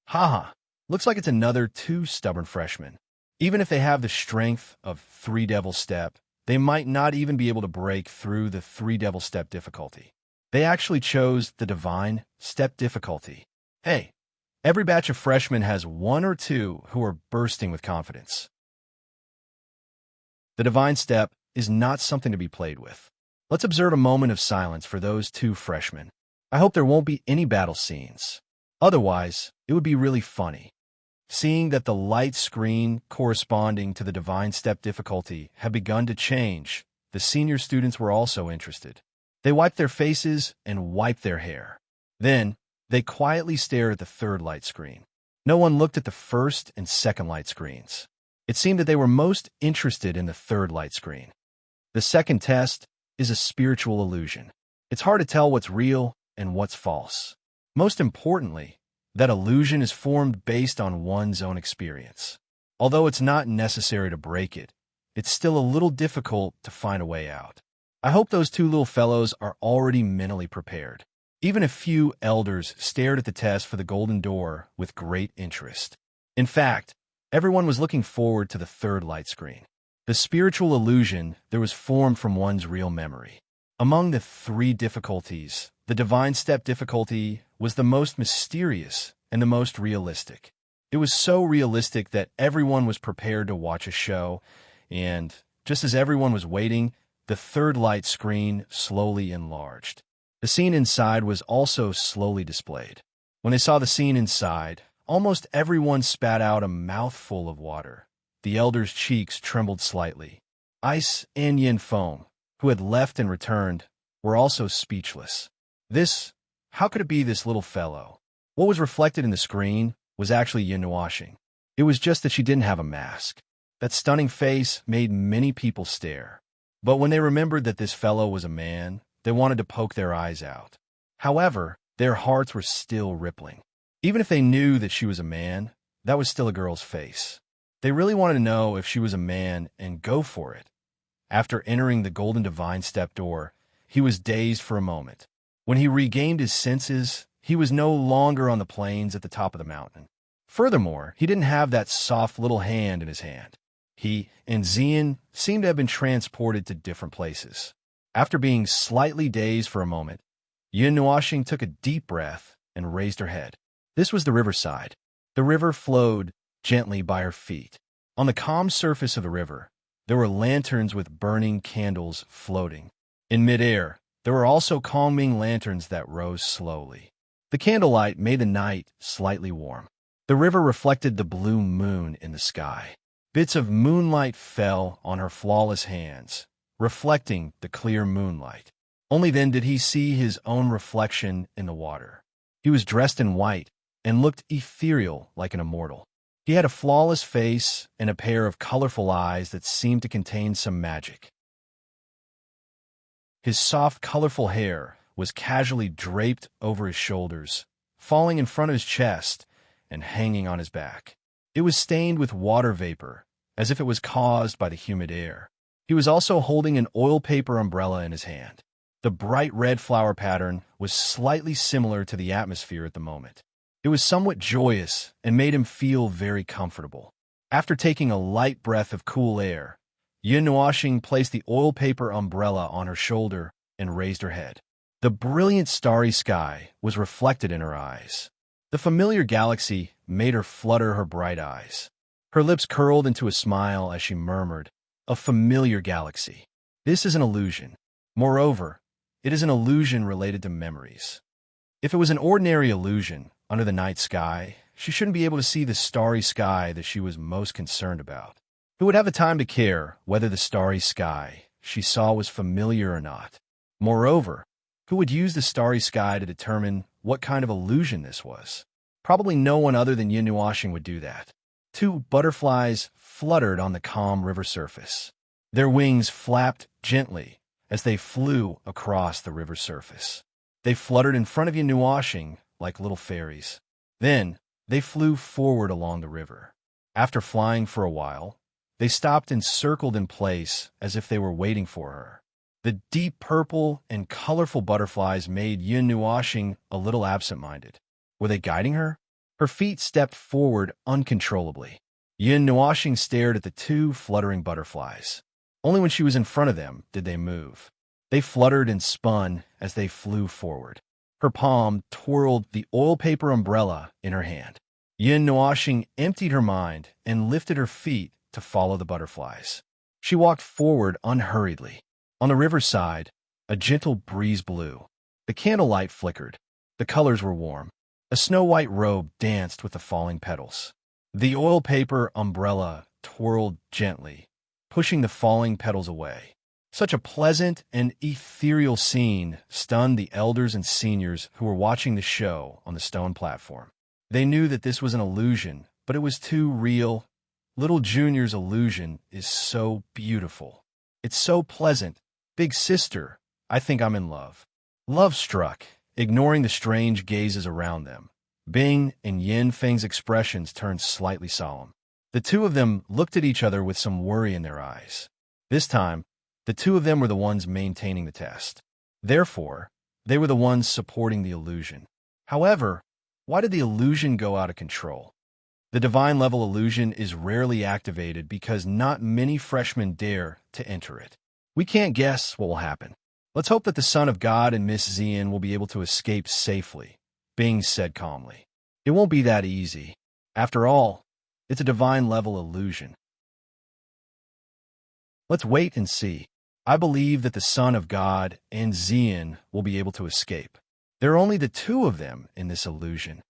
Haha, looks like it's another 2 stubborn freshmen. Even if they have the strength of 3 devil step, they might not even be able to break through the 3 devil step difficulty. They actually chose the divine step difficulty. Hey, every batch of freshmen has 1 or 2 who are bursting with confidence. The divine step is not something to be played with. Let's observe a moment of silence for those 2 freshmen. I hope there won't be any battle scenes. Otherwise, it would be really funny. Seeing that the light screen corresponding to the divine step difficulty had begun to change, the senior students were also interested. They wiped their faces and wiped their hair. Then, they quietly stared at the third light screen. No one looked at the first and second light screens. It seemed that they were most interested in the third light screen. The second test is a spiritual illusion. It's hard to tell what's real and what's false. Most importantly, that illusion is formed based on one's own experience. Although it's not necessary to break it, it's still a little difficult to find a way out. I hope those 2 little fellows are already mentally prepared. Even a few elders stared at the test for the golden door with great interest. In fact, everyone was looking forward to the third light screen. The spiritual illusion that was formed from one's real memory. Among the 3 difficulties, the divine step difficulty was the most mysterious and the most realistic. It was so realistic that everyone was prepared to watch a show, and just as everyone was waiting, the third light screen slowly enlarged. The scene inside was also slowly displayed. When they saw the scene inside, almost everyone spat out a mouthful of water. The elders' cheeks trembled slightly. Ice and Yin Foam, who had left and returned, were also speechless. How could it be this little fellow? What was reflected in the screen was actually Yin Nuoxing. It was just that she didn't have a mask. That stunning face made many people stare. But when they remembered that this fellow was a man, they wanted to poke their eyes out. However, their hearts were still rippling. Even if they knew that she was a man, that was still a girl's face. They really wanted to know if she was a man and go for it. After entering the golden divine step door, he was dazed for a moment. When he regained his senses, he was no longer on the plains at the top of the mountain. Furthermore, he didn't have that soft little hand in his hand. He and Zian seemed to have been transported to different places. After being slightly dazed for a moment, Yin Nuoxing took a deep breath and raised her head. This was the riverside. The river flowed gently by her feet. On the calm surface of the river, there were lanterns with burning candles floating. In midair, there were also calming lanterns that rose slowly. The candlelight made the night slightly warm. The river reflected the blue moon in the sky. Bits of moonlight fell on her flawless hands, reflecting the clear moonlight. Only then did he see his own reflection in the water. He was dressed in white and looked ethereal like an immortal. He had a flawless face and a pair of colorful eyes that seemed to contain some magic. His soft, colorful hair was casually draped over his shoulders, falling in front of his chest and hanging on his back. It was stained with water vapor, as if it was caused by the humid air. He was also holding an oil paper umbrella in his hand. The bright red flower pattern was slightly similar to the atmosphere at the moment. It was somewhat joyous and made him feel very comfortable. After taking a light breath of cool air, Yin Nuoxing placed the oil paper umbrella on her shoulder and raised her head. The brilliant starry sky was reflected in her eyes. The familiar galaxy made her flutter her bright eyes. Her lips curled into a smile as she murmured, "A familiar galaxy. This is an illusion. Moreover, it is an illusion related to memories." If it was an ordinary illusion under the night sky, she shouldn't be able to see the starry sky that she was most concerned about. Who would have the time to care whether the starry sky she saw was familiar or not? Moreover, who would use the starry sky to determine what kind of illusion this was? Probably no one other than Yin Nuoxing would do that. Two butterflies fluttered on the calm river surface. Their wings flapped gently as they flew across the river surface. They fluttered in front of Yin Nuoxing like little fairies. Then, they flew forward along the river. After flying for a while, they stopped and circled in place as if they were waiting for her. The deep purple and colorful butterflies made Yin Nuoxing a little absent-minded. Were they guiding her? Her feet stepped forward uncontrollably. Yin Nuoxing stared at the two fluttering butterflies. Only when she was in front of them did they move. They fluttered and spun as they flew forward. Her palm twirled the oil paper umbrella in her hand. Yin Nuoxing emptied her mind and lifted her feet to follow the butterflies. She walked forward unhurriedly. On the riverside, a gentle breeze blew. The candlelight flickered. The colors were warm. A snow-white robe danced with the falling petals. The oil paper umbrella twirled gently, pushing the falling petals away. Such a pleasant and ethereal scene stunned the elders and seniors who were watching the show on the stone platform. They knew that this was an illusion, but it was too real. Little Junior's illusion is so beautiful. It's so pleasant. Big sister, I think I'm in love. Love struck, ignoring the strange gazes around them. Bing and Yin Feng's expressions turned slightly solemn. The two of them looked at each other with some worry in their eyes. This time, the two of them were the ones maintaining the test. Therefore, they were the ones supporting the illusion. However, why did the illusion go out of control? The divine level illusion is rarely activated because not many freshmen dare to enter it. We can't guess what will happen. Let's hope that the Son of God and Miss Xian will be able to escape safely, Bing said calmly. It won't be that easy. After all, it's a divine level illusion. Let's wait and see. I believe that the Son of God and Xian will be able to escape. There are only the two of them in this illusion.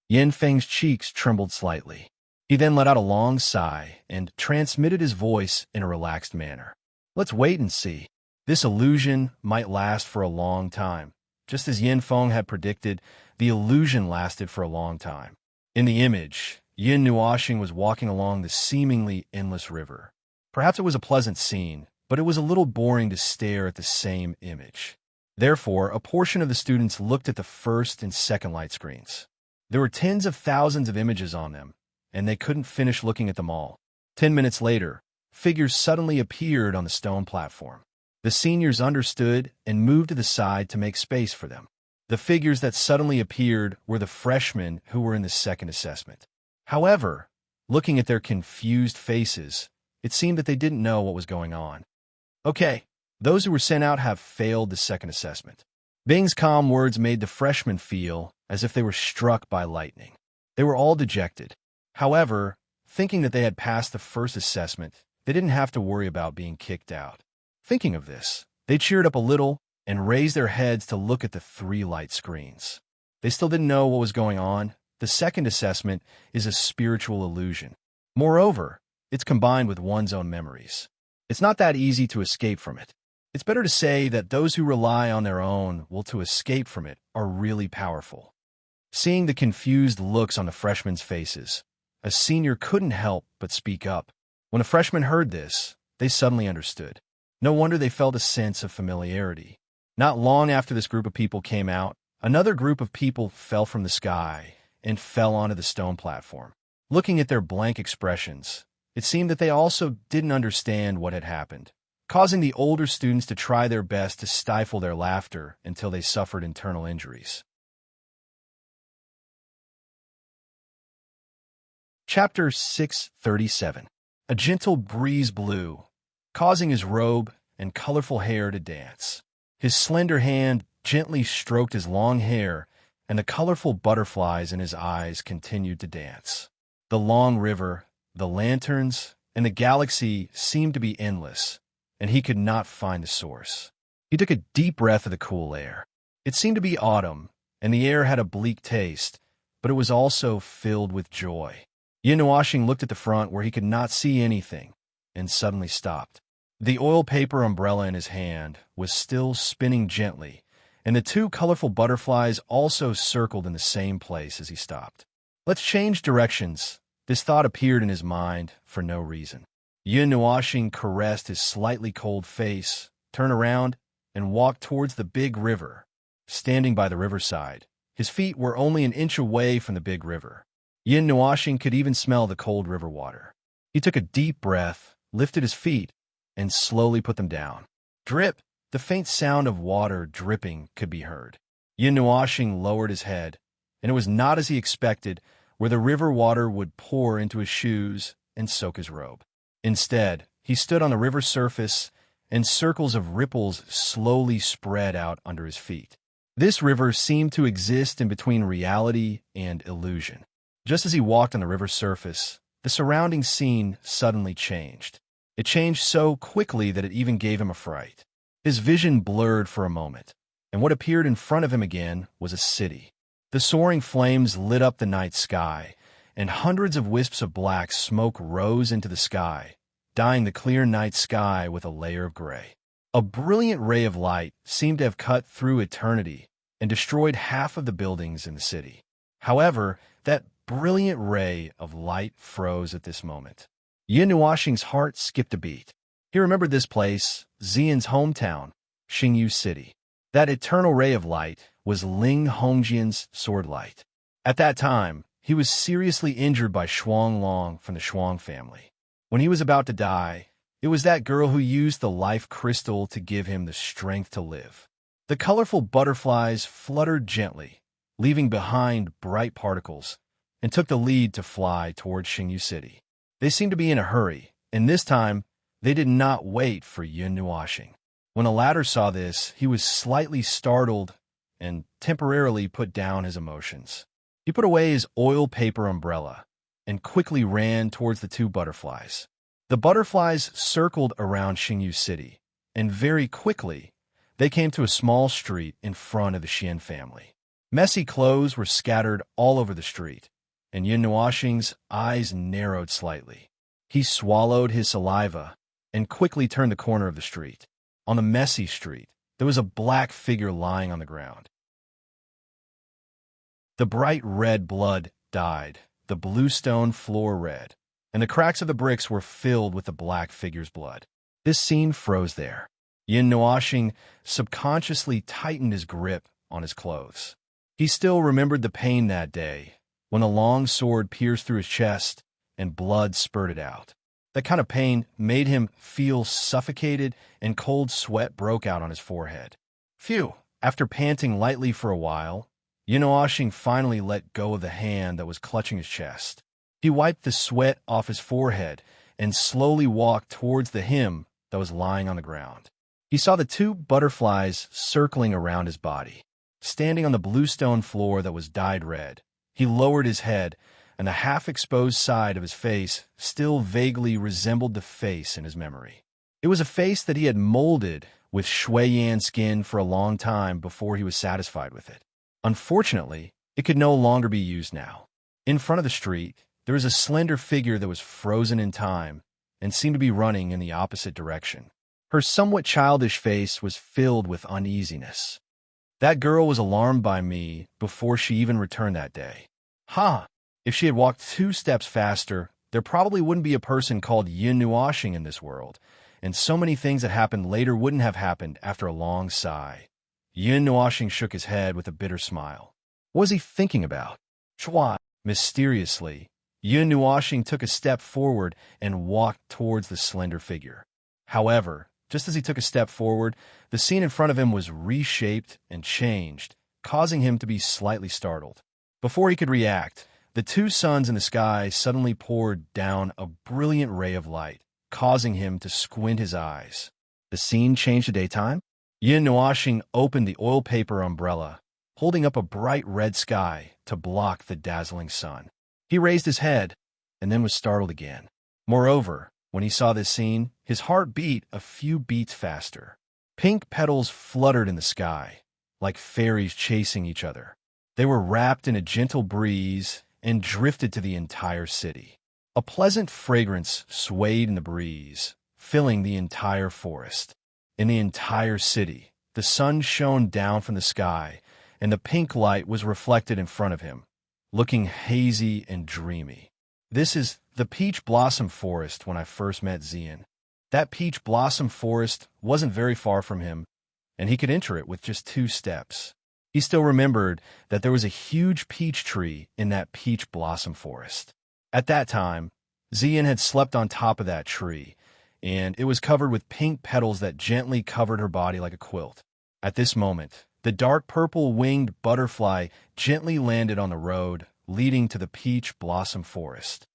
Yin Feng's cheeks trembled slightly. He then let out a long sigh and transmitted his voice in a relaxed manner. Let's wait and see. This illusion might last for a long time. Just as Yin Feng had predicted, the illusion lasted for a long time. In the image, Yin Nuoxing was walking along the seemingly endless river. Perhaps it was a pleasant scene, but it was a little boring to stare at the same image. Therefore, a portion of the students looked at the first and second light screens. There were tens of thousands of images on them, and they couldn't finish looking at them all. 10 minutes later, figures suddenly appeared on the stone platform. The seniors understood and moved to the side to make space for them. The figures that suddenly appeared were the freshmen who were in the second assessment. However, looking at their confused faces, it seemed that they didn't know what was going on. Okay, those who were sent out have failed the second assessment. Bing's calm words made the freshmen feel as if they were struck by lightning. They were all dejected. However, thinking that they had passed the first assessment, they didn't have to worry about being kicked out. Thinking of this, they cheered up a little and raised their heads to look at the 3 light screens. They still didn't know what was going on. The second assessment is a spiritual illusion. Moreover, it's combined with one's own memories. It's not that easy to escape from it. It's better to say that those who rely on their own will to escape from it are really powerful. Seeing the confused looks on the freshmen's faces, A senior couldn't help but speak up. When a freshman heard this, they suddenly understood. No wonder they felt a sense of familiarity. Not long after this group of people came out, another group of people fell from the sky and fell onto the stone platform. Looking at their blank expressions, it seemed that they also didn't understand what had happened, causing the older students to try their best to stifle their laughter until they suffered internal injuries. Chapter 637. A gentle breeze blew, causing his robe and colorful hair to dance. His slender hand gently stroked his long hair, and the colorful butterflies in his eyes continued to dance. The long river, the lanterns, and the galaxy seemed to be endless, and he could not find the source. He took a deep breath of the cool air. It seemed to be autumn, and the air had a bleak taste, but it was also filled with joy. Yin looked at the front where he could not see anything, and suddenly stopped. The oil paper umbrella in his hand was still spinning gently, and the two colorful butterflies also circled in the same place as he stopped. Let's change directions. This thought appeared in his mind for no reason. Yin caressed his slightly cold face, turned around, and walked towards the big river. Standing by the riverside, his feet were only an inch away from the big river. Yin could even smell the cold river water. He took a deep breath, lifted his feet, and slowly put them down. Drip! The faint sound of water dripping could be heard. Yin lowered his head, and it was not as he expected, where the river water would pour into his shoes and soak his robe. Instead, he stood on the river surface, and circles of ripples slowly spread out under his feet. This river seemed to exist in between reality and illusion. Just as he walked on the river's surface, the surrounding scene suddenly changed. It changed so quickly that it even gave him a fright. His vision blurred for a moment, and what appeared in front of him again was a city. The soaring flames lit up the night sky, and hundreds of wisps of black smoke rose into the sky, dyeing the clear night sky with a layer of gray. A brilliant ray of light seemed to have cut through eternity and destroyed half of the buildings in the city. However, that brilliant ray of light froze at this moment. Yin heart skipped a beat. He remembered this place, Xian's hometown, Xingyu City. That eternal ray of light was Ling Hongjian's sword light. At that time, he was seriously injured by Shuang Long from the Shuang family. When he was about to die, it was that girl who used the life crystal to give him the strength to live. The colorful butterflies fluttered gently, leaving behind bright particles, and took the lead to fly towards Xingyu City. They seemed to be in a hurry, and this time, they did not wait for Yin Nuoxing. When the latter saw this, he was slightly startled and temporarily put down his emotions. He put away his oil paper umbrella and quickly ran towards the two butterflies. The butterflies circled around Xingyu City, and very quickly, they came to a small street in front of the Xian family. Messy clothes were scattered all over the street, and Yin Nuoxing's eyes narrowed slightly. He swallowed his saliva and quickly turned the corner of the street. On the messy street, there was a black figure lying on the ground. The bright red blood dyed the blue stone floor red, and the cracks of the bricks were filled with the black figure's blood. This scene froze there. Yin Nuoxing subconsciously tightened his grip on his clothes. He still remembered the pain that day, when a long sword pierced through his chest and blood spurted out. That kind of pain made him feel suffocated, and cold sweat broke out on his forehead. Phew! After panting lightly for a while, Yin Nuoxing finally let go of the hand that was clutching his chest. He wiped the sweat off his forehead and slowly walked towards the hymn that was lying on the ground. He saw the two butterflies circling around his body. Standing on the blue stone floor that was dyed red, he lowered his head, and the half-exposed side of his face still vaguely resembled the face in his memory. It was a face that he had molded with Shui-Yan skin for a long time before he was satisfied with it. Unfortunately, it could no longer be used now. In front of the street, there was a slender figure that was frozen in time and seemed to be running in the opposite direction. Her somewhat childish face was filled with uneasiness. That girl was alarmed by me before she even returned that day. Ha! If she had walked 2 steps faster, there probably wouldn't be a person called Yin Nuashing in this world, and so many things that happened later wouldn't have happened after a long sigh. Yin Nuashing shook his head with a bitter smile. What was he thinking about? Chua! Mysteriously, Yin Nuashing took a step forward and walked towards the slender figure. However, just as he took a step forward, the scene in front of him was reshaped and changed, causing him to be slightly startled. Before he could react, the 2 suns in the sky suddenly poured down a brilliant ray of light, causing him to squint his eyes. The scene changed to daytime. Yin Nuashing opened the oil paper umbrella, holding up a bright red sky to block the dazzling sun. He raised his head and then was startled again. Moreover, when he saw this scene, his heart beat a few beats faster. Pink petals fluttered in the sky, like fairies chasing each other. They were wrapped in a gentle breeze and drifted to the entire city. A pleasant fragrance swayed in the breeze, filling the entire forest. In the entire city, the sun shone down from the sky, and the pink light was reflected in front of him, looking hazy and dreamy. This is the peach blossom forest when I first met Xian. That peach blossom forest wasn't very far from him, and he could enter it with just 2 steps. He still remembered that there was a huge peach tree in that peach blossom forest. At that time, Xian had slept on top of that tree, and it was covered with pink petals that gently covered her body like a quilt. At this moment, the dark purple winged butterfly gently landed on the road leading to the peach blossom forest.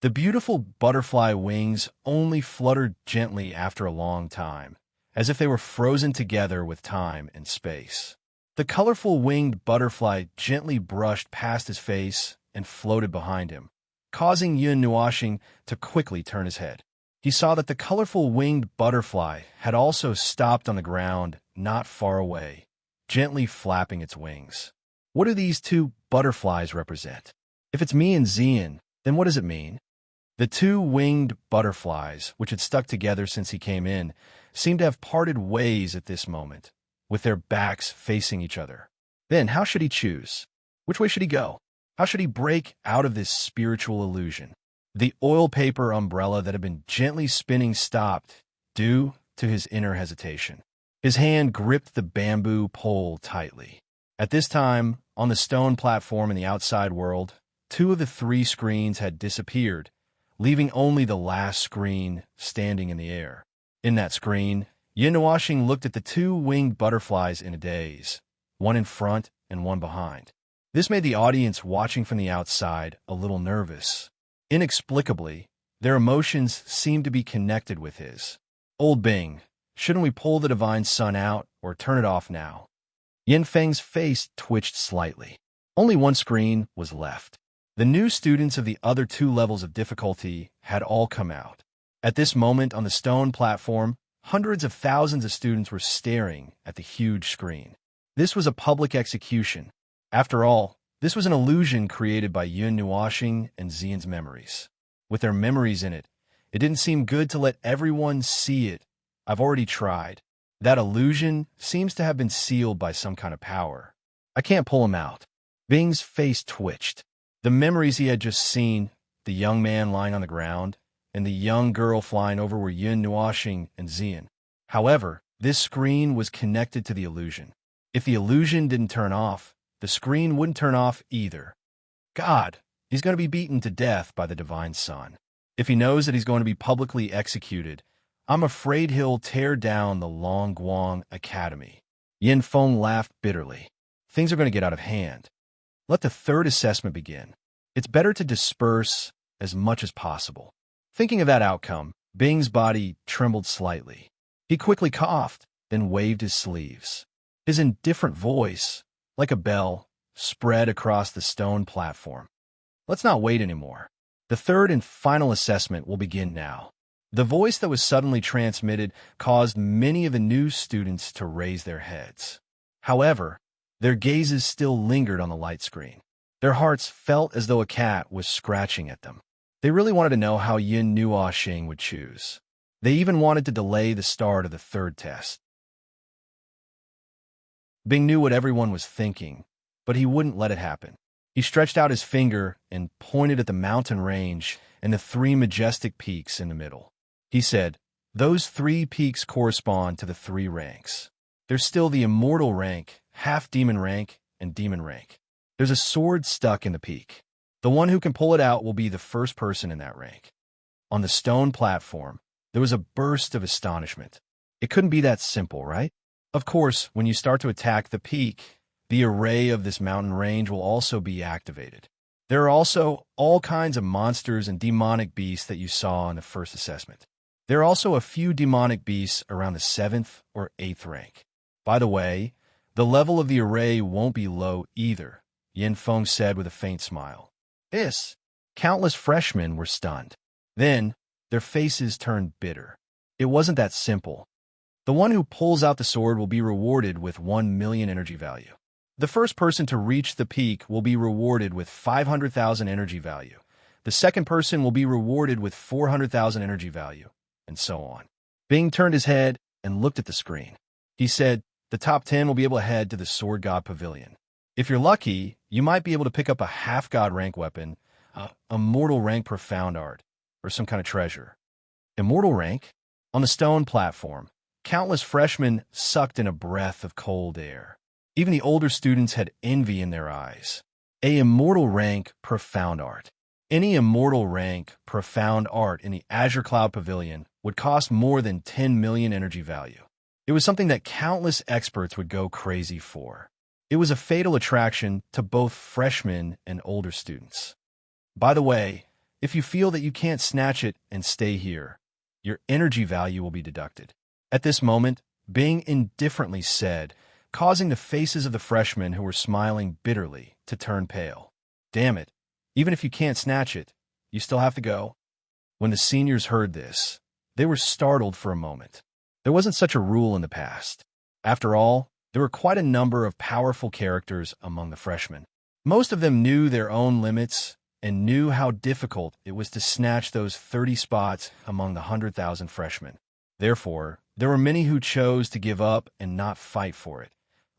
The beautiful butterfly wings only fluttered gently after a long time, as if they were frozen together with time and space. The colorful winged butterfly gently brushed past his face and floated behind him, causing Yin Nuashing to quickly turn his head. He saw that the colorful winged butterfly had also stopped on the ground not far away, gently flapping its wings. What do these 2 butterflies represent? If it's me and Xian, then what does it mean? The 2 winged butterflies, which had stuck together since he came in, seemed to have parted ways at this moment, with their backs facing each other. Then how should he choose? Which way should he go? How should he break out of this spiritual illusion? The oil paper umbrella that had been gently spinning stopped, due to his inner hesitation. His hand gripped the bamboo pole tightly. At this time, on the stone platform in the outside world, 2 of the 3 screens had disappeared, leaving only the last screen standing in the air. In that screen, Yin Nuashing looked at the 2 winged butterflies in a daze, one in front and one behind. This made the audience watching from the outside a little nervous. Inexplicably, their emotions seemed to be connected with his. Old Bing, shouldn't we pull the divine sun out or turn it off now? Yin Feng's face twitched slightly. Only one screen was left. The new students of the other 2 levels of difficulty had all come out. At this moment on the stone platform, hundreds of thousands of students were staring at the huge screen. This was a public execution. After all, this was an illusion created by Yin Nuashing and Xian's memories. With their memories in it, it didn't seem good to let everyone see it. I've already tried. That illusion seems to have been sealed by some kind of power. I can't pull him out. Bing's face twitched. The memories he had just seen, the young man lying on the ground, and the young girl flying over were Yin Nuashing and Xian. However, this screen was connected to the illusion. If the illusion didn't turn off, the screen wouldn't turn off either. God, he's going to be beaten to death by the divine sun. If he knows that he's going to be publicly executed, I'm afraid he'll tear down the Longguang Academy. Yin Feng laughed bitterly. Things are going to get out of hand. Let the 3rd assessment begin. It's better to disperse as much as possible. Thinking of that outcome, Bing's body trembled slightly. He quickly coughed, then waved his sleeves. His indifferent voice, like a bell, spread across the stone platform. Let's not wait anymore. The 3rd and final assessment will begin now. The voice that was suddenly transmitted caused many of the new students to raise their heads. However, their gazes still lingered on the light screen. Their hearts felt as though a cat was scratching at them. They really wanted to know how Yin Nuashing would choose. They even wanted to delay the start of the 3rd test. Bing knew what everyone was thinking, but he wouldn't let it happen. He stretched out his finger and pointed at the mountain range and the three majestic peaks in the middle. He said, "Those three peaks correspond to the three ranks. There's still the immortal rank, half-demon rank, and demon rank. There's a sword stuck in the peak. The one who can pull it out will be the first person in that rank." On the stone platform, there was a burst of astonishment. It couldn't be that simple, right? Of course, when you start to attack the peak, the array of this mountain range will also be activated. There are also all kinds of monsters and demonic beasts that you saw in the first assessment. There are also a few demonic beasts around the 7th or 8th rank. By the way, the level of the array won't be low either, Yin Feng said with a faint smile. Countless freshmen were stunned. Then, their faces turned bitter. It wasn't that simple. The one who pulls out the sword will be rewarded with 1 million energy value. The first person to reach the peak will be rewarded with 500,000 energy value. The second person will be rewarded with 400,000 energy value, and so on. Bing turned his head and looked at the screen. He said, "The top 10 will be able to head to the Sword God Pavilion. If you're lucky, you might be able to pick up a half-god rank weapon, a mortal rank profound art, or some kind of treasure." Immortal rank? On the stone platform, countless freshmen sucked in a breath of cold air. Even the older students had envy in their eyes. A immortal rank profound art. Any immortal rank profound art in the Azure Cloud Pavilion would cost more than 10 million energy value. It was something that countless experts would go crazy for. It was a fatal attraction to both freshmen and older students. By the way, if you feel that you can't snatch it and stay here, your energy value will be deducted. At this moment, Bing indifferently said, causing the faces of the freshmen who were smiling bitterly to turn pale. "Damn it, even if you can't snatch it, you still have to go." When the seniors heard this, they were startled for a moment. There wasn't such a rule in the past. After all, there were quite a number of powerful characters among the freshmen. Most of them knew their own limits and knew how difficult it was to snatch those 30 spots among the 100,000 freshmen. Therefore, there were many who chose to give up and not fight for it,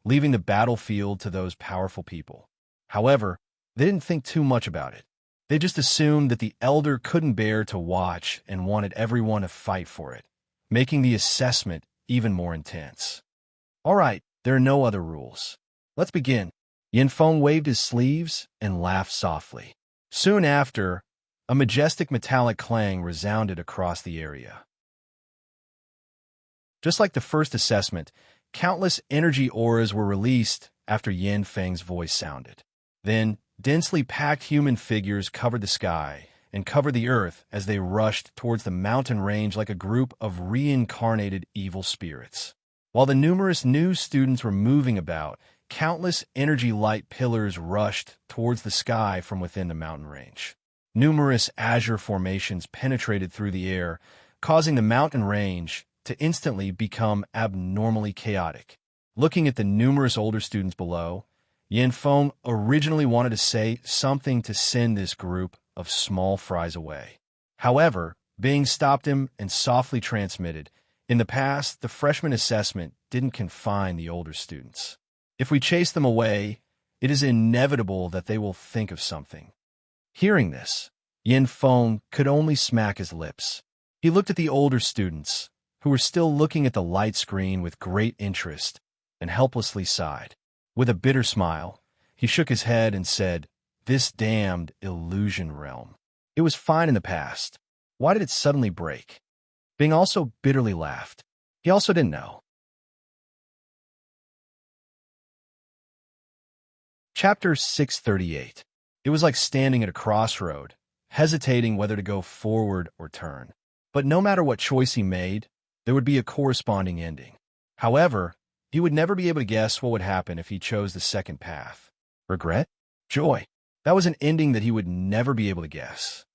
leaving the battlefield to those powerful people. However, they didn't think too much about it. They just assumed that the elder couldn't bear to watch and wanted everyone to fight for it, making the assessment even more intense. "All right, there are no other rules. Let's begin." Yin Feng waved his sleeves and laughed softly. Soon after, a majestic metallic clang resounded across the area. Just like the first assessment, countless energy auras were released after Yin Feng's voice sounded. Then, densely packed human figures covered the sky and covered the earth as they rushed towards the mountain range like a group of reincarnated evil spirits. While the numerous new students were moving about, countless energy light pillars rushed towards the sky from within the mountain range. Numerous azure formations penetrated through the air, causing the mountain range to instantly become abnormally chaotic. Looking at the numerous older students below, Yin Feng originally wanted to say something to send this group of small fries away. However, Bing stopped him and softly transmitted, "In the past, the freshman assessment didn't confine the older students. If we chase them away, it is inevitable that they will think of something." Hearing this, Yin Feng could only smack his lips. He looked at the older students, who were still looking at the light screen with great interest, and helplessly sighed. With a bitter smile, he shook his head and said, "This damned illusion realm. It was fine in the past. Why did it suddenly break?" Bing also bitterly laughed. He also didn't know. Chapter 638. It was like standing at a crossroad, hesitating whether to go forward or turn. But no matter what choice he made, there would be a corresponding ending. However, he would never be able to guess what would happen if he chose the second path. Regret? Joy? That was an ending that he would never be able to guess.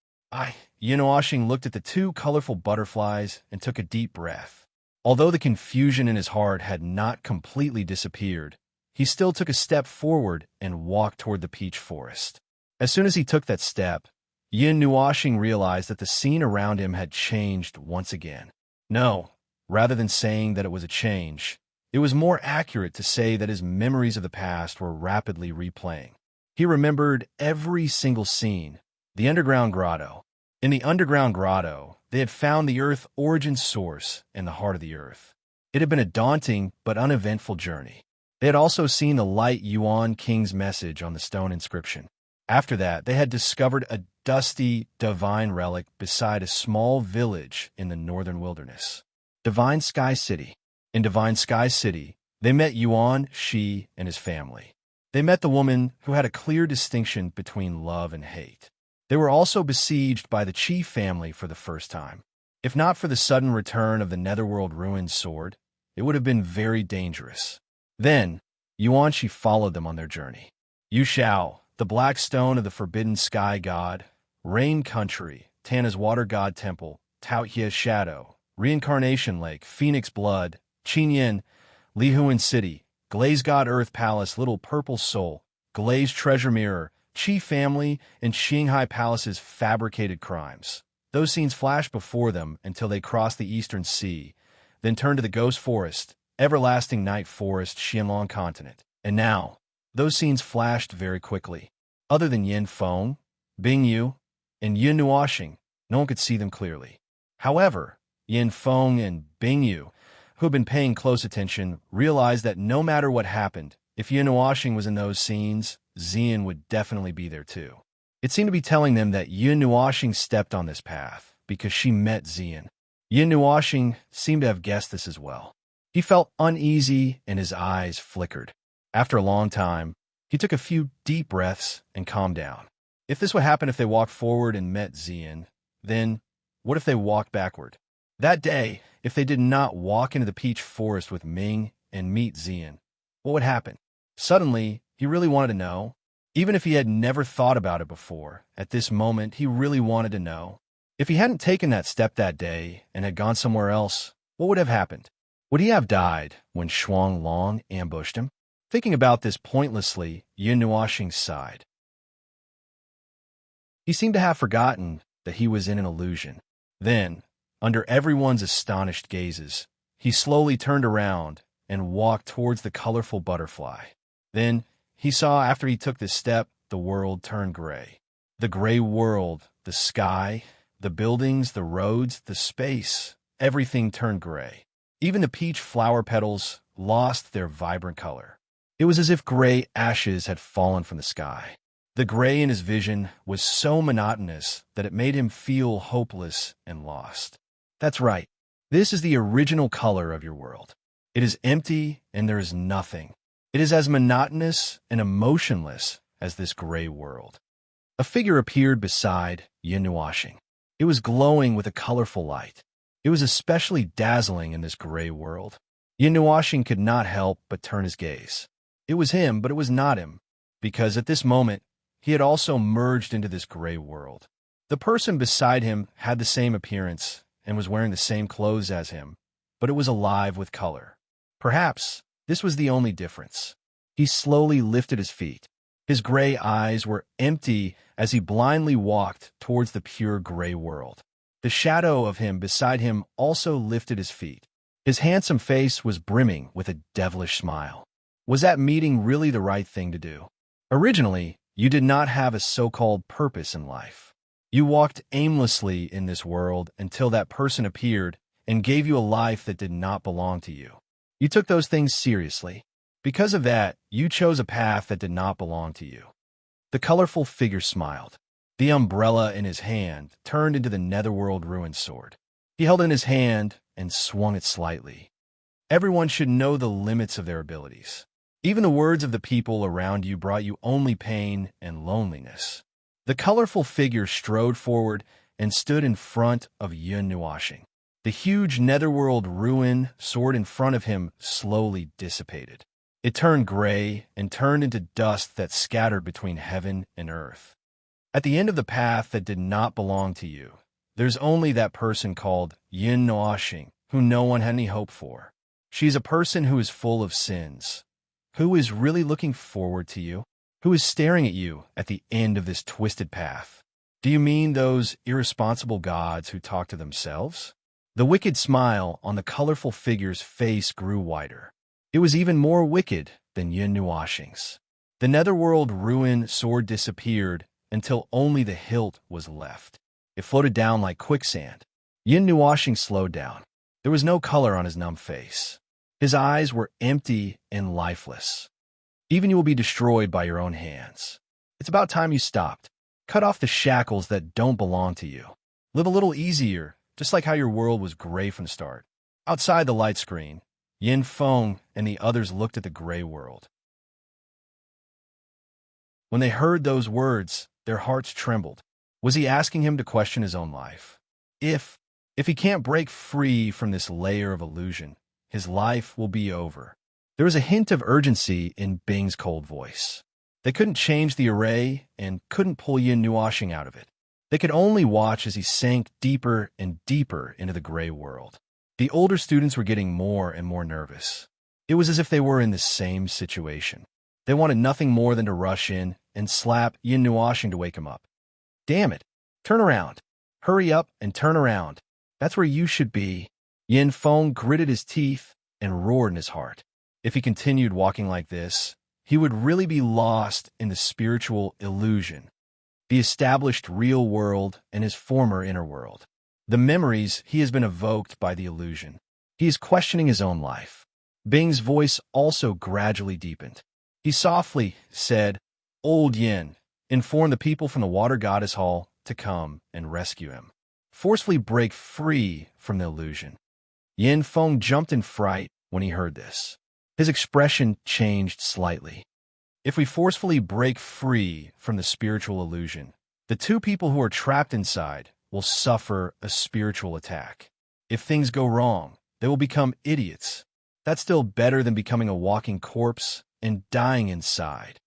Yin Washing looked at the two colorful butterflies and took a deep breath. Although the confusion in his heart had not completely disappeared, he still took a step forward and walked toward the peach forest. As soon as he took that step, Yin Nuashing realized that the scene around him had changed once again. No, rather than saying that it was a change, it was more accurate to say that his memories of the past were rapidly replaying. He remembered every single scene. The underground grotto. In the underground grotto, they had found the Earth origin source in the heart of the Earth. It had been a daunting but uneventful journey. They had also seen the Light Yuan King's message on the stone inscription. After that, they had discovered a dusty, divine relic beside a small village in the northern wilderness. Divine Sky City. In Divine Sky City, they met Yuan Shi and his family. They met the woman who had a clear distinction between love and hate. They were also besieged by the Qi family for the first time. If not for the sudden return of the Netherworld Ruined Sword, it would have been very dangerous. Then, Yuan Shi followed them on their journey. Yu Xiao, the black stone of the Forbidden Sky God, Rain Country, Tana's Water God Temple, Taotia's Shadow, Reincarnation Lake, Phoenix Blood, Qinyan, Lihuan City, Glaze God Earth Palace, Little Purple Soul, Glaze Treasure Mirror, Qi Family, and Shanghai Palace's fabricated crimes. Those scenes flashed before them until they crossed the Eastern Sea, then turned to the Ghost Forest, Everlasting Night Forest, Xianlong Continent. And now, those scenes flashed very quickly. Other than Yin Feng, Bing Yu, and Yun Nuoxing, no one could see them clearly. However, Yin Feng and Bing Yu, who had been paying close attention, realized that no matter what happened, if Yun Nuoxing was in those scenes, Xian would definitely be there too. It seemed to be telling them that Yun Nuoxing stepped on this path because she met Xian. Yun Nuoxing seemed to have guessed this as well. He felt uneasy and his eyes flickered. After a long time, he took a few deep breaths and calmed down. If this would happen if they walked forward and met Xian, then what if they walked backward? That day, if they did not walk into the peach forest with Ming and meet Xian, what would happen? Suddenly, he really wanted to know. Even if he had never thought about it before, at this moment, he really wanted to know. If he hadn't taken that step that day and had gone somewhere else, what would have happened? Would he have died when Shuang Long ambushed him? Thinking about this pointlessly, Yun Nuoxing sighed. He seemed to have forgotten that he was in an illusion. Then, under everyone's astonished gazes, he slowly turned around and walked towards the colorful butterfly. Then, he saw after he took this step, the world turned gray. The gray world, the sky, the buildings, the roads, the space, everything turned gray. Even the peach flower petals lost their vibrant color. It was as if gray ashes had fallen from the sky. The gray in his vision was so monotonous that it made him feel hopeless and lost. That's right. This is the original color of your world. It is empty and there is nothing. It is as monotonous and emotionless as this gray world. A figure appeared beside Yun Nuoxing. It was glowing with a colorful light. It was especially dazzling in this gray world. Yun Nuoxing could not help but turn his gaze. It was him, but it was not him, because at this moment, he had also merged into this gray world. The person beside him had the same appearance and was wearing the same clothes as him, but it was alive with color. Perhaps this was the only difference. He slowly lifted his feet. His gray eyes were empty as he blindly walked towards the pure gray world. The shadow of him beside him also lifted his feet. His handsome face was brimming with a devilish smile. Was that meeting really the right thing to do? Originally, you did not have a so-called purpose in life. You walked aimlessly in this world until that person appeared and gave you a life that did not belong to you. You took those things seriously. Because of that, you chose a path that did not belong to you. The colorful figure smiled. The umbrella in his hand turned into the Netherworld Ruined Sword. He held it in his hand and swung it slightly. Everyone should know the limits of their abilities. Even the words of the people around you brought you only pain and loneliness. The colorful figure strode forward and stood in front of Yun Nuoxing. The huge Netherworld Ruin sword in front of him slowly dissipated. It turned gray and turned into dust that scattered between heaven and earth. At the end of the path that did not belong to you, there's only that person called Yun Nuoxing, who no one had any hope for. She's a person who is full of sins, who is really looking forward to you, who is staring at you at the end of this twisted path. Do you mean those irresponsible gods who talk to themselves? The wicked smile on the colorful figure's face grew wider. It was even more wicked than Yun Nuoxing's. The netherworld ruin sword disappeared until only the hilt was left. It floated down like quicksand. Yin Nuashing slowed down. There was no color on his numb face. His eyes were empty and lifeless. Even you will be destroyed by your own hands. It's about time you stopped. Cut off the shackles that don't belong to you. Live a little easier, just like how your world was gray from the start. Outside the light screen, Yin Feng and the others looked at the gray world. When they heard those words, their hearts trembled. Was he asking him to question his own life? If he can't break free from this layer of illusion, his life will be over. There was a hint of urgency in Bing's cold voice. They couldn't change the array and couldn't pull Yin Nuashing out of it. They could only watch as he sank deeper and deeper into the gray world. The older students were getting more and more nervous. It was as if they were in the same situation. They wanted nothing more than to rush in and slap Yin Nuashing to wake him up. Damn it! Turn around! Hurry up and turn around! That's where you should be. Yin Feng gritted his teeth and roared in his heart. If he continued walking like this, he would really be lost in the spiritual illusion, the established real world and his former inner world. The memories he has been evoked by the illusion. He is questioning his own life. Bing's voice also gradually deepened. He softly said, "Old Yin, inform the people from the Water Goddess Hall to come and rescue him. Forcefully break free from the illusion." Yin Feng jumped in fright when he heard this. His expression changed slightly. If we forcefully break free from the spiritual illusion, the two people who are trapped inside will suffer a spiritual attack. If things go wrong, they will become idiots. That's still better than becoming a walking corpse and dying inside.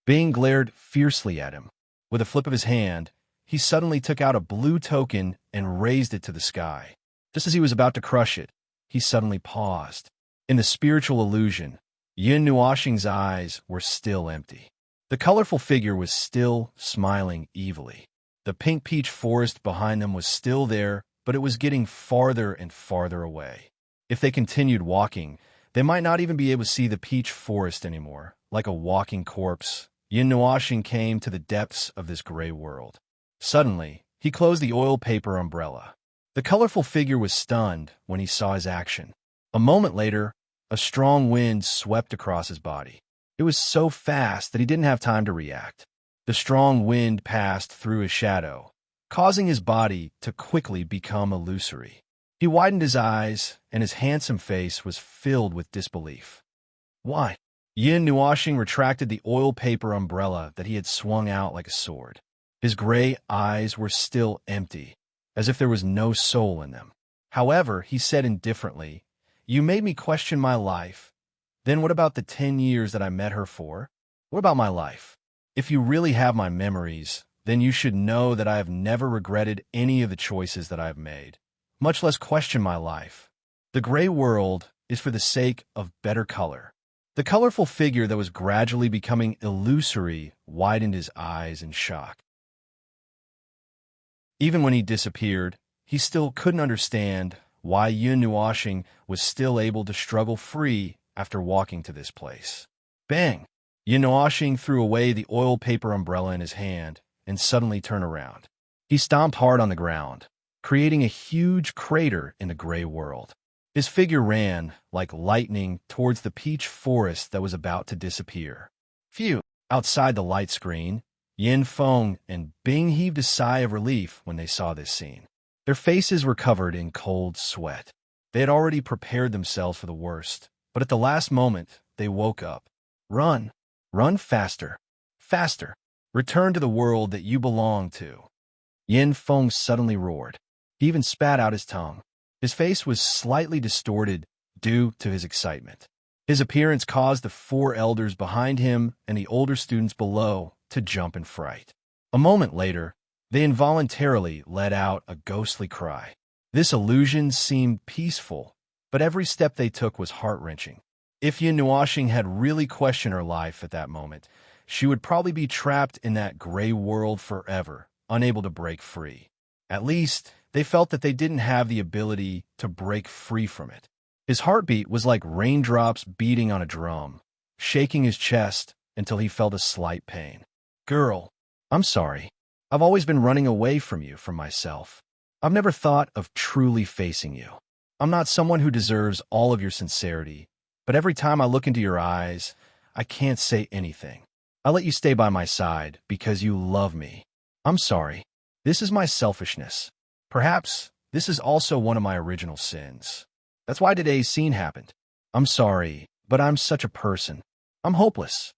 Bing glared fiercely at him. With a flip of his hand, he suddenly took out a blue token and raised it to the sky. Just as he was about to crush it, he suddenly paused. In the spiritual illusion, Yin Nuashing's eyes were still empty. The colorful figure was still smiling evilly. The pink peach forest behind them was still there, but it was getting farther and farther away. If they continued walking, they might not even be able to see the peach forest anymore. Like a walking corpse, Yin Nuashing came to the depths of this gray world. Suddenly, he closed the oil paper umbrella. The colorful figure was stunned when he saw his action. A moment later, a strong wind swept across his body. It was so fast that he didn't have time to react. The strong wind passed through his shadow, causing his body to quickly become illusory. He widened his eyes, and his handsome face was filled with disbelief. Why? Yin Nuashing retracted the oil paper umbrella that he had swung out like a sword. His gray eyes were still empty, as if there was no soul in them. However, he said indifferently, "You made me question my life. Then what about the 10 years that I met her for? What about my life? If you really have my memories, then you should know that I have never regretted any of the choices that I have made, much less question my life. The gray world is for the sake of better color." The colorful figure that was gradually becoming illusory widened his eyes in shock. Even when he disappeared, he still couldn't understand why Yin Nuashing was still able to struggle free after walking to this place. Bang! Yin Nuashing threw away the oil paper umbrella in his hand and suddenly turned around. He stomped hard on the ground, creating a huge crater in the gray world. His figure ran, like lightning, towards the peach forest that was about to disappear. Phew! Outside the light screen, Yin Feng and Bing heaved a sigh of relief when they saw this scene. Their faces were covered in cold sweat. They had already prepared themselves for the worst, but at the last moment, they woke up. Run! Run faster! Faster! Return to the world that you belong to! Yin Feng suddenly roared. He even spat out his tongue. His face was slightly distorted due to his excitement. His appearance caused the 4 elders behind him and the older students below to jump in fright. A moment later, they involuntarily let out a ghostly cry. This illusion seemed peaceful, but every step they took was heart-wrenching. If Yin Nuashing had really questioned her life at that moment, she would probably be trapped in that gray world forever, unable to break free. At least, they felt that they didn't have the ability to break free from it. His heartbeat was like raindrops beating on a drum, shaking his chest until he felt a slight pain. Girl, I'm sorry. I've always been running away from you, from myself. I've never thought of truly facing you. I'm not someone who deserves all of your sincerity, but every time I look into your eyes, I can't say anything. I let you stay by my side because you love me. I'm sorry. This is my selfishness. Perhaps this is also one of my original sins. That's why today's scene happened. I'm sorry, but I'm such a person. I'm hopeless.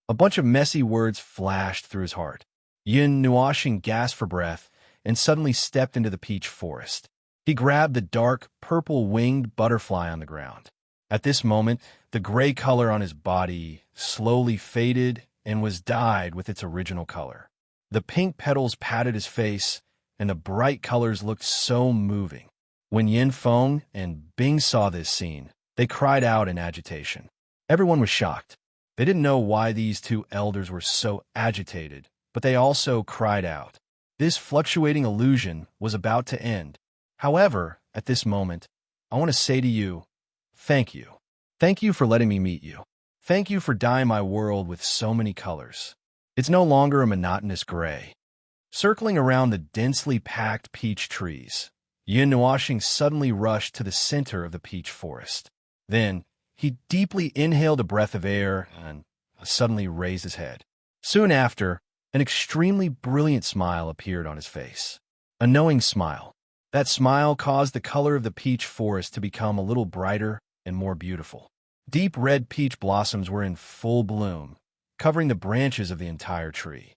A bunch of messy words flashed through his heart. Yin Nuashing gasped for breath and suddenly stepped into the peach forest. He grabbed the dark, purple-winged butterfly on the ground. At this moment, the gray color on his body slowly faded and was dyed with its original color. The pink petals patted his face, and the bright colors looked so moving. When Yin Feng and Bing saw this scene, they cried out in agitation. Everyone was shocked. They didn't know why these two elders were so agitated, but they also cried out. This fluctuating illusion was about to end. However, at this moment, I want to say to you, thank you. Thank you for letting me meet you. Thank you for dyeing my world with so many colors. It's no longer a monotonous gray. Circling around the densely packed peach trees, Yin Nuashing suddenly rushed to the center of the peach forest. Then, he deeply inhaled a breath of air and suddenly raised his head. Soon after, an extremely brilliant smile appeared on his face. A knowing smile. That smile caused the color of the peach forest to become a little brighter and more beautiful. Deep red peach blossoms were in full bloom, covering the branches of the entire tree.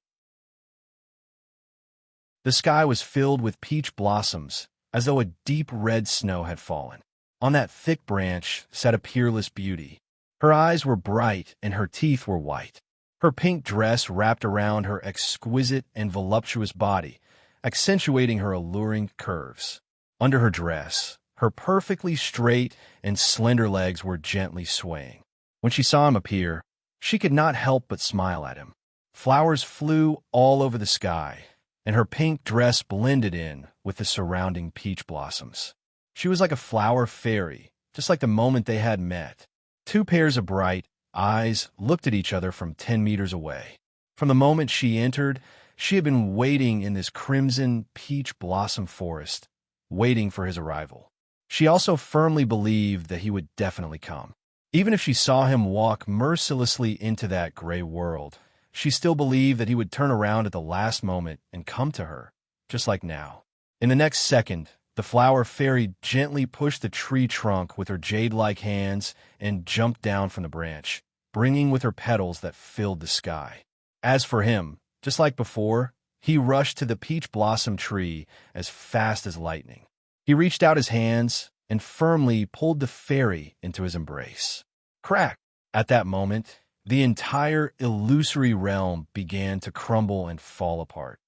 The sky was filled with peach blossoms, as though a deep red snow had fallen. On that thick branch sat a peerless beauty. Her eyes were bright and her teeth were white. Her pink dress wrapped around her exquisite and voluptuous body, accentuating her alluring curves. Under her dress, her perfectly straight and slender legs were gently swaying. When she saw him appear, she could not help but smile at him. Flowers flew all over the sky, and her pink dress blended in with the surrounding peach blossoms. She was like a flower fairy, just like the moment they had met. Two pairs of bright eyes looked at each other from 10 meters away. From the moment she entered, she had been waiting in this crimson peach blossom forest, waiting for his arrival. She also firmly believed that he would definitely come. Even if she saw him walk mercilessly into that gray world, she still believed that he would turn around at the last moment and come to her, just like now. In the next second, the flower fairy gently pushed the tree trunk with her jade-like hands and jumped down from the branch, bringing with her petals that filled the sky. As for him, just like before, he rushed to the peach blossom tree as fast as lightning. He reached out his hands and firmly pulled the fairy into his embrace. Crack! At that moment, the entire illusory realm began to crumble and fall apart.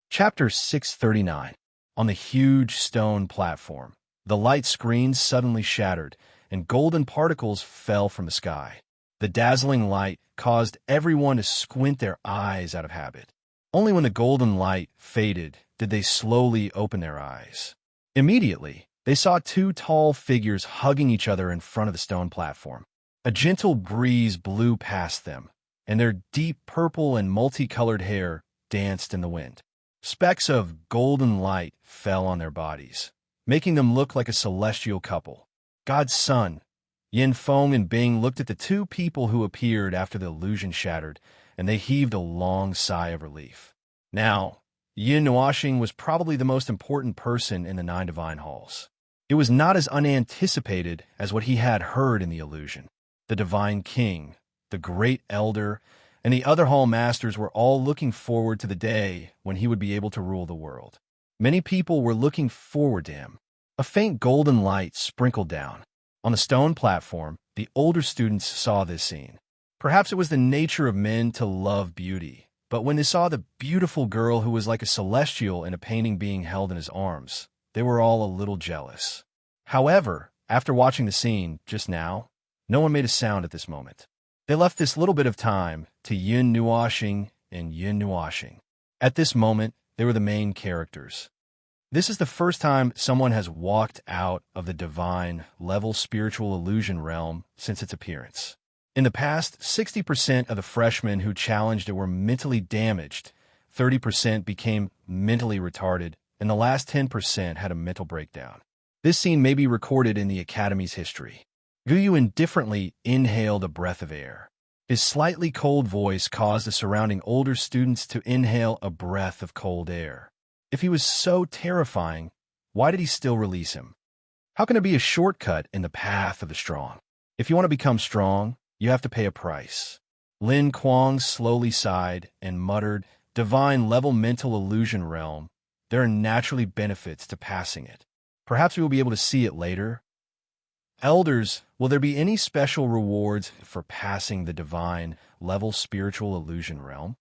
Chapter 639. On the huge stone platform, the light screen suddenly shattered, and golden particles fell from the sky. The dazzling light caused everyone to squint their eyes out of habit. Only when the golden light faded did they slowly open their eyes. Immediately, they saw two tall figures hugging each other in front of the stone platform. A gentle breeze blew past them, and their deep purple and multicolored hair danced in the wind. Specks of golden light fell on their bodies, making them look like a celestial couple. God's son. Yin Feng and Bing looked at the two people who appeared after the illusion shattered, and they heaved a long sigh of relief. Now, Yin Nuashing was probably the most important person in the 9 divine halls. It was not as unanticipated as what he had heard in the illusion. The divine king, the great elder, and the other hall masters were all looking forward to the day when he would be able to rule the world. Many people were looking forward to him. A faint golden light sprinkled down. On the stone platform, the older students saw this scene. Perhaps it was the nature of men to love beauty, but when they saw the beautiful girl who was like a celestial in a painting being held in his arms, they were all a little jealous. However, after watching the scene just now, no one made a sound at this moment. They left this little bit of time to Yin Nuashing and Yin Nuashing. At this moment, they were the main characters. This is the first time someone has walked out of the divine level spiritual illusion realm since its appearance. In the past, 60% of the freshmen who challenged it were mentally damaged, 30% became mentally retarded, and the last 10% had a mental breakdown. This scene may be recorded in the Academy's history. Guyu indifferently inhaled a breath of air. His slightly cold voice caused the surrounding older students to inhale a breath of cold air. If he was so terrifying, why did he still release him? How can it be a shortcut in the path of the strong? If you want to become strong, you have to pay a price. Lin Kuang slowly sighed and muttered, "Divine level mental illusion realm. There are naturally benefits to passing it. Perhaps we will be able to see it later." Elders, will there be any special rewards for passing the divine level spiritual illusion realm?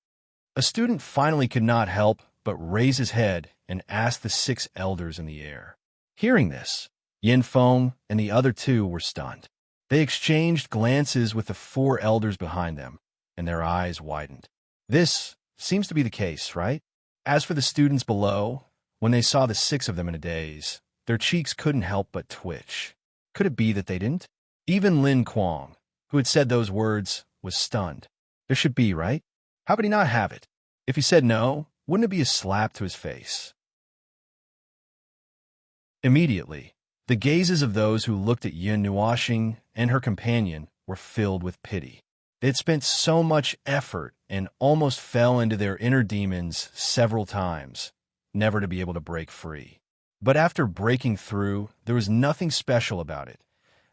A student finally could not help but raise his head and ask the 6 elders in the air. Hearing this, Yin Feng and the other 2 were stunned. They exchanged glances with the 4 elders behind them, and their eyes widened. This seems to be the case, right? As for the students below, when they saw the 6 of them in a daze, their cheeks couldn't help but twitch. Could it be that they didn't? Even Lin Kuang, who had said those words, was stunned. There should be, right? How could he not have it? If he said no, wouldn't it be a slap to his face? Immediately, the gazes of those who looked at Yun Nuoxing and her companion were filled with pity. They had spent so much effort and almost fell into their inner demons several times, never to be able to break free. But after breaking through, there was nothing special about it.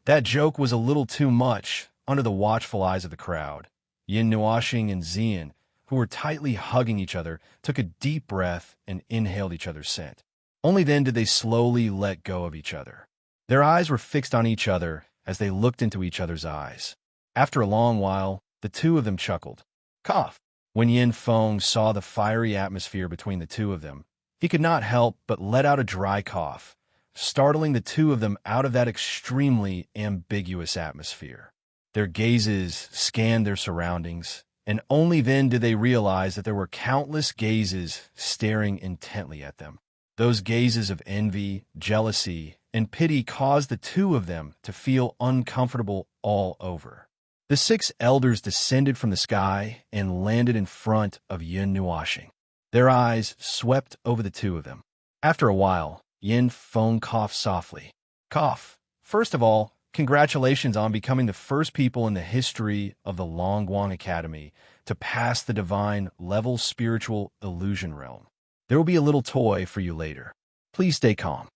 That joke was a little too much under the watchful eyes of the crowd. Yin Nuoxing and Zian, who were tightly hugging each other, took a deep breath and inhaled each other's scent. Only then did they slowly let go of each other. Their eyes were fixed on each other as they looked into each other's eyes. After a long while, the 2 of them chuckled. Cough! When Yin Feng saw the fiery atmosphere between the 2 of them, he could not help but let out a dry cough, startling the 2 of them out of that extremely ambiguous atmosphere. Their gazes scanned their surroundings, and only then did they realize that there were countless gazes staring intently at them. Those gazes of envy, jealousy, and pity caused the 2 of them to feel uncomfortable all over. The 6 elders descended from the sky and landed in front of Yin Nuoxing. Their eyes swept over the 2 of them. After a while, Yin Feng coughed softly. Cough. First of all, congratulations on becoming the first people in the history of the Longguang Academy to pass the divine level spiritual illusion realm. There will be a little toy for you later. Please stay calm.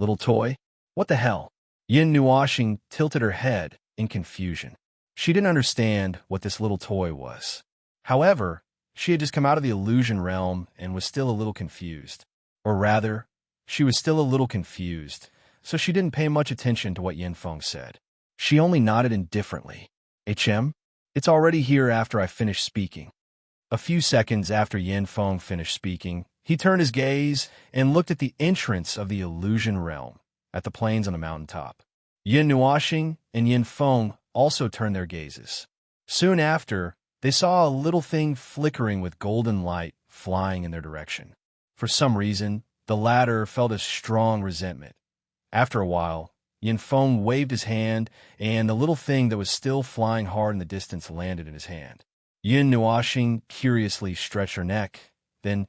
Little toy? What the hell? Yin Nuoxing tilted her head in confusion. She didn't understand what this little toy was. However, she had just come out of the illusion realm and was still a little confused. Or rather, she was still a little confused, so she didn't pay much attention to what Yin Feng said. She only nodded indifferently. HM, it's already here after I finish speaking. A few seconds after Yin Feng finished speaking, he turned his gaze and looked at the entrance of the illusion realm, at the plains on the mountaintop. Yin Nuoxing and Yin Feng also turned their gazes. Soon after, they saw a little thing flickering with golden light flying in their direction. For some reason, the latter felt a strong resentment. After a while, Yin Feng waved his hand, and the little thing that was still flying hard in the distance landed in his hand. Yin Nuoxing curiously stretched her neck. Then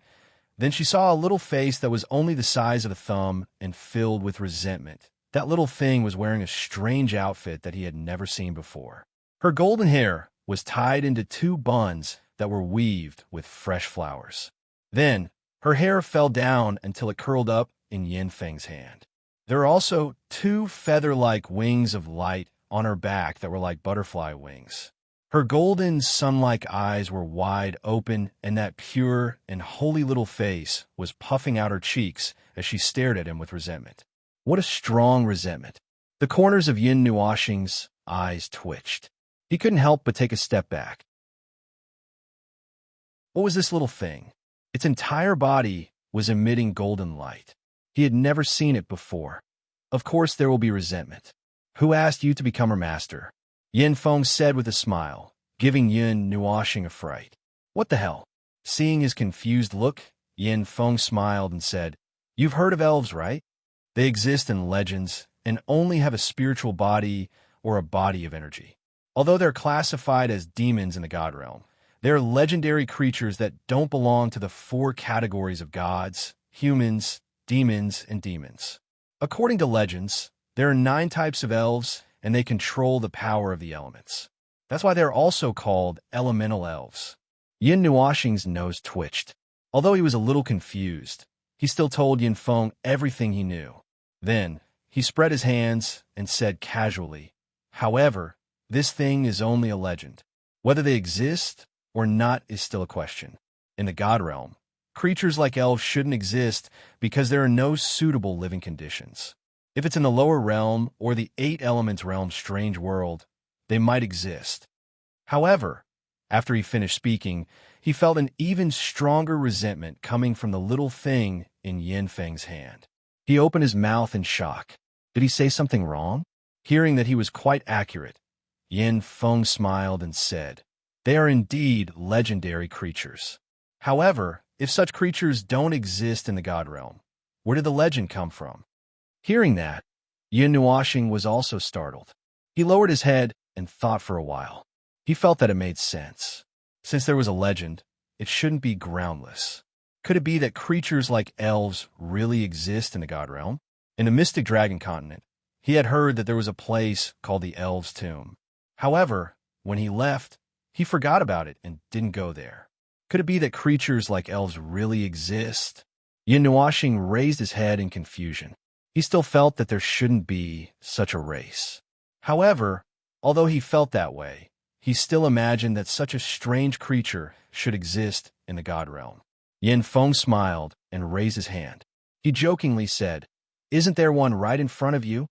she saw a little face that was only the size of a thumb and filled with resentment. That little thing was wearing a strange outfit that he had never seen before. Her golden hair was tied into 2 buns that were weaved with fresh flowers. Then, her hair fell down until it curled up in Yin Feng's hand. There were also 2 feather-like wings of light on her back that were like butterfly wings. Her golden, sun-like eyes were wide open, and that pure and holy little face was puffing out her cheeks as she stared at him with resentment. What a strong resentment. The corners of Yin Nuoxing's eyes twitched. He couldn't help but take a step back. What was this little thing? Its entire body was emitting golden light. He had never seen it before. Of course there will be resentment. Who asked you to become her master? Yin Feng said with a smile, giving Yin Nuoxing a fright. What the hell? Seeing his confused look, Yin Feng smiled and said, You've heard of elves, right? They exist in legends and only have a spiritual body or a body of energy. Although they're classified as demons in the god realm, they're legendary creatures that don't belong to the four categories of gods, humans, demons, and demons. According to legends, there are 9 types of elves, and they control the power of the elements. That's why they're also called elemental elves. Yin Nuoxing's nose twitched. Although he was a little confused, he still told Yin Feng everything he knew. Then, he spread his hands and said casually, "However, this thing is only a legend. Whether they exist or not is still a question. In the god realm, creatures like elves shouldn't exist because there are no suitable living conditions. If it's in the lower realm or the 8 elements realm's strange world, they might exist." However, after he finished speaking, he felt an even stronger resentment coming from the little thing in Yin Feng's hand. He opened his mouth in shock. Did he say something wrong? Hearing that he was quite accurate, Yin Feng smiled and said, "They are indeed legendary creatures. However, if such creatures don't exist in the god realm, where did the legend come from?" Hearing that, Yin Nuoxing was also startled. He lowered his head and thought for a while. He felt that it made sense. Since there was a legend, it shouldn't be groundless. Could it be that creatures like elves really exist in the god realm? In the mystic dragon continent, he had heard that there was a place called the Elves' Tomb. However, when he left, he forgot about it and didn't go there. Could it be that creatures like elves really exist? Yin Nuoxing raised his head in confusion. He still felt that there shouldn't be such a race. However, although he felt that way, he still imagined that such a strange creature should exist in the god realm. Yin Feng smiled and raised his hand. He jokingly said, "Isn't there one right in front of you?"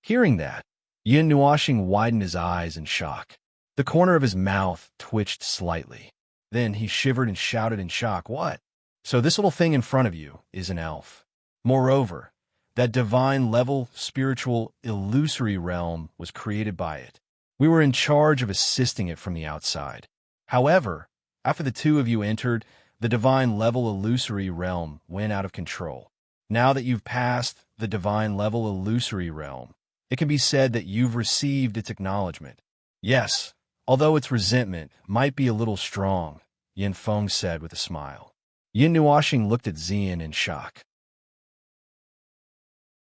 Hearing that, Yin Nuoxing widened his eyes in shock. The corner of his mouth twitched slightly. Then he shivered and shouted in shock, "What? So this little thing in front of you is an elf. Moreover, that divine-level, spiritual, illusory realm was created by it. We were in charge of assisting it from the outside. However, after the 2 of you entered, the divine-level illusory realm went out of control. Now that you've passed the divine-level illusory realm, it can be said that you've received its acknowledgement. Yes, although its resentment might be a little strong," Yin Feng said with a smile. Yin Nuoxing looked at Xian in shock.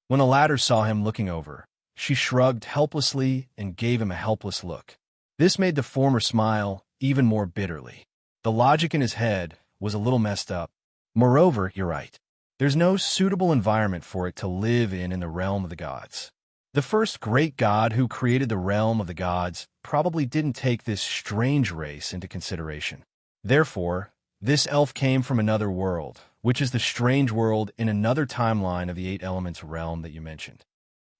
When the latter saw him looking over, she shrugged helplessly and gave him a helpless look. This made the former smile even more bitterly. The logic in his head was a little messed up. Moreover, you're right. There's no suitable environment for it to live in the realm of the gods. The first great god who created the realm of the gods probably didn't take this strange race into consideration. Therefore, this elf came from another world, which is the strange world in another timeline of the 8 elements realm that you mentioned.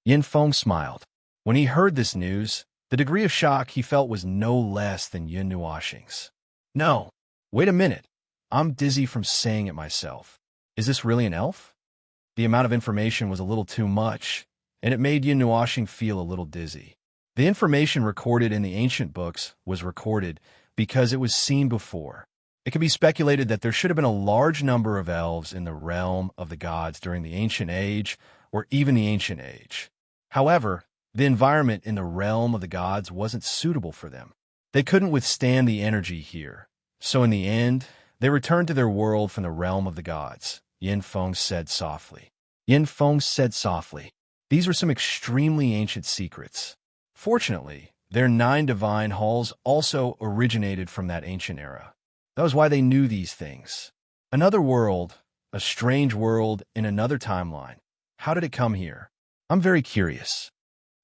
Yin Feng smiled. When he heard this news, the degree of shock he felt was no less than Yin Nuoxing's. "No, wait a minute. I'm dizzy from saying it myself. Is this really an elf?" The amount of information was a little too much, and it made Yin Nuoxing feel a little dizzy. The information recorded in the ancient books was recorded because it was seen before. It can be speculated that there should have been a large number of elves in the realm of the gods during the ancient age, or even the ancient age. However, the environment in the realm of the gods wasn't suitable for them. They couldn't withstand the energy here. So in the end, they returned to their world from the realm of the gods, Yin Feng said softly. Yin Feng said softly, "These were some extremely ancient secrets. Fortunately, their 9 divine halls also originated from that ancient era. That was why they knew these things. Another world, a strange world in another timeline. How did it come here? I'm very curious."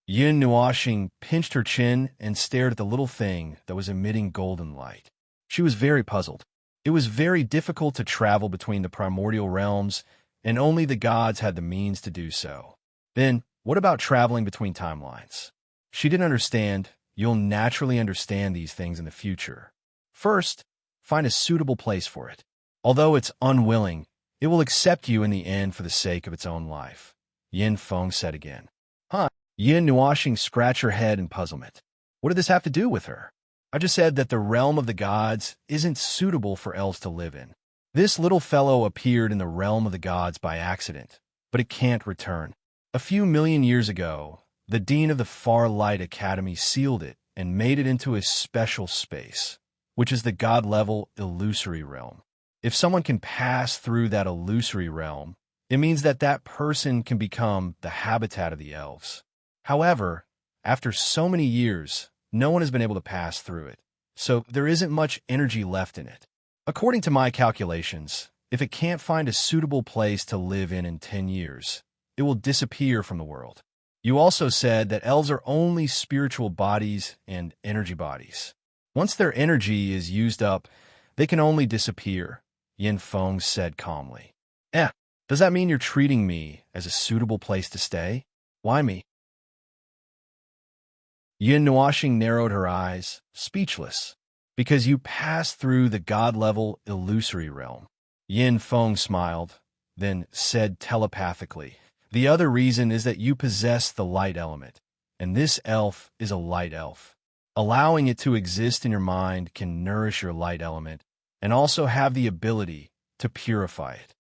Yin Nuoxing pinched her chin and stared at the little thing that was emitting golden light. She was very puzzled. It was very difficult to travel between the primordial realms, and only the gods had the means to do so. Then, what about traveling between timelines? She didn't understand. You'll naturally understand these things in the future. First, find a suitable place for it. Although it's unwilling, it will accept you in the end for the sake of its own life, Yin Feng said again. "Huh?" Yin Nuoxing scratched her head in puzzlement. What did this have to do with her? I just said that the realm of the gods isn't suitable for elves to live in. This little fellow appeared in the realm of the gods by accident, but it can't return. A few million years ago, the dean of the Far Light Academy sealed it and made it into a special space, which is the god-level illusory realm. If someone can pass through that illusory realm, it means that that person can become the habitat of the elves. However, after so many years, no one has been able to pass through it, so there isn't much energy left in it. According to my calculations, if it can't find a suitable place to live in 10 years, it will disappear from the world. You also said that elves are only spiritual bodies and energy bodies. Once their energy is used up, they can only disappear, Yin Feng said calmly. Does that mean you're treating me as a suitable place to stay? Why me? Yin Nuoxing narrowed her eyes, speechless. Because you passed through the god-level illusory realm. Yin Feng smiled, then said telepathically, the other reason is that you possess the light element, and this elf is a light elf. Allowing it to exist in your mind can nourish your light element, and also have the ability to purify it.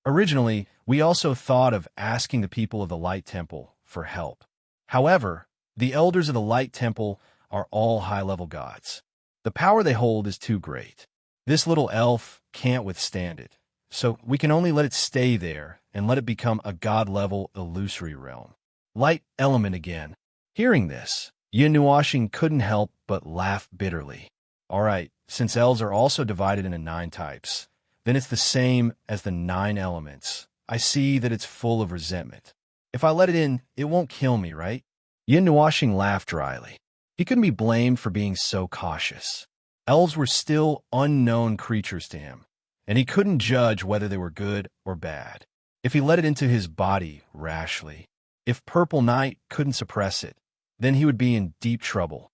Originally, we also thought of asking the people of the Light Temple for help. However, the elders of the Light Temple are all high-level gods. The power they hold is too great. This little elf can't withstand it, so we can only let it stay there and let it become a god-level illusory realm. Light element again. Hearing this, Yin Nuoxing couldn't help but laugh bitterly. All right, since elves are also divided into 9 types, then it's the same as the 9 elements. I see that it's full of resentment. If I let it in, it won't kill me, right? Yin Nuoxing laughed dryly. He couldn't be blamed for being so cautious. Elves were still unknown creatures to him, and he couldn't judge whether they were good or bad. If he let it into his body rashly, if Purple Night couldn't suppress it, then he would be in deep trouble.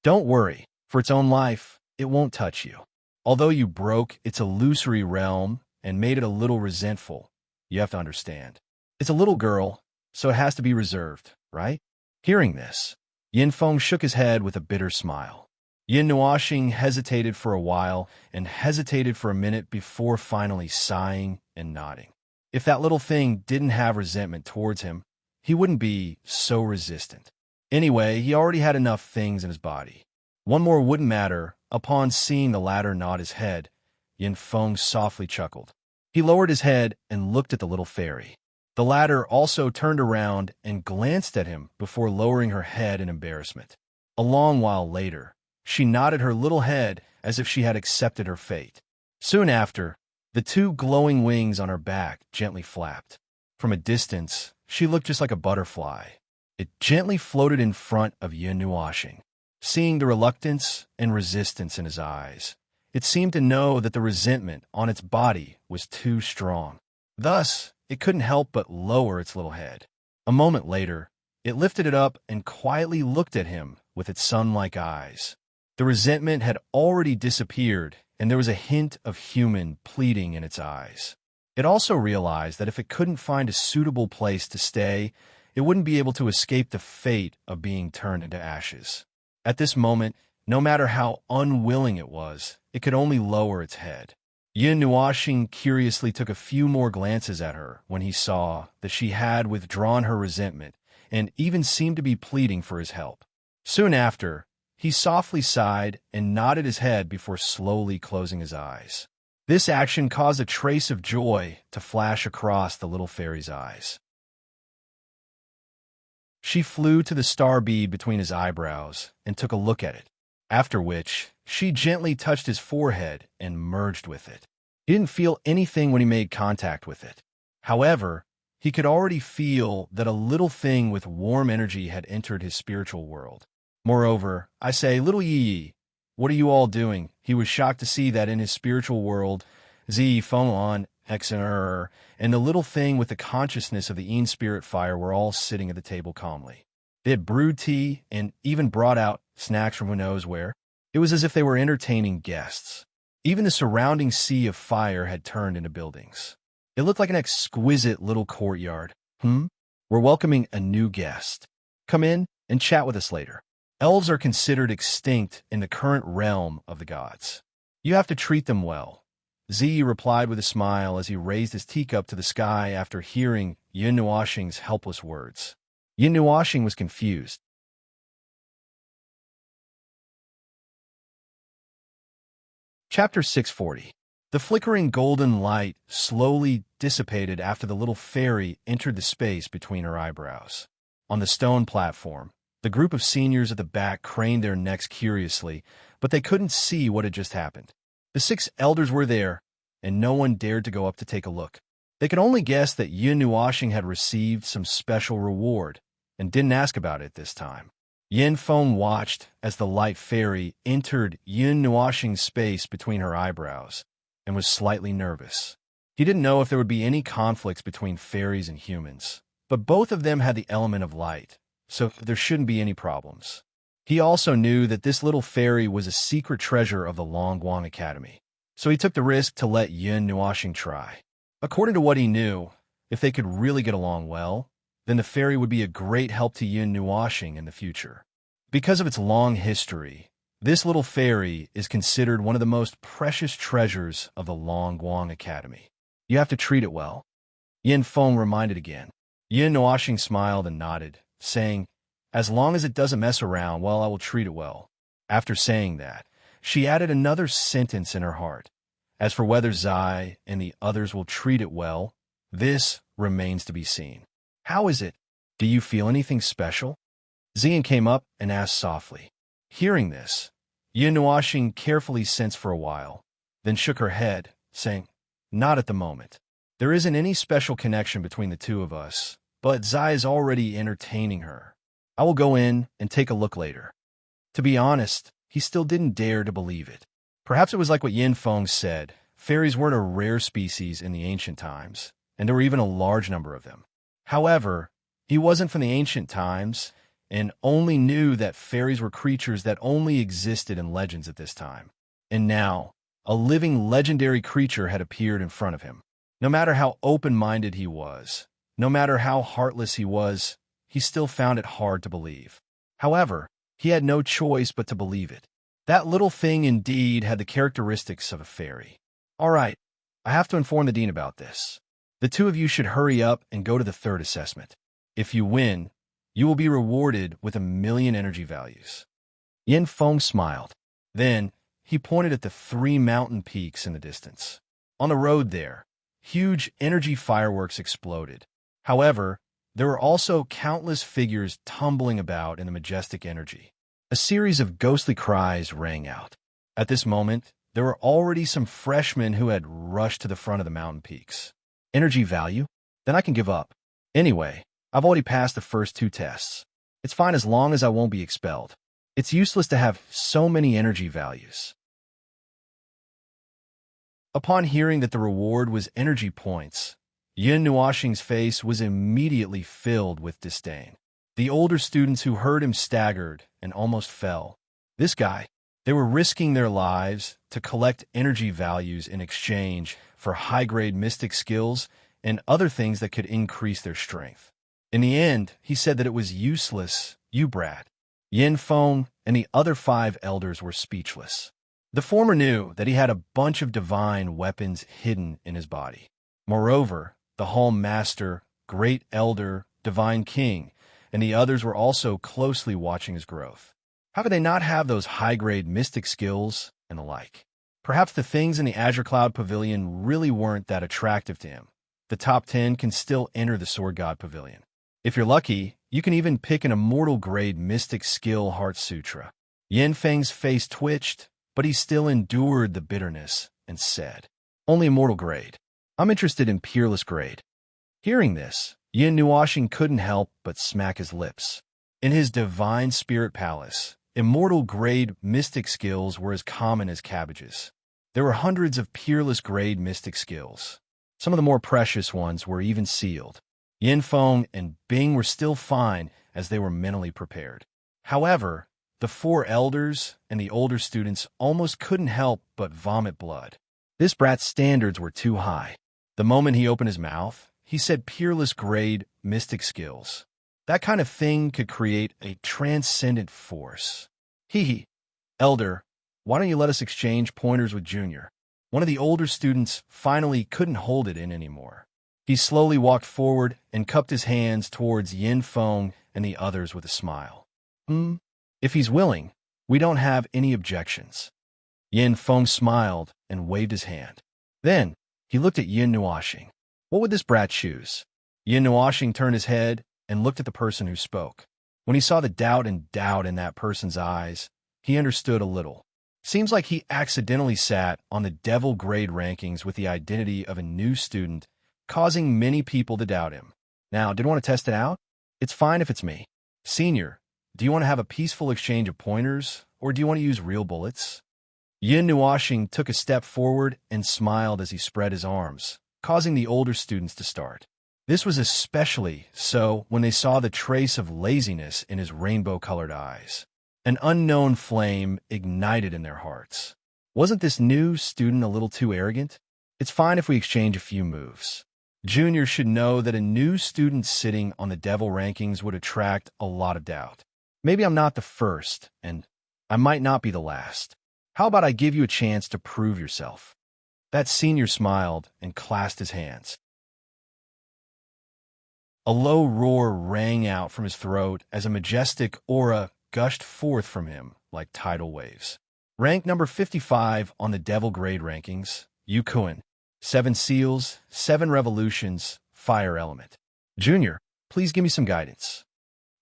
Don't worry, for its own life, it won't touch you. Although you broke its illusory realm and made it a little resentful, you have to understand. It's a little girl, so it has to be reserved, right? Hearing this, Yin Feng shook his head with a bitter smile. Yin Nuoxing hesitated for a while and hesitated for a minute before finally sighing and nodding. If that little thing didn't have resentment towards him, he wouldn't be so resistant. Anyway, he already had enough things in his body. One more wouldn't matter. Upon seeing the latter nod his head, Yin Feng softly chuckled. He lowered his head and looked at the little fairy. The latter also turned around and glanced at him before lowering her head in embarrassment. A long while later, she nodded her little head as if she had accepted her fate. Soon after, the 2 glowing wings on her back gently flapped. From a distance, she looked just like a butterfly. It gently floated in front of Yin Nuoxing. Seeing the reluctance and resistance in his eyes, it seemed to know that the resentment on its body was too strong. Thus, it couldn't help but lower its little head. A moment later, it lifted it up and quietly looked at him with its sun-like eyes. The resentment had already disappeared, and there was a hint of human pleading in its eyes. It also realized that if it couldn't find a suitable place to stay, it wouldn't be able to escape the fate of being turned into ashes. At this moment, no matter how unwilling it was, it could only lower its head. Yin Nuoxing curiously took a few more glances at her when he saw that she had withdrawn her resentment and even seemed to be pleading for his help. Soon after, he softly sighed and nodded his head before slowly closing his eyes. This action caused a trace of joy to flash across the little fairy's eyes. She flew to the star bead between his eyebrows and took a look at it, after which she gently touched his forehead and merged with it. He didn't feel anything when he made contact with it. However, he could already feel that a little thing with warm energy had entered his spiritual world. Moreover, I say, little Yi, what are you all doing? He was shocked to see that in his spiritual world, Zi, Fenglan, Xener, and the little thing with the consciousness of the Yin spirit fire were all sitting at the table calmly. They had brewed tea and even brought out snacks from who knows where. It was as if they were entertaining guests. Even the surrounding sea of fire had turned into buildings. It looked like an exquisite little courtyard. We're welcoming a new guest. Come in and chat with us later. Elves are considered extinct in the current realm of the gods. You have to treat them well. Zi replied with a smile as he raised his teacup to the sky after hearing Yun Nuoxing's helpless words. Yun Nuoxing was confused. Chapter 640. The flickering golden light slowly dissipated after the little fairy entered the space between her eyebrows. On the stone platform, the group of seniors at the back craned their necks curiously, but they couldn't see what had just happened. The 6 elders were there, and no one dared to go up to take a look. They could only guess that Yun Nuoxing had received some special reward, and didn't ask about it this time. Yin Feng watched as the light fairy entered Yun Nuoxing's space between her eyebrows, and was slightly nervous. He didn't know if there would be any conflicts between fairies and humans, but both of them had the element of light, so there shouldn't be any problems. He also knew that this little fairy was a secret treasure of the Longguang Academy, so he took the risk to let Yun Nuoxing try. According to what he knew, if they could really get along well, then the fairy would be a great help to Yun Nuoxing in the future. Because of its long history, this little fairy is considered one of the most precious treasures of the Longguang Academy. You have to treat it well. Yin Feng reminded again. Yun Nuoxing smiled and nodded, saying, as long as it doesn't mess around, well, I will treat it well. After saying that, she added another sentence in her heart. As for whether Zai and the others will treat it well, this remains to be seen. How is it? Do you feel anything special? Zian came up and asked softly. Hearing this, Yun Nuoxing carefully sensed for a while, then shook her head, saying, not at the moment. There isn't any special connection between the two of us, but Zai is already entertaining her. I will go in and take a look later. To be honest, he still didn't dare to believe it. Perhaps it was like what Yin Feng said, fairies weren't a rare species in the ancient times, and there were even a large number of them. However, he wasn't from the ancient times, and only knew that fairies were creatures that only existed in legends at this time. And now, a living legendary creature had appeared in front of him. No matter how open-minded he was, no matter how heartless he was, he still found it hard to believe. However, he had no choice but to believe it. That little thing indeed had the characteristics of a fairy. All right, I have to inform the dean about this. The two of you should hurry up and go to the 3rd assessment. If you win, you will be rewarded with 1,000,000 energy values. Yin Feng smiled. Then, he pointed at the 3 mountain peaks in the distance. On the road there, huge energy fireworks exploded. However, there were also countless figures tumbling about in the majestic energy. A series of ghostly cries rang out. At this moment, there were already some freshmen who had rushed to the front of the mountain peaks. Energy value? Then I can give up. Anyway, I've already passed the first 2 tests. It's fine as long as I won't be expelled. It's useless to have so many energy values. Upon hearing that the reward was energy points, Yun Nuoxing's face was immediately filled with disdain. The older students who heard him staggered and almost fell. This guy, they were risking their lives to collect energy values in exchange for high-grade mystic skills and other things that could increase their strength. In the end, he said that it was useless, you brat. Yin Feng and the other 5 elders were speechless. The former knew that he had a bunch of divine weapons hidden in his body. Moreover, the Hall Master, Great Elder, Divine King, and the others were also closely watching his growth. How could they not have those high-grade mystic skills and the like? Perhaps the things in the Azure Cloud Pavilion really weren't that attractive to him. The top 10 can still enter the Sword God Pavilion. If you're lucky, you can even pick an immortal-grade mystic skill Heart Sutra. Yin Feng's face twitched, but he still endured the bitterness and said, only immortal grade. I'm interested in peerless grade. Hearing this, Yun Nuoxing couldn't help but smack his lips. In his divine spirit palace, immortal grade mystic skills were as common as cabbages. There were hundreds of peerless grade mystic skills. Some of the more precious ones were even sealed. Yin Feng and Bing were still fine as they were mentally prepared. However, the 4 elders and the older students almost couldn't help but vomit blood. This brat's standards were too high. The moment he opened his mouth, he said peerless grade mystic skills. That kind of thing could create a transcendent force. Elder, why don't you let us exchange pointers with Junior? One of the older students finally couldn't hold it in anymore. He slowly walked forward and cupped his hands towards Yin Feng and the others with a smile. If he's willing, we don't have any objections. Yin Feng smiled and waved his hand. Then, he looked at Yin Nuoxing. What would this brat choose? Yin Nuoxing turned his head and looked at the person who spoke. When he saw the doubt in that person's eyes, he understood a little. Seems like he accidentally sat on the devil grade rankings with the identity of a new student, causing many people to doubt him. Now, did you want to test it out? It's fine if it's me. Senior, do you want to have a peaceful exchange of pointers, or do you want to use real bullets? Yin Nuoxing took a step forward and smiled as he spread his arms, causing the older students to start. This was especially so when they saw the trace of laziness in his rainbow-colored eyes. An unknown flame ignited in their hearts. Wasn't this new student a little too arrogant? It's fine if we exchange a few moves. Junior should know that a new student sitting on the devil rankings would attract a lot of doubt. Maybe I'm not the first, and I might not be the last. How about I give you a chance to prove yourself? That senior smiled and clasped his hands. A low roar rang out from his throat as a majestic aura gushed forth from him like tidal waves. Rank number 55 on the devil grade rankings, Yu Kuan. 7 seals, 7 revolutions, fire element. Junior, please give me some guidance.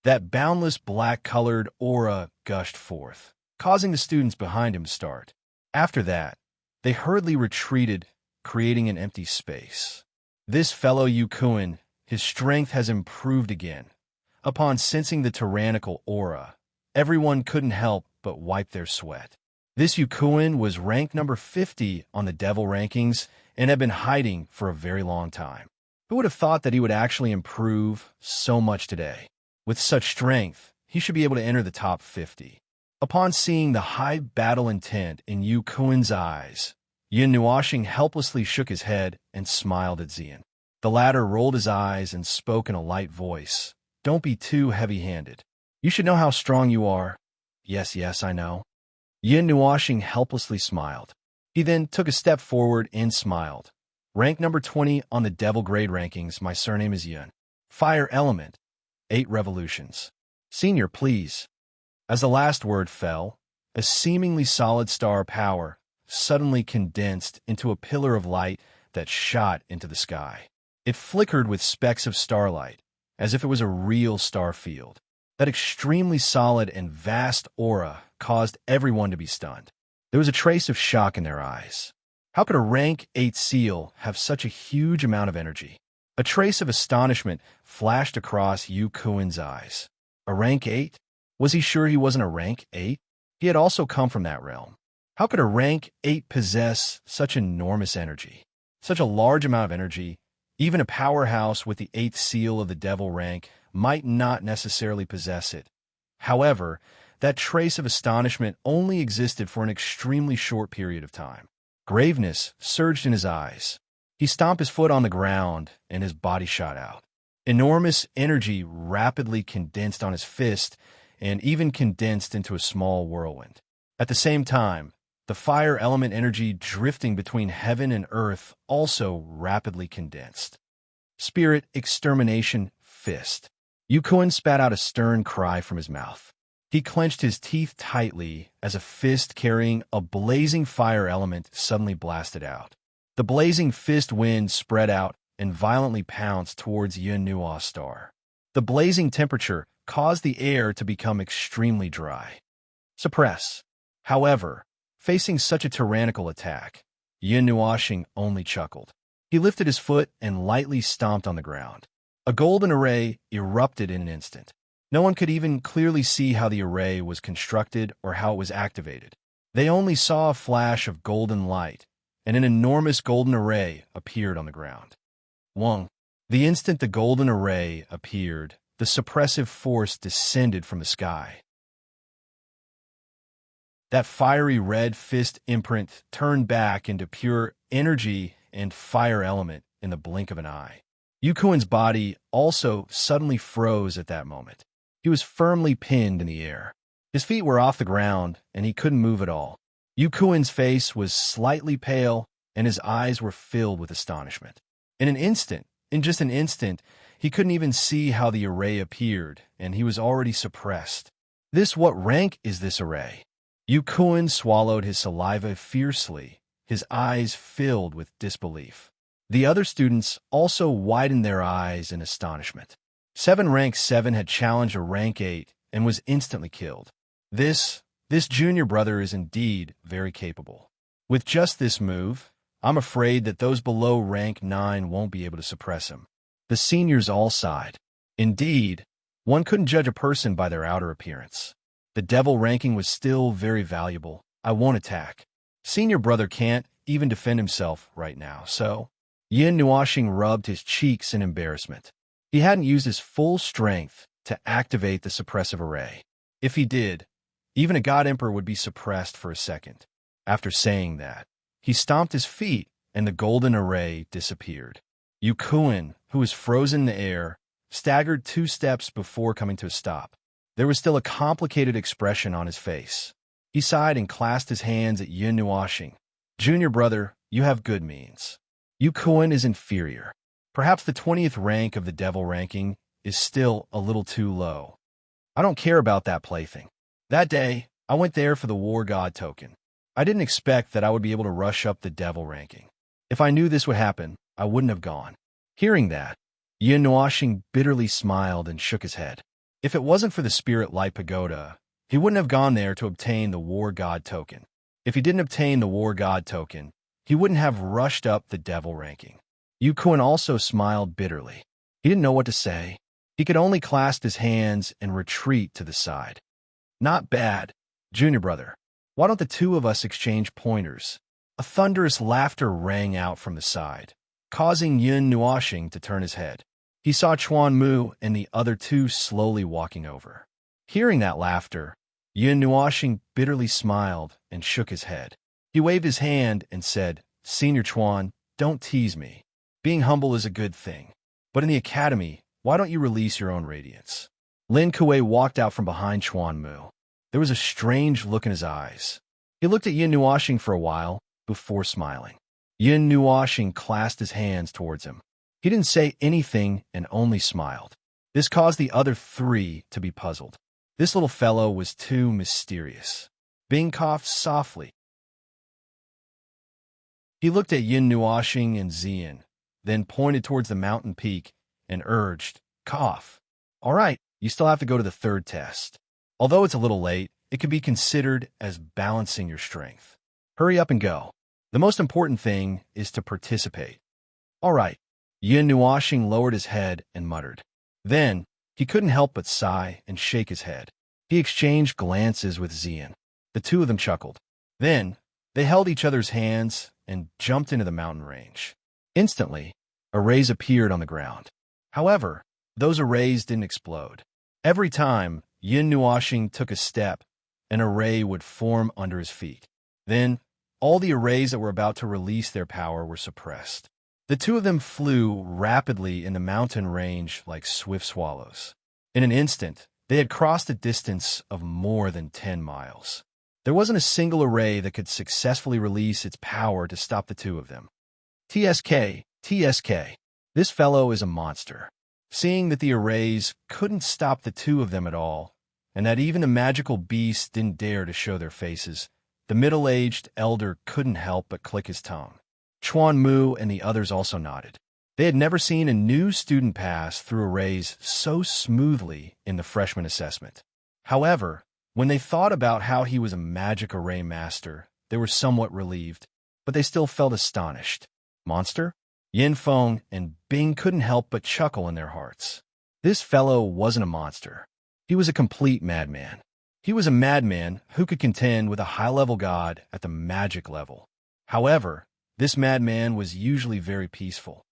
That boundless black-colored aura gushed forth, causing the students behind him to start. After that, they hurriedly retreated, creating an empty space. This fellow Yu Kuan, his strength has improved again. Upon sensing the tyrannical aura, everyone couldn't help but wipe their sweat. This Yu Kuan was ranked number 50 on the devil rankings and had been hiding for a very long time. Who would have thought that he would actually improve so much today? With such strength, he should be able to enter the top 50. Upon seeing the high battle intent in Yu Kuan's eyes, Yin Nuoxing helplessly shook his head and smiled at Xian. The latter rolled his eyes and spoke in a light voice. Don't be too heavy-handed. You should know how strong you are. Yes, I know. Yin Nuoxing helplessly smiled. He then took a step forward and smiled. Rank number 20 on the devil grade rankings, my surname is Yin. Fire element. 8 revolutions. Senior, please. As the last word fell, a seemingly solid star power suddenly condensed into a pillar of light that shot into the sky. It flickered with specks of starlight, as if it was a real star field. That extremely solid and vast aura caused everyone to be stunned. There was a trace of shock in their eyes. How could a rank 8 seal have such a huge amount of energy? A trace of astonishment flashed across Yu Kuan's eyes. A rank 8? Was he sure he wasn't a rank 8? He had also come from that realm. How could a rank 8 possess such enormous energy? Such a large amount of energy, even a powerhouse with the 8th seal of the devil rank might not necessarily possess it. However, that trace of astonishment only existed for an extremely short period of time. Graveness surged in his eyes. He stomped his foot on the ground, and his body shot out. Enormous energy rapidly condensed on his fist, and even condensed into a small whirlwind. At the same time, the fire element energy drifting between heaven and earth also rapidly condensed. Spirit extermination fist. Yu Kuan spat out a stern cry from his mouth. He clenched his teeth tightly as a fist carrying a blazing fire element suddenly blasted out. The blazing fist wind spread out and violently pounced towards Yin Nuo's star. The blazing temperature caused the air to become extremely dry. Suppress. However, facing such a tyrannical attack, Yin Nuoxing only chuckled. He lifted his foot and lightly stomped on the ground. A golden array erupted in an instant. No one could even clearly see how the array was constructed or how it was activated. They only saw a flash of golden light, and an enormous golden array appeared on the ground. Wong. The instant the golden array appeared, the suppressive force descended from the sky. That fiery red fist imprint turned back into pure energy and fire element in the blink of an eye. Yu Kuan's body also suddenly froze at that moment. He was firmly pinned in the air. His feet were off the ground, and he couldn't move at all. Yu Kuan's face was slightly pale, and his eyes were filled with astonishment. In just an instant, he couldn't even see how the array appeared, and he was already suppressed. What rank is this array? Yukuin swallowed his saliva fiercely, his eyes filled with disbelief. The other students also widened their eyes in astonishment. Rank 7 had challenged a rank 8 and was instantly killed. This junior brother is indeed very capable. With just this move, I'm afraid that those below rank 9 won't be able to suppress him. The seniors all sighed. Indeed, one couldn't judge a person by their outer appearance. The devil ranking was still very valuable. I won't attack. Senior brother can't even defend himself right now, so... Yin Nuoxing rubbed his cheeks in embarrassment. He hadn't used his full strength to activate the suppressive array. If he did, even a God Emperor would be suppressed for a second. After saying that, he stomped his feet, and the golden array disappeared. Yukuin, who was frozen in the air, staggered 2 steps before coming to a stop. There was still a complicated expression on his face. He sighed and clasped his hands at Yin Nuoxing. Junior brother, you have good means. Yukuin is inferior. Perhaps the 20th rank of the devil ranking is still a little too low. I don't care about that plaything. That day, I went there for the war god token. I didn't expect that I would be able to rush up the devil ranking. If I knew this would happen, I wouldn't have gone. Hearing that, Yin Nuoxing bitterly smiled and shook his head. If it wasn't for the Spirit Light Pagoda, he wouldn't have gone there to obtain the war god token. If he didn't obtain the war god token, he wouldn't have rushed up the devil ranking. Yukuin also smiled bitterly. He didn't know what to say. He could only clasp his hands and retreat to the side. Not bad, junior brother. Why don't the 2 of us exchange pointers? A thunderous laughter rang out from the side, causing Yin Nuoxing to turn his head. He saw Chuan Mu and the other 2 slowly walking over. Hearing that laughter, Yin Nuoxing bitterly smiled and shook his head. He waved his hand and said, Senior Chuan, don't tease me. Being humble is a good thing. But in the academy, why don't you release your own radiance? Lin Kuei walked out from behind Chuan Mu. There was a strange look in his eyes. He looked at Yin Nuoxing for a while before smiling. Yin Nuoxing clasped his hands towards him. He didn't say anything and only smiled. This caused the other 3 to be puzzled. This little fellow was too mysterious. Bing coughed softly. He looked at Yin Nuoxing and Xian, then pointed towards the mountain peak and urged, cough. All right, you still have to go to the 3rd test. Although it's a little late, it could be considered as balancing your strength. Hurry up and go. The most important thing is to participate. All right. Yin Nuoxing lowered his head and muttered. Then, he couldn't help but sigh and shake his head. He exchanged glances with Xian. The 2 of them chuckled. Then, they held each other's hands and jumped into the mountain range. Instantly, arrays appeared on the ground. However, those arrays didn't explode. Every time Yin Nuoxing took a step, an array would form under his feet. Then, all the arrays that were about to release their power were suppressed. The 2 of them flew rapidly in the mountain range like swift swallows. In an instant, they had crossed a distance of more than 10 miles. There wasn't a single array that could successfully release its power to stop the 2 of them. TSK. This fellow is a monster. Seeing that the arrays couldn't stop the 2 of them at all, and that even the magical beasts didn't dare to show their faces, the middle-aged elder couldn't help but click his tongue. Chuan Mu and the others also nodded. They had never seen a new student pass through arrays so smoothly in the freshman assessment. However, when they thought about how he was a magic array master, they were somewhat relieved, but they still felt astonished. Monster? Yin Feng and Bing couldn't help but chuckle in their hearts. This fellow wasn't a monster. He was a complete madman. He was a madman who could contend with a high-level god at the magic level. However, this madman was usually very peaceful.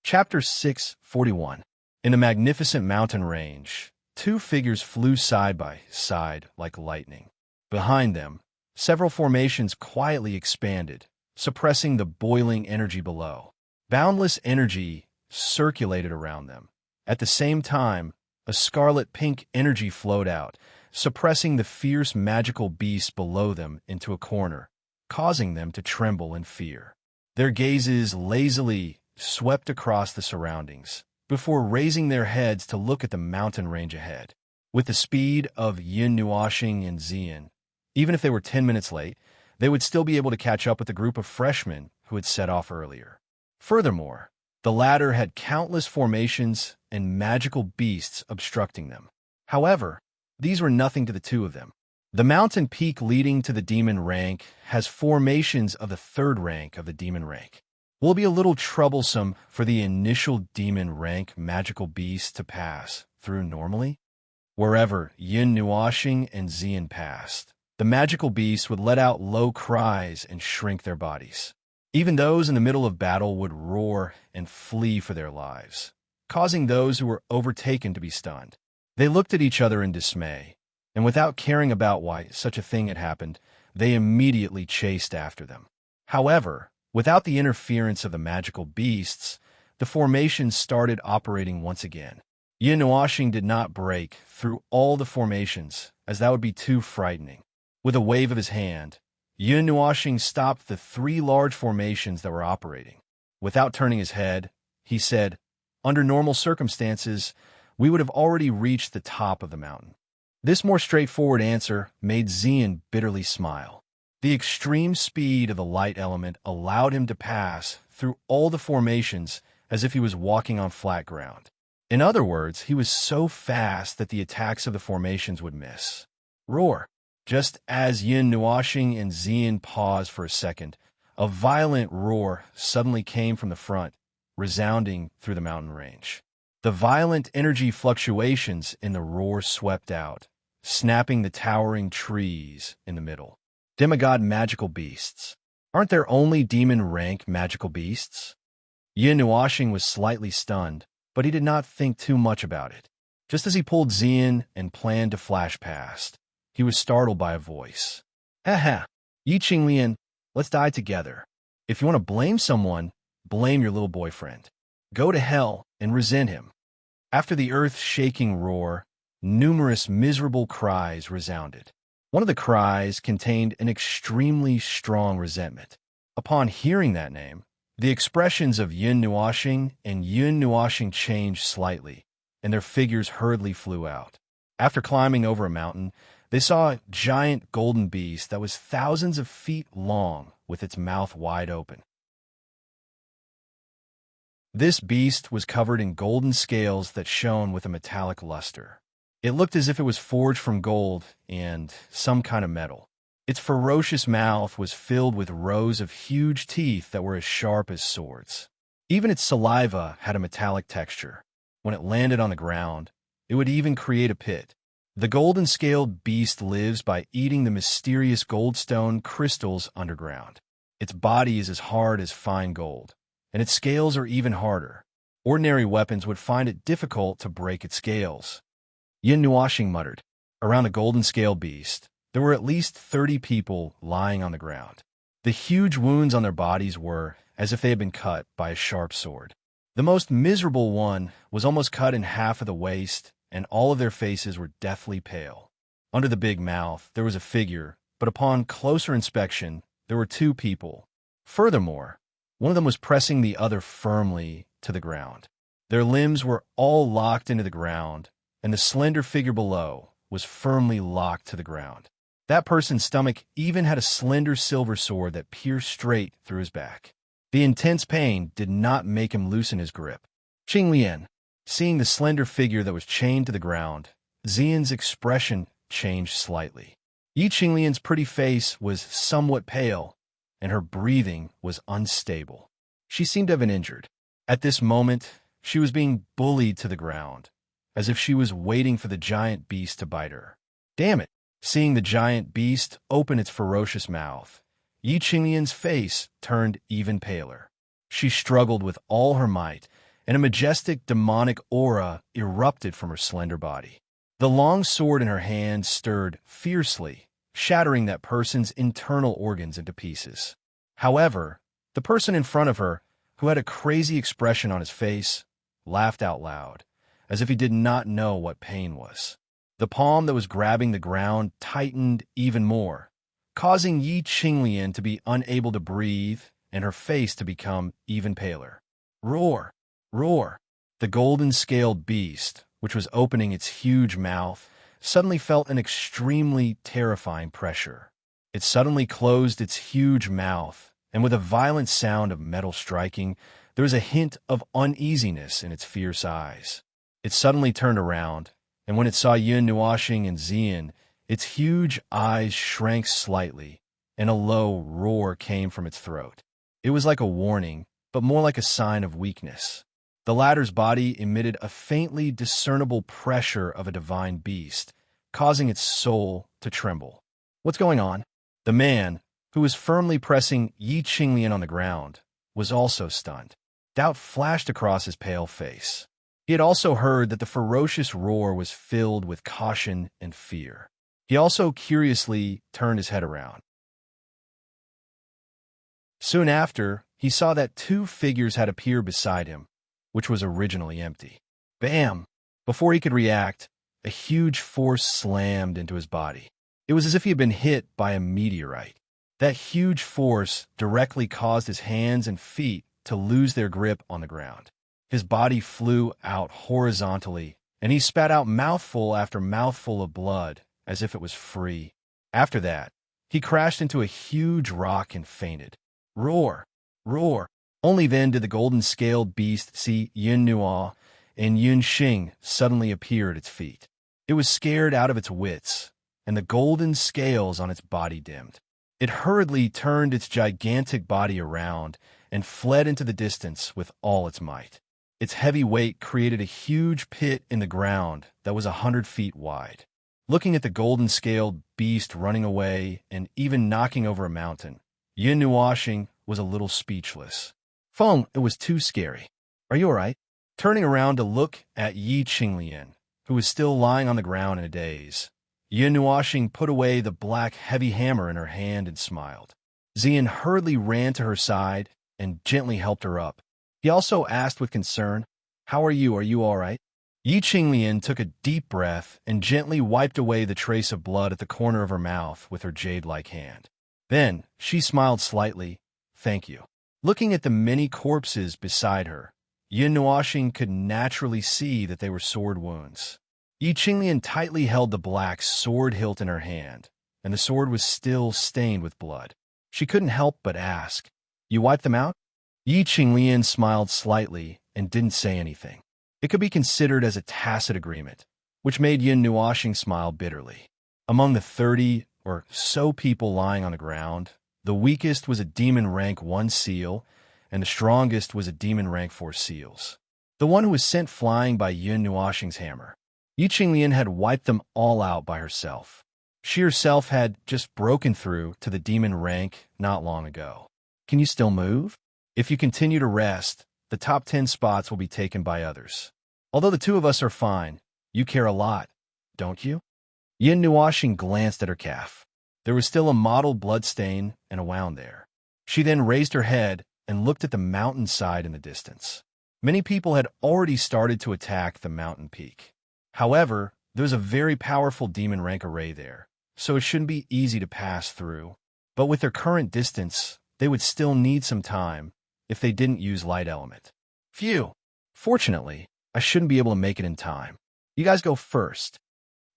Chapter 641. In the magnificent mountain range, 2 figures flew side by side like lightning. Behind them, several formations quietly expanded, suppressing the boiling energy below. Boundless energy circulated around them. At the same time, a scarlet-pink energy flowed out, suppressing the fierce magical beast below them into a corner, causing them to tremble in fear. Their gazes lazily swept across the surroundings, before raising their heads to look at the mountain range ahead. With the speed of Yin Nuashing and Xian, even if they were 10 minutes late, they would still be able to catch up with the group of freshmen who had set off earlier. Furthermore, the latter had countless formations and magical beasts obstructing them. However, these were nothing to the two of them. The mountain peak leading to the demon rank has formations of the third rank of the demon rank. Will be a little troublesome for the initial demon rank magical beast to pass through normally. Wherever Yin Nuashing and Xian passed, the magical beasts would let out low cries and shrink their bodies. Even those in the middle of battle would roar and flee for their lives, causing those who were overtaken to be stunned. They looked at each other in dismay, and without caring about why such a thing had happened, they immediately chased after them. However, without the interference of the magical beasts, the formations started operating once again. Yin Nuashing did not break through all the formations, as that would be too frightening. With a wave of his hand, Yin Nuashing stopped the 3 large formations that were operating. Without turning his head, he said, "Under normal circumstances, we would have already reached the top of the mountain." This more straightforward answer made Xian bitterly smile. The extreme speed of the light element allowed him to pass through all the formations as if he was walking on flat ground. In other words, he was so fast that the attacks of the formations would miss. Roar! Just as Yin Nuashing and Xian paused for a second, a violent roar suddenly came from the front, resounding through the mountain range. The violent energy fluctuations in the roar swept out, snapping the towering trees in the middle. Demigod magical beasts. Aren't there only demon rank magical beasts? Yin Nuashing was slightly stunned, but he did not think too much about it. Just as he pulled Xian and planned to flash past, he was startled by a voice. "Haha, Yi Qinglian, let's die together. If you want to blame someone, blame your little boyfriend. Go to hell and resent him." After the earth-shaking roar, numerous miserable cries resounded. One of the cries contained an extremely strong resentment. Upon hearing that name, the expressions of Yin Nuashing and Yin Nuashing changed slightly, and their figures hurriedly flew out. After climbing over a mountain, they saw a giant golden beast that was thousands of feet long with its mouth wide open. This beast was covered in golden scales that shone with a metallic luster. It looked as if it was forged from gold and some kind of metal. Its ferocious mouth was filled with rows of huge teeth that were as sharp as swords. Even its saliva had a metallic texture. When it landed on the ground, it would even create a pit. The golden-scaled beast lives by eating the mysterious goldstone crystals underground. Its body is as hard as fine gold, and its scales are even harder. Ordinary weapons would find it difficult to break its scales. Yin Nuashing muttered. Around the golden-scaled beast, there were at least 30 people lying on the ground. The huge wounds on their bodies were as if they had been cut by a sharp sword. The most miserable one was almost cut in half at the waist, and all of their faces were deathly pale. Under the big mouth, there was a figure, but upon closer inspection, there were 2 people. Furthermore, one of them was pressing the other firmly to the ground. Their limbs were all locked into the ground, and the slender figure below was firmly locked to the ground. That person's stomach even had a slender silver sword that pierced straight through his back. The intense pain did not make him loosen his grip. Qinglian, seeing the slender figure that was chained to the ground, Xian's expression changed slightly. Yi Qinglian's pretty face was somewhat pale, and her breathing was unstable. She seemed to have been injured. At this moment, she was being bullied to the ground, as if she was waiting for the giant beast to bite her. Damn it! Seeing the giant beast open its ferocious mouth, Yi Qinglian's face turned even paler. She struggled with all her might, and a majestic demonic aura erupted from her slender body. The long sword in her hand stirred fiercely, shattering that person's internal organs into pieces. However, the person in front of her, who had a crazy expression on his face, laughed out loud, as if he did not know what pain was. The palm that was grabbing the ground tightened even more, causing Yi Qinglian to be unable to breathe and her face to become even paler. Roar! Roar! The golden-scaled beast, which was opening its huge mouth, suddenly felt an extremely terrifying pressure. It suddenly closed its huge mouth, and with a violent sound of metal striking, there was a hint of uneasiness in its fierce eyes. It suddenly turned around, and when it saw Yun Nuoxing and Xian, its huge eyes shrank slightly, and a low roar came from its throat. It was like a warning, but more like a sign of weakness. The latter's body emitted a faintly discernible pressure of a divine beast, causing its soul to tremble. What's going on? The man, who was firmly pressing Yi Qinglian on the ground, was also stunned. Doubt flashed across his pale face. He had also heard that the ferocious roar was filled with caution and fear. He also curiously turned his head around. Soon after, he saw that two figures had appeared beside him, which was originally empty. Bam! Before he could react, a huge force slammed into his body. It was as if he had been hit by a meteorite. That huge force directly caused his hands and feet to lose their grip on the ground. His body flew out horizontally, and he spat out mouthful after mouthful of blood, as if it was free. After that, he crashed into a huge rock and fainted. Roar! Roar! Only then did the golden-scaled beast see Yun Nuo, and Yun Xing suddenly appear at its feet. It was scared out of its wits, and the golden scales on its body dimmed. It hurriedly turned its gigantic body around and fled into the distance with all its might. Its heavy weight created a huge pit in the ground that was 100 feet wide. Looking at the golden-scaled beast running away and even knocking over a mountain, Yun Nuoxing was a little speechless. Feng, it was too scary. Are you all right? Turning around to look at Yi Qinglian, who was still lying on the ground in a daze, Yun Nuoxing put away the black heavy hammer in her hand and smiled. Xian hurriedly ran to her side and gently helped her up. He also asked with concern, "How are you? Are you all right?" Yi Qinglian took a deep breath and gently wiped away the trace of blood at the corner of her mouth with her jade-like hand. Then she smiled slightly. "Thank you." Looking at the many corpses beside her, Yun Nuoxing could naturally see that they were sword wounds. Yi Qinglian tightly held the black sword hilt in her hand, and the sword was still stained with blood. She couldn't help but ask, "You wiped them out?" Yi Qinglian smiled slightly and didn't say anything. It could be considered as a tacit agreement, which made Yun Nuoxing smile bitterly. Among the 30 or so people lying on the ground, the weakest was a demon rank 1 seal, and the strongest was a demon rank 4 seals. The one who was sent flying by Yun Nuoxing's hammer. Yi Qinglian had wiped them all out by herself. She herself had just broken through to the demon rank not long ago. Can you still move? If you continue to rest, the top 10 spots will be taken by others. Although the two of us are fine, you care a lot, don't you? Yun Nuoxing glanced at her calf. There was still a mottled bloodstain and a wound there. She then raised her head and looked at the mountainside in the distance. Many people had already started to attack the mountain peak. However, there was a very powerful demon rank array there, so it shouldn't be easy to pass through. But with their current distance, they would still need some time if they didn't use light element. Phew! Fortunately, I shouldn't be able to make it in time. You guys go first.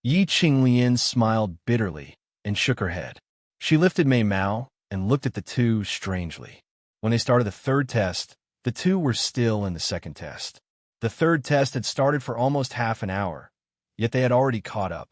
Yi Qinglian smiled bitterly and shook her head. She lifted Mei Mao and looked at the two strangely. When they started the third test, the two were still in the second test. The third test had started for almost half an hour, yet they had already caught up.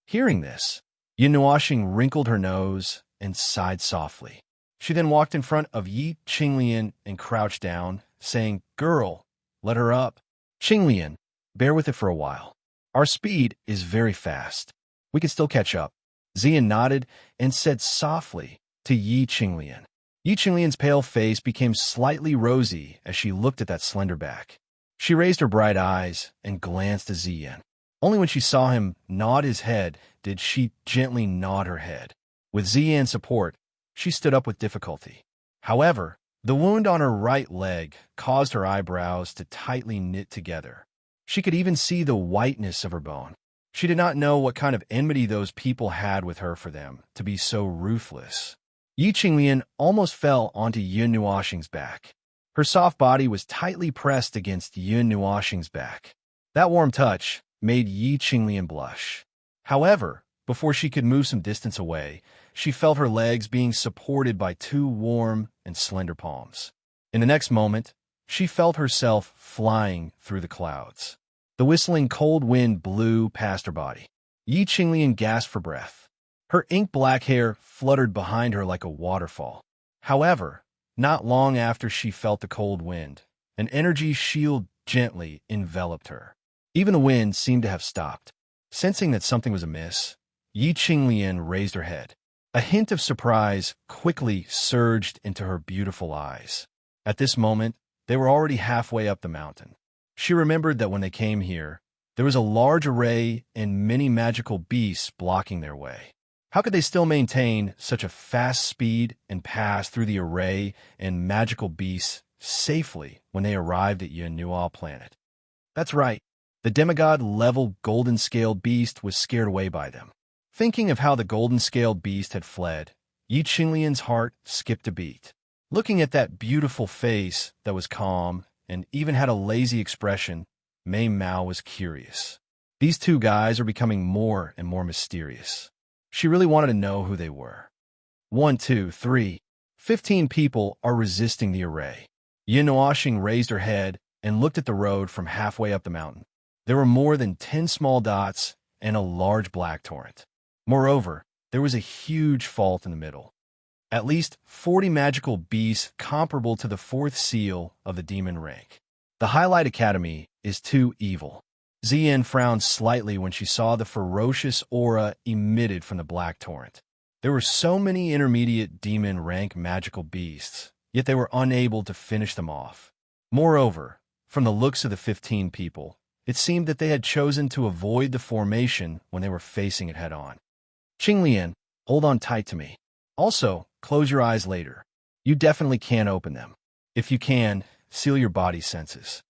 Hearing this, Yun Nuoxing wrinkled her nose and sighed softly. She then walked in front of Yi Qinglian and crouched down, saying, "Girl, let her up. Qinglian, bear with it for a while. Our speed is very fast. We can still catch up." Xian nodded and said softly to Yi Qinglian. Yi Qinglian's pale face became slightly rosy as she looked at that slender back. She raised her bright eyes and glanced at Xian. Only when she saw him nod his head did she gently nod her head. With Xian's support, she stood up with difficulty. However, the wound on her right leg caused her eyebrows to tightly knit together. She could even see the whiteness of her bone. She did not know what kind of enmity those people had with her for them to be so ruthless. Yi Qinglian almost fell onto Yun Nuoxing's back. Her soft body was tightly pressed against Yun Nuoxing's back. That warm touch made Yi Qinglian blush. However, before she could move some distance away, she felt her legs being supported by two warm and slender palms. In the next moment, she felt herself flying through the clouds. The whistling cold wind blew past her body. Yi Qinglian gasped for breath. Her ink-black hair fluttered behind her like a waterfall. However, not long after she felt the cold wind, an energy shield gently enveloped her. Even the wind seemed to have stopped. Sensing that something was amiss, Yi Qinglian raised her head. A hint of surprise quickly surged into her beautiful eyes. At this moment, they were already halfway up the mountain. She remembered that when they came here, there was a large array and many magical beasts blocking their way. How could they still maintain such a fast speed and pass through the array and magical beasts safely when they arrived at Yunnuo planet? That's right, the demigod-level golden-scaled beast was scared away by them. Thinking of how the golden-scaled beast had fled, Yi Qinglian's heart skipped a beat. Looking at that beautiful face that was calm and even had a lazy expression, Mei Mao was curious. These two guys are becoming more and more mysterious. She really wanted to know who they were. 1, 2, 3. 15 people are resisting the array. Yin Nuoxing raised her head and looked at the road from halfway up the mountain. There were more than 10 small dots and a large black torrent. Moreover, there was a huge fault in the middle. At least 40 magical beasts comparable to the fourth seal of the demon rank. The Highlight Academy is too evil. Ziyin frowned slightly when she saw the ferocious aura emitted from the black torrent. There were so many intermediate demon rank magical beasts, yet they were unable to finish them off. Moreover, from the looks of the 15 people, it seemed that they had chosen to avoid the formation when they were facing it head-on. Qinglian, hold on tight to me. Also, close your eyes later. You definitely can't open them. If you can, seal your body senses.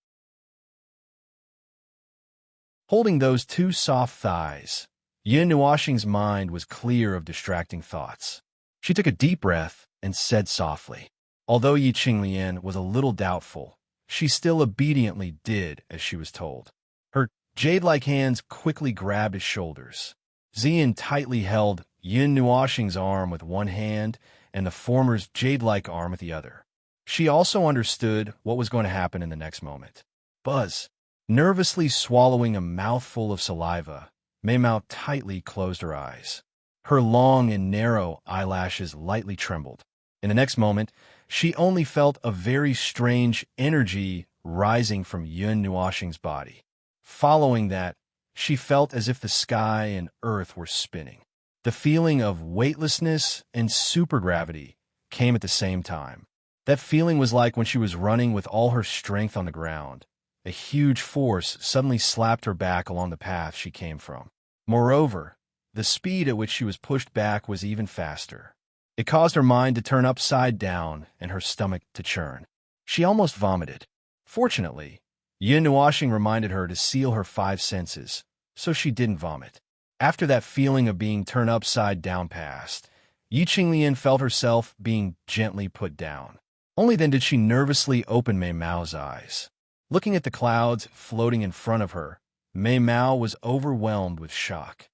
Holding those two soft thighs, Yin Nuoxing's mind was clear of distracting thoughts. She took a deep breath and said softly. Although Yi Qinglian was a little doubtful, she still obediently did as she was told. Her jade-like hands quickly grabbed his shoulders. Ziyin tightly held Yin Nuoxing's arm with one hand and the former's jade-like arm with the other. She also understood what was going to happen in the next moment. Buzz. Nervously swallowing a mouthful of saliva, Mei Mao tightly closed her eyes. Her long and narrow eyelashes lightly trembled. In the next moment, she only felt a very strange energy rising from Yun Nuoxing's body. Following that, she felt as if the sky and earth were spinning. The feeling of weightlessness and supergravity came at the same time. That feeling was like when she was running with all her strength on the ground. A huge force suddenly slapped her back along the path she came from. Moreover, the speed at which she was pushed back was even faster. It caused her mind to turn upside down and her stomach to churn. She almost vomited. Fortunately, Yin Nuoxing reminded her to seal her 5 senses, so she didn't vomit. After that feeling of being turned upside down passed, Yi Qinglian felt herself being gently put down. Only then did she nervously open Mei Mao's eyes. Looking at the clouds floating in front of her, Mei Mao was overwhelmed with shock.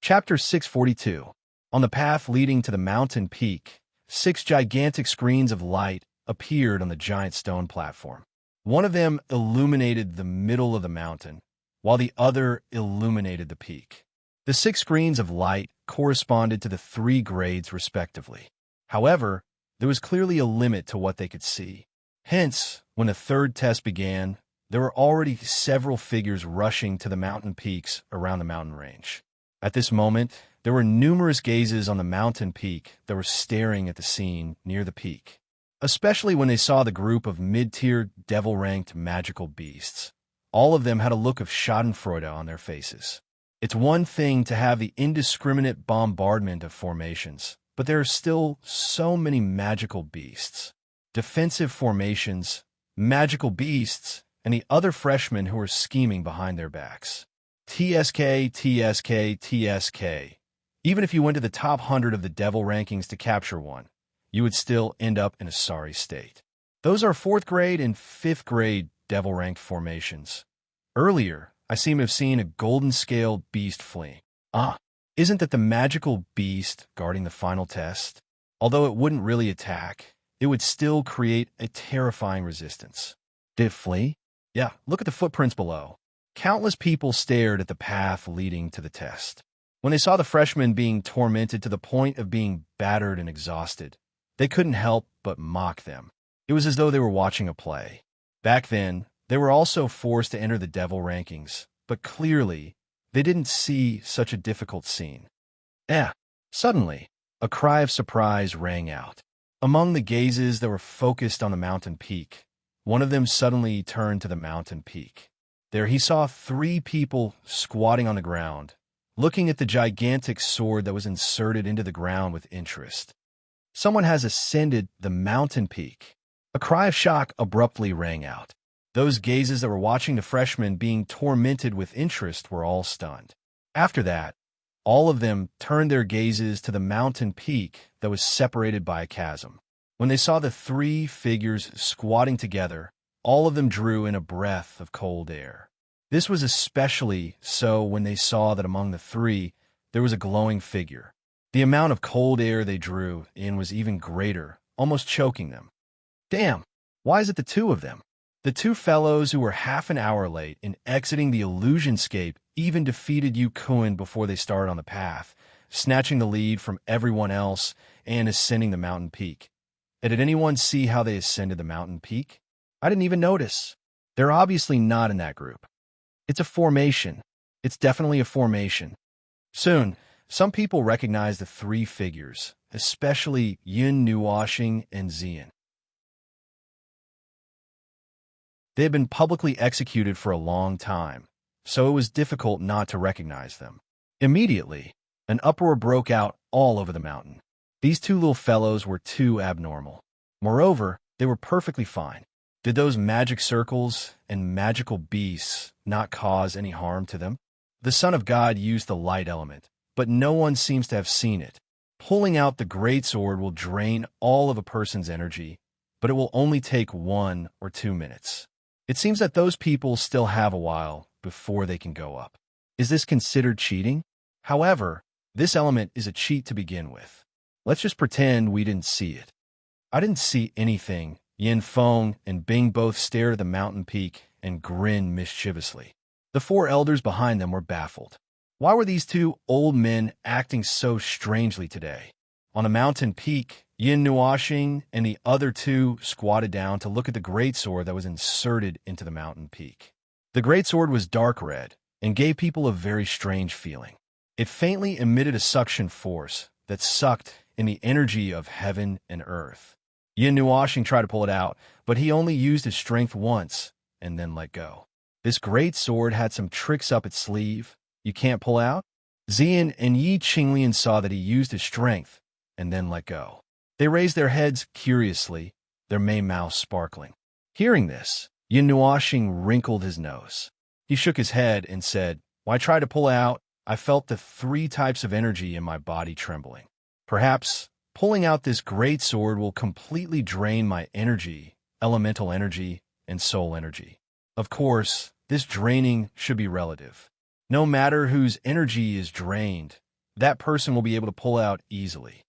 Chapter 642. On the path leading to the mountain peak, 6 gigantic screens of light appeared on the giant stone platform. One of them illuminated the middle of the mountain, while the other illuminated the peak. The 6 screens of light corresponded to the 3 grades respectively. However, there was clearly a limit to what they could see. Hence, when the third test began, there were already several figures rushing to the mountain peaks around the mountain range. At this moment, there were numerous gazes on the mountain peak that were staring at the scene near the peak, especially when they saw the group of mid-tier devil-ranked magical beasts. All of them had a look of schadenfreude on their faces. It's one thing to have the indiscriminate bombardment of formations, but there are still so many magical beasts. defensive formations, magical beasts, and the other freshmen who were scheming behind their backs. TSK, TSK, TSK. Even if you went to the top 100 of the devil rankings to capture one, you would still end up in a sorry state. Those are 4th grade and 5th grade devil-ranked formations. Earlier, I seem to have seen a golden-scaled beast fleeing. Isn't that the magical beast guarding the final test? Although it wouldn't really attack, it would still create a terrifying resistance. Did it flee? Yeah, look at the footprints below. Countless people stared at the path leading to the test. When they saw the freshmen being tormented to the point of being battered and exhausted, they couldn't help but mock them. It was as though they were watching a play. Back then, they were also forced to enter the devil rankings, but clearly, they didn't see such a difficult scene. Suddenly, a cry of surprise rang out. Among the gazes that were focused on the mountain peak, one of them suddenly turned to the mountain peak. There he saw 3 people squatting on the ground, looking at the gigantic sword that was inserted into the ground with interest. Someone has ascended the mountain peak. A cry of shock abruptly rang out. Those gazes that were watching the freshmen being tormented with interest were all stunned. After that, all of them turned their gazes to the mountain peak that was separated by a chasm. When they saw the 3 figures squatting together, all of them drew in a breath of cold air. This was especially so when they saw that among the 3, there was a glowing figure. The amount of cold air they drew in was even greater, almost choking them. Damn, why is it the 2 of them? The 2 fellows who were half an hour late in exiting the Illusionscape even defeated Yu Kun before they started on the path, snatching the lead from everyone else and ascending the mountain peak. And did anyone see how they ascended the mountain peak? I didn't even notice. They're obviously not in that group. It's a formation. It's definitely a formation. Soon, some people recognized the 3 figures, especially Yin Nuoshing and Xian. They had been publicly executed for a long time, so it was difficult not to recognize them. Immediately, an uproar broke out all over the mountain. These 2 little fellows were too abnormal. Moreover, they were perfectly fine. Did those magic circles and magical beasts not cause any harm to them? The Son of God used the light element, but no one seems to have seen it. Pulling out the greatsword will drain all of a person's energy, but it will only take 1 or 2 minutes. It seems that those people still have a while before they can go up. Is this considered cheating? However, this element is a cheat to begin with. Let's just pretend we didn't see it. I didn't see anything. Yin Feng and Bing both stared at the mountain peak and grinned mischievously. The 4 elders behind them were baffled. Why were these 2 old men acting so strangely today? On the mountain peak, Yin Nuoshing and the other 2 squatted down to look at the greatsword that was inserted into the mountain peak. The greatsword was dark red and gave people a very strange feeling. It faintly emitted a suction force that sucked in the energy of heaven and earth. Yin Nuoshing tried to pull it out, but he only used his strength once and then let go. This greatsword had some tricks up its sleeve you can't pull out. Xian and Yi Qinglian saw that he used his strength and then let go. They raised their heads curiously, their main mouths sparkling. Hearing this, Yin Nuoshing wrinkled his nose. He shook his head and said, "When I tried to pull out, I felt the 3 types of energy in my body trembling. Perhaps pulling out this great sword will completely drain my energy, elemental energy, and soul energy. Of course, this draining should be relative. No matter whose energy is drained, that person will be able to pull out easily.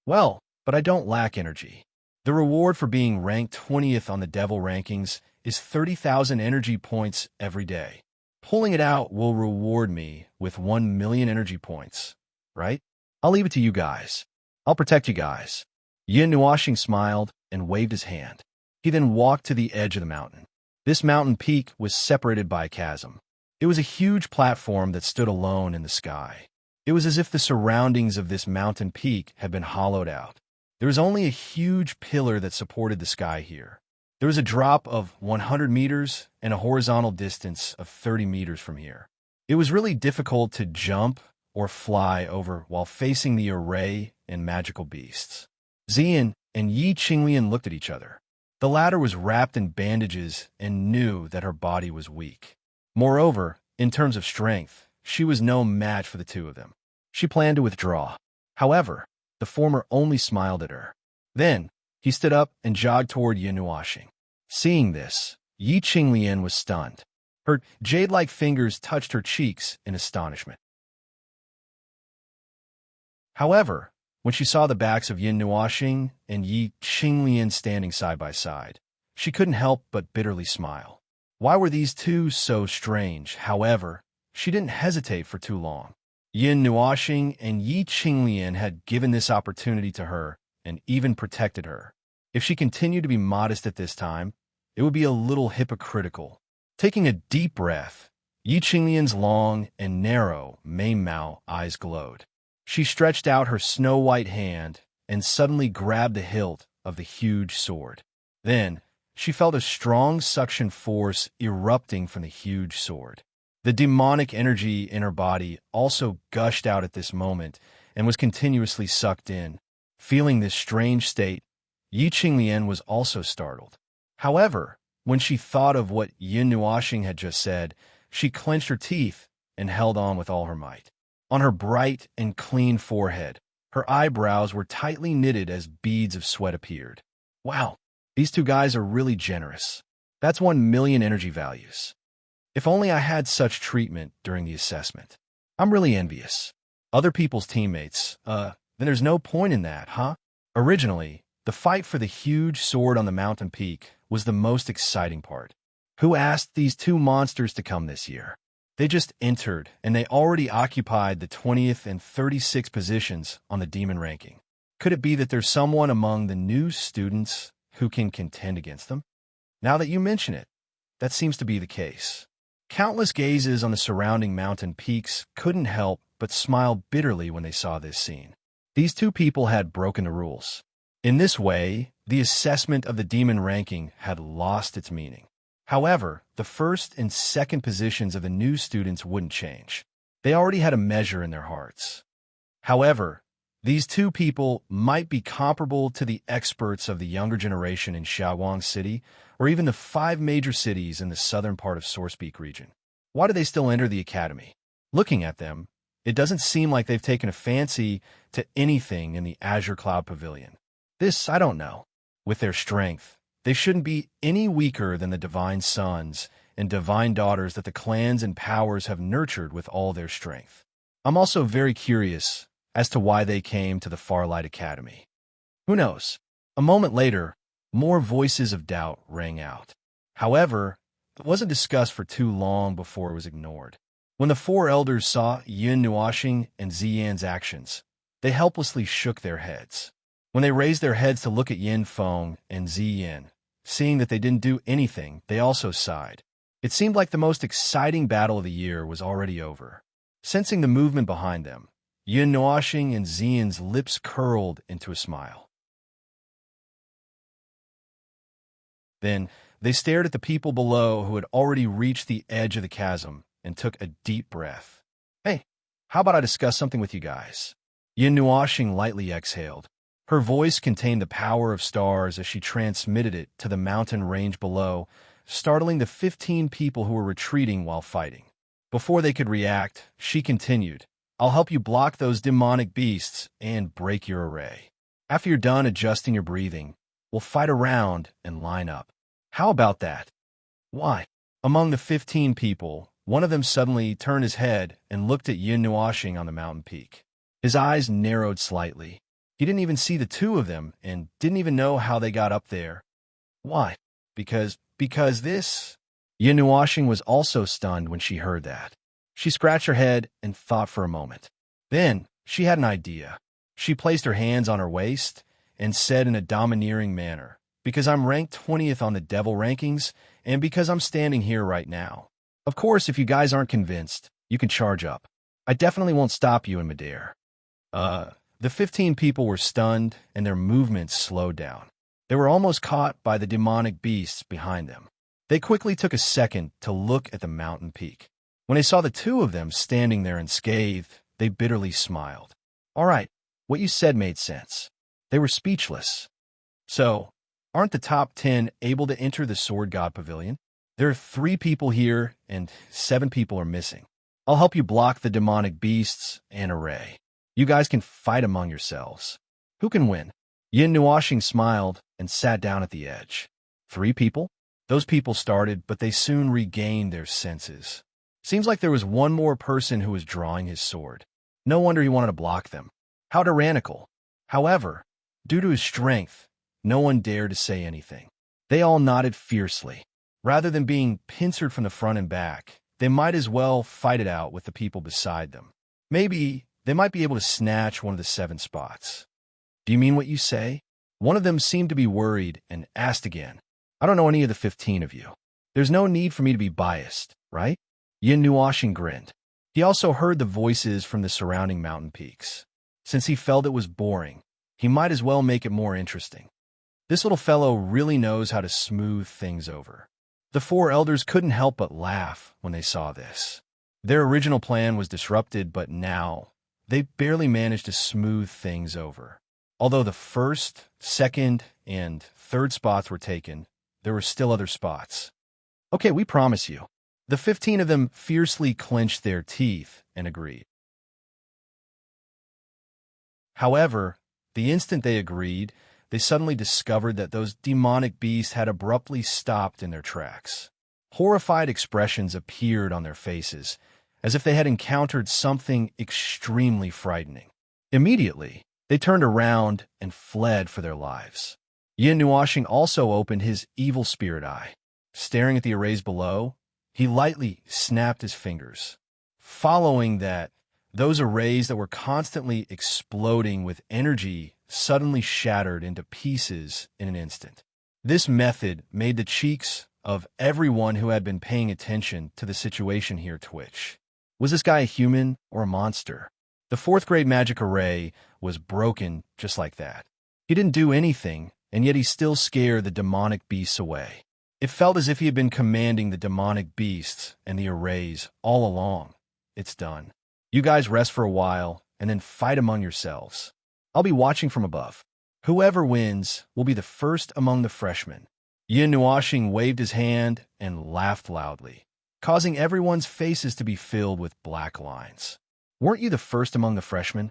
Well, but I don't lack energy. The reward for being ranked 20th on the devil rankings is 30,000 energy points every day. Pulling it out will reward me with 1 million energy points, right? I'll leave it to you guys. I'll protect you guys." Yin Nuoshing smiled and waved his hand. He then walked to the edge of the mountain. This mountain peak was separated by a chasm. It was a huge platform that stood alone in the sky. It was as if the surroundings of this mountain peak had been hollowed out. There was only a huge pillar that supported the sky here. There was a drop of 100 meters and a horizontal distance of 30 meters from here. It was really difficult to jump or fly over while facing the array and magical beasts. Xian and Yi Qinglian looked at each other. The latter was wrapped in bandages and knew that her body was weak. Moreover, in terms of strength, she was no match for the two of them. She planned to withdraw. However, the former only smiled at her. Then, he stood up and jogged toward Yin Nuoxing. Seeing this, Yi Qinglian was stunned. Her jade-like fingers touched her cheeks in astonishment. However, when she saw the backs of Yin Nuoxing and Yi Qinglian standing side by side, she couldn't help but bitterly smile. Why were these two so strange? However, she didn't hesitate for too long. Yin Nuoxing and Yi Qinglian had given this opportunity to her and even protected her. If she continued to be modest at this time, it would be a little hypocritical. Taking a deep breath, Yi Qinglian's long and narrow Mei-Mao eyes glowed. She stretched out her snow-white hand and suddenly grabbed the hilt of the huge sword. Then, she felt a strong suction force erupting from the huge sword. The demonic energy in her body also gushed out at this moment and was continuously sucked in. Feeling this strange state, Yi Qinglian was also startled. However, when she thought of what Yin Nuoxing had just said, she clenched her teeth and held on with all her might. On her bright and clean forehead, her eyebrows were tightly knitted as beads of sweat appeared. Wow, these two guys are really generous. That's 1,000,000 energy values. If only I had such treatment during the assessment. I'm really envious. Other people's teammates, then there's no point in that, huh? Originally, the fight for the huge sword on the mountain peak was the most exciting part. Who asked these two monsters to come this year? They just entered, and they already occupied the 20th and 36th positions on the demon ranking. Could it be that there's someone among the new students who can contend against them? Now that you mention it, that seems to be the case. Countless gazes on the surrounding mountain peaks couldn't help but smile bitterly when they saw this scene. These two people had broken the rules. In this way, the assessment of the demon ranking had lost its meaning. However, the first and second positions of the new students wouldn't change. They already had a measure in their hearts. However, these two people might be comparable to the experts of the younger generation in Xiaowang City, or even the 5 major cities in the southern part of Sourcepeak region. Why do they still enter the academy? Looking at them, it doesn't seem like they've taken a fancy to anything in the Azure Cloud Pavilion. This, I don't know. With their strength, they shouldn't be any weaker than the divine sons and divine daughters that the clans and powers have nurtured with all their strength. I'm also very curious as to why they came to the Farlight Academy. Who knows? A moment later, more voices of doubt rang out. However, it wasn't discussed for too long before it was ignored. When the 4 elders saw Yin Nuoxing and Ziyan's actions, they helplessly shook their heads. When they raised their heads to look at Yin Feng and Ziyan, seeing that they didn't do anything, they also sighed. It seemed like the most exciting battle of the year was already over. Sensing the movement behind them, Yin Nuoxing and Ziyan's lips curled into a smile. Then, they stared at the people below who had already reached the edge of the chasm and took a deep breath. Hey, how about I discuss something with you guys? Yin Nuoxing lightly exhaled. Her voice contained the power of stars as she transmitted it to the mountain range below, startling the 15 people who were retreating while fighting. Before they could react, she continued, I'll help you block those demonic beasts and break your array. After you're done adjusting your breathing, we'll fight around and line up. How about that? Why? Among the 15 people, one of them suddenly turned his head and looked at Yin Nuoxing on the mountain peak. His eyes narrowed slightly. He didn't even see the two of them and didn't even know how they got up there. Why? Because this... Yin Nuoxing was also stunned when she heard that. She scratched her head and thought for a moment. Then, she had an idea. She placed her hands on her waist and said in a domineering manner, because I'm ranked 20th on the devil rankings and because I'm standing here right now. Of course, if you guys aren't convinced, you can charge up. I definitely won't stop you in midair. The 15 people were stunned and their movements slowed down. They were almost caught by the demonic beasts behind them. They quickly took a second to look at the mountain peak. When they saw the two of them standing there unscathed, they bitterly smiled. All right, what you said made sense. They were speechless. So, Aren't the top 10 able to enter the Sword God Pavilion? There are 3 people here, and 7 people are missing. I'll help you block the demonic beasts and array. You guys can fight among yourselves. Who can win? Yin Nuashing smiled and sat down at the edge. 3 people? Those people started, but they soon regained their senses. Seems like there was one more person who was drawing his sword. No wonder he wanted to block them. How tyrannical. However, due to his strength, no one dared to say anything. They all nodded fiercely. Rather than being pincered from the front and back, they might as well fight it out with the people beside them. Maybe they might be able to snatch one of the 7 spots. Do you mean what you say? One of them seemed to be worried and asked again. I don't know any of the 15 of you. There's no need for me to be biased, right? Yin Nuashing grinned. He also heard the voices from the surrounding mountain peaks. Since he felt it was boring, he might as well make it more interesting. This little fellow really knows how to smooth things over. The 4 elders couldn't help but laugh when they saw this. Their original plan was disrupted, but now they barely managed to smooth things over. Although the first, second, and third spots were taken, there were still other spots. Okay, we promise you. The 15 of them fiercely clenched their teeth and agreed. However, the instant they agreed, they suddenly discovered that those demonic beasts had abruptly stopped in their tracks. Horrified expressions appeared on their faces, as if they had encountered something extremely frightening. Immediately, they turned around and fled for their lives. Yin Nuashing also opened his evil spirit eye. Staring at the arrays below, he lightly snapped his fingers. Following that, those arrays that were constantly exploding with energy suddenly shattered into pieces in an instant. This method made the cheeks of everyone who had been paying attention to the situation here twitch. Was this guy a human or a monster? The 4th grade magic array was broken just like that. He didn't do anything, and yet he still scared the demonic beasts away. It felt as if he had been commanding the demonic beasts and the arrays all along. It's done. You guys rest for a while, and then fight among yourselves. I'll be watching from above. Whoever wins will be the first among the freshmen. Yin Nuashing waved his hand and laughed loudly, causing everyone's faces to be filled with black lines. Weren't you the first among the freshmen?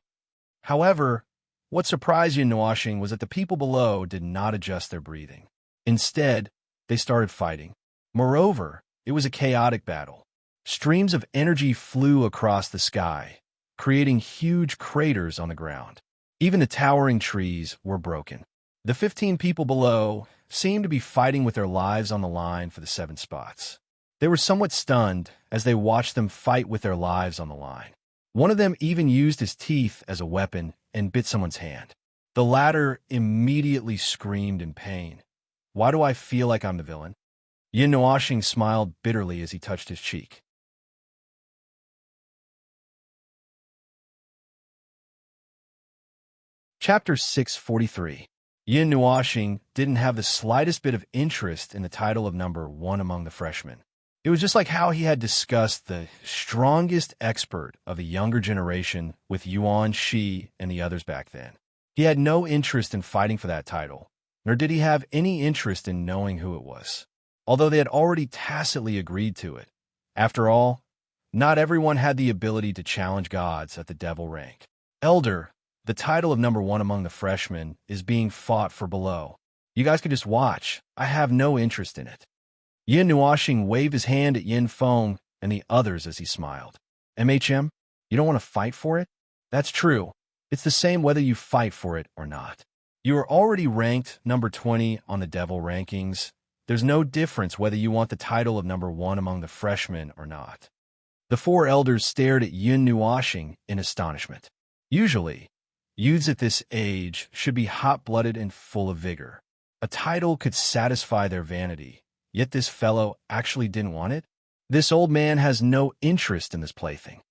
However, what surprised Yin Nuashing was that the people below did not adjust their breathing. Instead, they started fighting. Moreover, it was a chaotic battle. Streams of energy flew across the sky, creating huge craters on the ground. Even the towering trees were broken. The 15 people below seemed to be fighting with their lives on the line for the 7 spots. They were somewhat stunned as they watched them fight with their lives on the line. One of them even used his teeth as a weapon and bit someone's hand. The latter immediately screamed in pain. Why do I feel like I'm the villain? Yin Nuashing smiled bitterly as he touched his cheek. Chapter 643. Yin Nuashing didn't have the slightest bit of interest in the title of number 1 among the freshmen. It was just like how he had discussed the strongest expert of the younger generation with Yuan Shi and the others back then. He had no interest in fighting for that title, nor did he have any interest in knowing who it was, although they had already tacitly agreed to it. After all, not everyone had the ability to challenge gods at the devil rank. Elder, the title of number 1 among the freshmen, is being fought for below. You guys can just watch. I have no interest in it. Yin Nuashing waved his hand at Yin Feng and the others as he smiled. MHM, you don't want to fight for it? That's true. It's the same whether you fight for it or not. You are already ranked number 20 on the devil rankings. There's no difference whether you want the title of number 1 among the freshmen or not. The 4 elders stared at Yin Nuashing in astonishment. Usually, youths at this age should be hot-blooded and full of vigor. A title could satisfy their vanity, yet this fellow actually didn't want it? This old man has no interest in this plaything.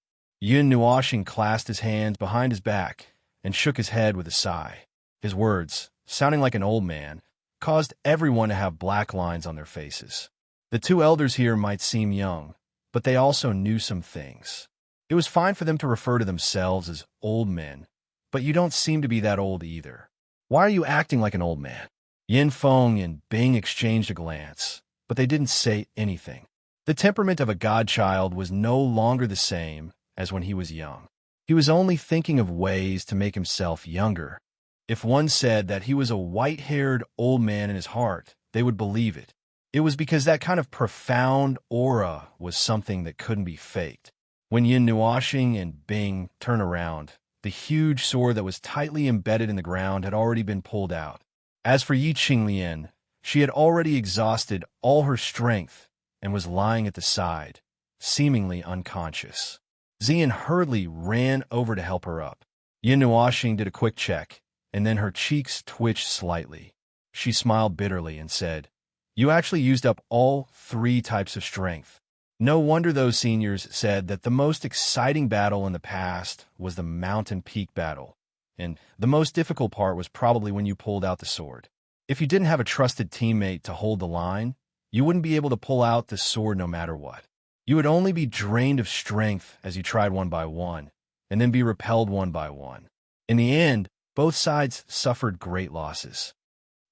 Yin Nuashing clasped his hands behind his back and shook his head with a sigh. His words, sounding like an old man, caused everyone to have black lines on their faces. The 2 elders here might seem young, but they also knew some things. It was fine for them to refer to themselves as old men, but you don't seem to be that old either. Why are you acting like an old man? Yin Feng and Bing exchanged a glance, but they didn't say anything. The temperament of a godchild was no longer the same as when he was young. He was only thinking of ways to make himself younger. If one said that he was a white-haired old man in his heart, they would believe it. It was because that kind of profound aura was something that couldn't be faked. When Yin Nuoxing and Bing turned around, the huge sword that was tightly embedded in the ground had already been pulled out. As for Yi Qinglian, she had already exhausted all her strength and was lying at the side, seemingly unconscious. Xian hurriedly ran over to help her up. Yin Nuoxing did a quick check, and then her cheeks twitched slightly. She smiled bitterly and said, "You actually used up all 3 types of strength." No wonder those seniors said that the most exciting battle in the past was the mountain peak battle, and the most difficult part was probably when you pulled out the sword. If you didn't have a trusted teammate to hold the line, you wouldn't be able to pull out the sword no matter what. You would only be drained of strength as you tried one by one, and then be repelled one by one. In the end, both sides suffered great losses.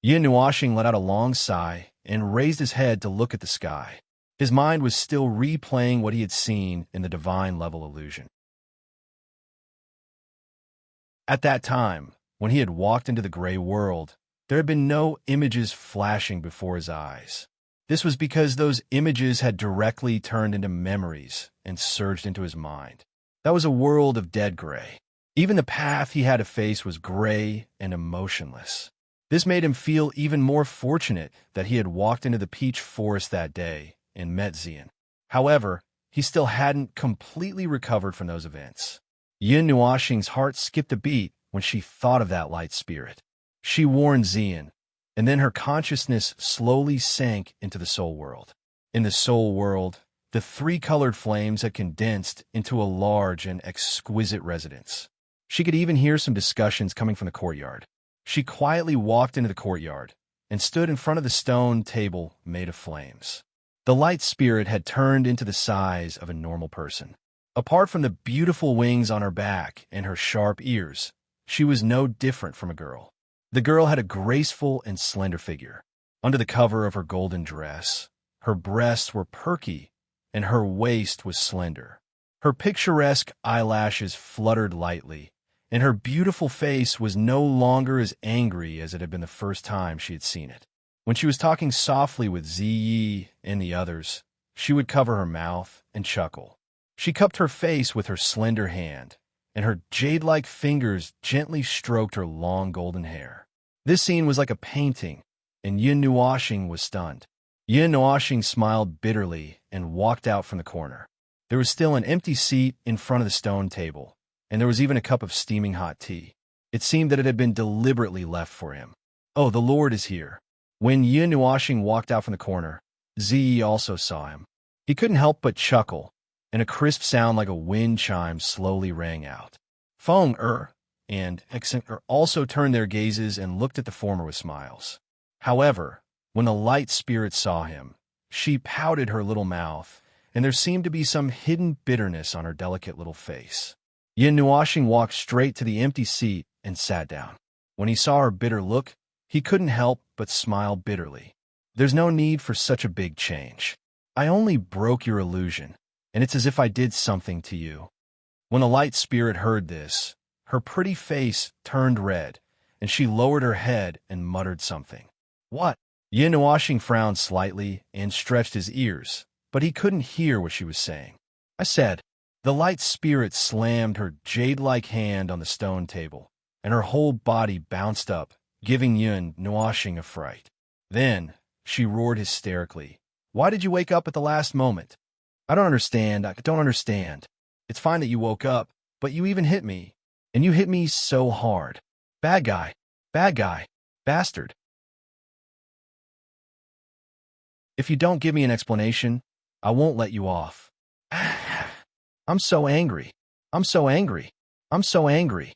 Yin Nuoxing let out a long sigh and raised his head to look at the sky. His mind was still replaying what he had seen in the divine level illusion. At that time, when he had walked into the gray world, there had been no images flashing before his eyes. This was because those images had directly turned into memories and surged into his mind. That was a world of dead gray. Even the path he had to face was gray and emotionless. This made him feel even more fortunate that he had walked into the peach forest that day and met Xian. However, he still hadn't completely recovered from those events. Yin Nuoxing's heart skipped a beat when she thought of that light spirit. She warned Xian, and then her consciousness slowly sank into the soul world. In the soul world, the 3 colored flames had condensed into a large and exquisite residence. She could even hear some discussions coming from the courtyard. She quietly walked into the courtyard and stood in front of the stone table made of flames. The light spirit had turned into the size of a normal person. Apart from the beautiful wings on her back and her sharp ears, she was no different from a girl. The girl had a graceful and slender figure. Under the cover of her golden dress, her breasts were perky and her waist was slender. Her picturesque eyelashes fluttered lightly, and her beautiful face was no longer as angry as it had been the first time she had seen it. When she was talking softly with Ziyi and the others, she would cover her mouth and chuckle. She cupped her face with her slender hand, and her jade-like fingers gently stroked her long golden hair. This scene was like a painting, and Yin Nuoxing was stunned. Yin Nuoxing smiled bitterly and walked out from the corner. There was still an empty seat in front of the stone table, and there was even a cup of steaming hot tea. It seemed that it had been deliberately left for him. "Oh, the Lord is here." When Yin Nuoxing walked out from the corner, Ziyi also saw him. He couldn't help but chuckle, and a crisp sound like a wind chime slowly rang out. Feng and Hexen also turned their gazes and looked at the former with smiles. However, when the light spirit saw him, she pouted her little mouth, and there seemed to be some hidden bitterness on her delicate little face. Yin Nuoxing walked straight to the empty seat and sat down. When he saw her bitter look, he couldn't help but smile bitterly. "There's no need for such a big change. I only broke your illusion, and it's as if I did something to you." When the light spirit heard this, her pretty face turned red, and she lowered her head and muttered something. "What?" Yin Nuoxing frowned slightly and stretched his ears, but he couldn't hear what she was saying. "I said." The light spirit slammed her jade-like hand on the stone table, and her whole body bounced up, giving Yin Nuoxing a fright. Then she roared hysterically, "Why did you wake up at the last moment? I don't understand. I don't understand. It's fine that you woke up, but you even hit me. And you hit me so hard. Bad guy, bastard. If you don't give me an explanation, I won't let you off. I'm so angry. I'm so angry. I'm so angry."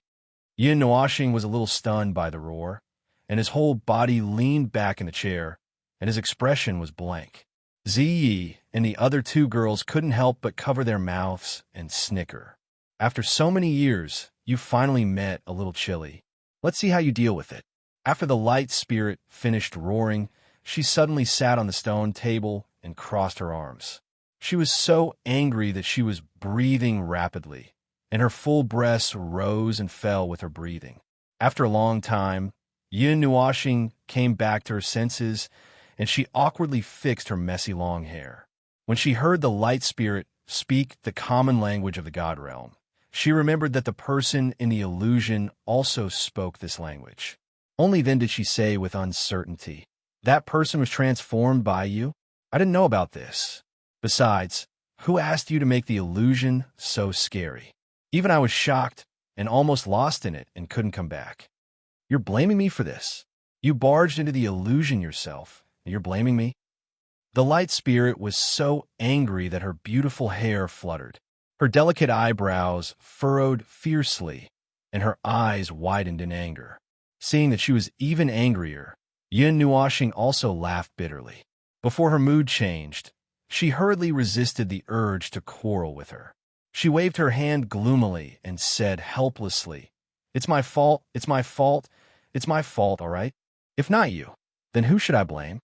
Yin Nuoxing was a little stunned by the roar, and his whole body leaned back in the chair, and his expression was blank. Ziyi and the other 2 girls couldn't help but cover their mouths and snicker. "After so many years, you finally met a little chilly. Let's see how you deal with it." After the light spirit finished roaring, she suddenly sat on the stone table and crossed her arms. She was so angry that she was breathing rapidly, and her full breasts rose and fell with her breathing. After a long time, Yin Nuashing came back to her senses, and she awkwardly fixed her messy long hair. When she heard the light spirit speak the common language of the God realm, she remembered that the person in the illusion also spoke this language. Only then did she say with uncertainty, "That person was transformed by you? I didn't know about this. Besides, who asked you to make the illusion so scary? Even I was shocked and almost lost in it and couldn't come back. You're blaming me for this? You barged into the illusion yourself, and you're blaming me?" The light spirit was so angry that her beautiful hair fluttered. Her delicate eyebrows furrowed fiercely, and her eyes widened in anger. Seeing that she was even angrier, Yin Nuashing also laughed bitterly. Before her mood changed, she hurriedly resisted the urge to quarrel with her. She waved her hand gloomily and said helplessly, "It's my fault, it's my fault, it's my fault, all right? If not you, then who should I blame?"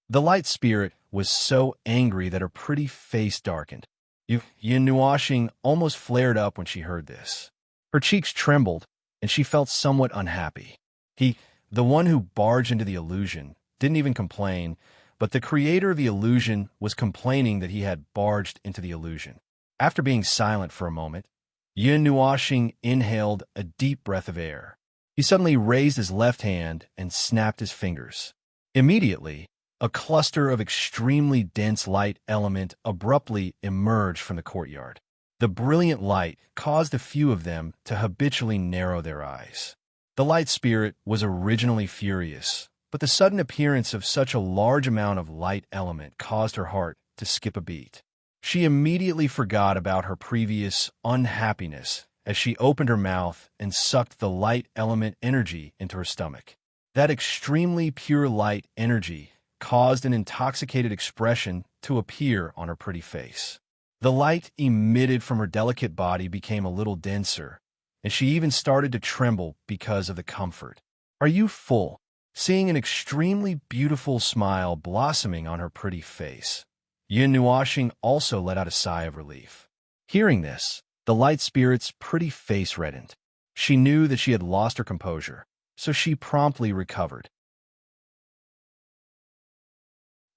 The light spirit was so angry that her pretty face darkened. Yin Nuashing almost flared up when she heard this. Her cheeks trembled, and she felt somewhat unhappy. The one who barged into the illusion, didn't even complain, but the creator of the illusion was complaining that he had barged into the illusion. After being silent for a moment, Yin Nuashing inhaled a deep breath of air. He suddenly raised his left hand and snapped his fingers. Immediately, a cluster of extremely dense light element abruptly emerged from the courtyard. The brilliant light caused a few of them to habitually narrow their eyes. The light spirit was originally furious, but the sudden appearance of such a large amount of light element caused her heart to skip a beat. She immediately forgot about her previous unhappiness as she opened her mouth and sucked the light element energy into her stomach. That extremely pure light energy caused an intoxicated expression to appear on her pretty face. The light emitted from her delicate body became a little denser, and she even started to tremble because of the comfort. "Are you full?" Seeing an extremely beautiful smile blossoming on her pretty face, Yin Nuashing also let out a sigh of relief. Hearing this, the light spirit's pretty face reddened. She knew that she had lost her composure, so she promptly recovered.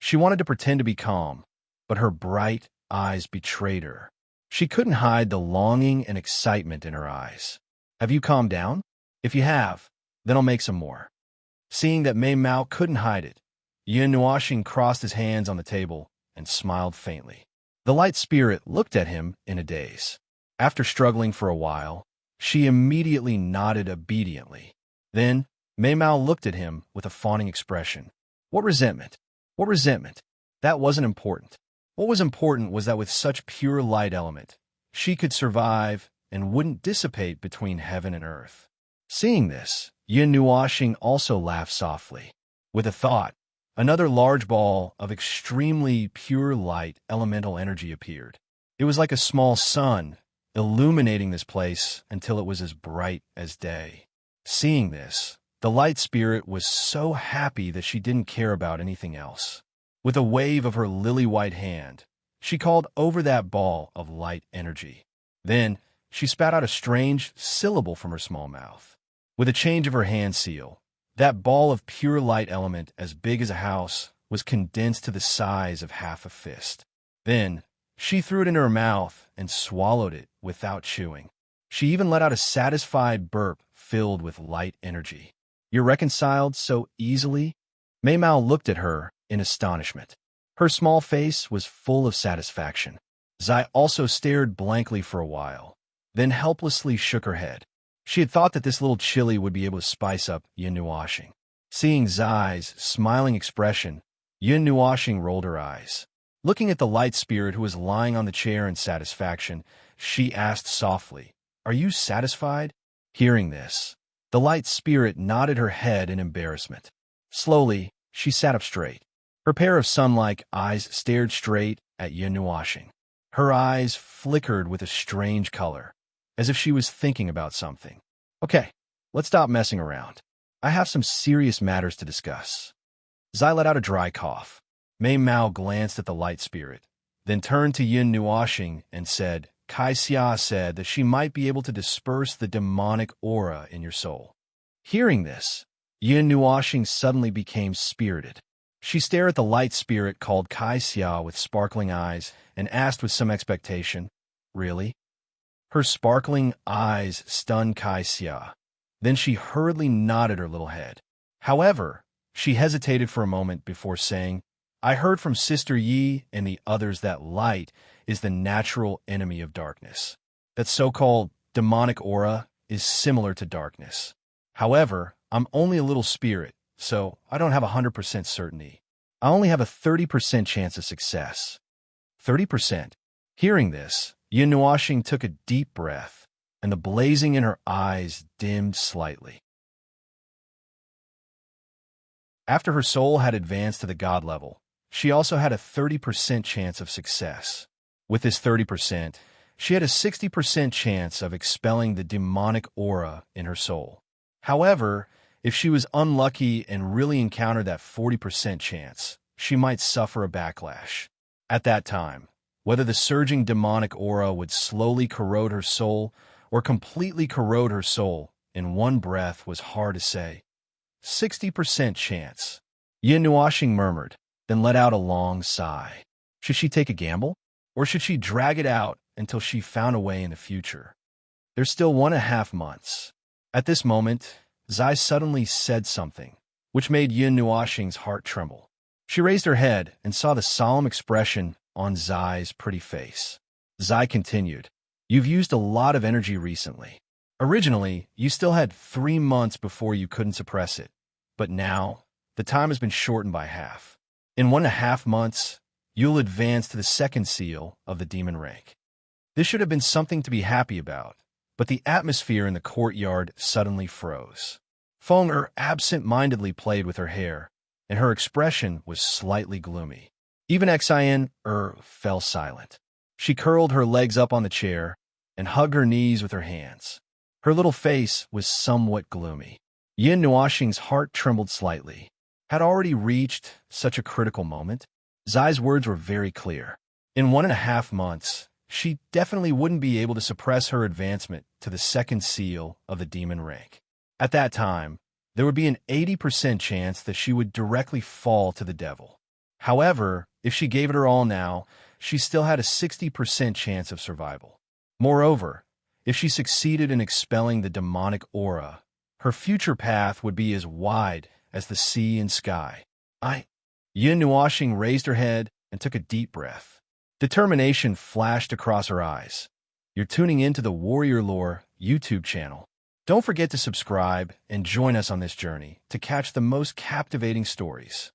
She wanted to pretend to be calm, but her bright eyes betrayed her. She couldn't hide the longing and excitement in her eyes. "Have you calmed down? If you have, then I'll make some more." Seeing that Mei Mao couldn't hide it, Yin Nuashing crossed his hands on the table and smiled faintly. The light spirit looked at him in a daze. After struggling for a while, she immediately nodded obediently. Then, Mei Mao looked at him with a fawning expression. "What resentment? What resentment? That wasn't important. What was important was that with such pure light element, she could survive and wouldn't dissipate between heaven and earth." Seeing this, Yin Nuashing also laughed softly. With a thought, another large ball of extremely pure light elemental energy appeared. It was like a small sun, illuminating this place until it was as bright as day. Seeing this, the light spirit was so happy that she didn't care about anything else. With a wave of her lily-white hand, she called over that ball of light energy. Then, she spat out a strange syllable from her small mouth. With a change of her hand seal, that ball of pure light element as big as a house was condensed to the size of half a fist. Then, she threw it into her mouth and swallowed it without chewing. She even let out a satisfied burp filled with light energy. "You're reconciled so easily?" Mei Mao looked at her in astonishment. Her small face was full of satisfaction. Zai also stared blankly for a while, then helplessly shook her head. She had thought that this little chili would be able to spice up Yin Nuashing. Seeing Zai's smiling expression, Yin Nuashing rolled her eyes. Looking at the light spirit who was lying on the chair in satisfaction, she asked softly, "Are you satisfied?" Hearing this, the light spirit nodded her head in embarrassment. Slowly, she sat up straight. Her pair of sun-like eyes stared straight at Yin Nuashing. Her eyes flickered with a strange color, as if she was thinking about something. "Okay, let's stop messing around. I have some serious matters to discuss. Zai let out a dry cough. Mei Mao glanced at the light spirit, then turned to Yin Nuoxing and said, Kai Xia said that she might be able to disperse the demonic aura in your soul. Hearing this, Yin Nuoxing suddenly became spirited. She stared at the light spirit called Kai Xia with sparkling eyes and asked with some expectation, Really? Her sparkling eyes stunned Kai Xia. Then she hurriedly nodded her little head. However, she hesitated for a moment before saying, I heard from Sister Yi and the others that light is the natural enemy of darkness. That so-called demonic aura is similar to darkness. However, I'm only a little spirit, so I don't have 100% certainty. I only have a 30% chance of success. 30%. Hearing this, Yin Nuoxing took a deep breath, and the blazing in her eyes dimmed slightly. After her soul had advanced to the god level, she also had a 30% chance of success. With this 30%, she had a 60% chance of expelling the demonic aura in her soul. However, if she was unlucky and really encountered that 40% chance, she might suffer a backlash. At that time, whether the surging demonic aura would slowly corrode her soul or completely corrode her soul in one breath was hard to say. 60% chance. Yin Nuoxing murmured, then let out a long sigh. Should she take a gamble? Or should she drag it out until she found a way in the future? There's still 1.5 months. At this moment, Zai suddenly said something, which made Yin Nuoxing's heart tremble. She raised her head and saw the solemn expression on Zai's pretty face. Zai continued, You've used a lot of energy recently. Originally, you still had 3 months before you couldn't suppress it, but now, the time has been shortened by half. In 1.5 months, you'll advance to the 2nd seal of the demon rank. This should have been something to be happy about, but the atmosphere in the courtyard suddenly froze. Feng Er absent-mindedly played with her hair, and her expression was slightly gloomy. Even Xian fell silent. She curled her legs up on the chair and hugged her knees with her hands. Her little face was somewhat gloomy. Yin Nuoxing's heart trembled slightly. Had already reached such a critical moment? Zai's words were very clear. In 1.5 months, she definitely wouldn't be able to suppress her advancement to the 2nd seal of the demon rank. At that time, there would be an 80% chance that she would directly fall to the devil. However, if she gave it her all now, she still had a 60% chance of survival. Moreover, if she succeeded in expelling the demonic aura, her future path would be as wide as the sea and sky. Yin Nuoxing raised her head and took a deep breath. Determination flashed across her eyes. You're tuning into the Warrior Lore YouTube channel. Don't forget to subscribe and join us on this journey to catch the most captivating stories.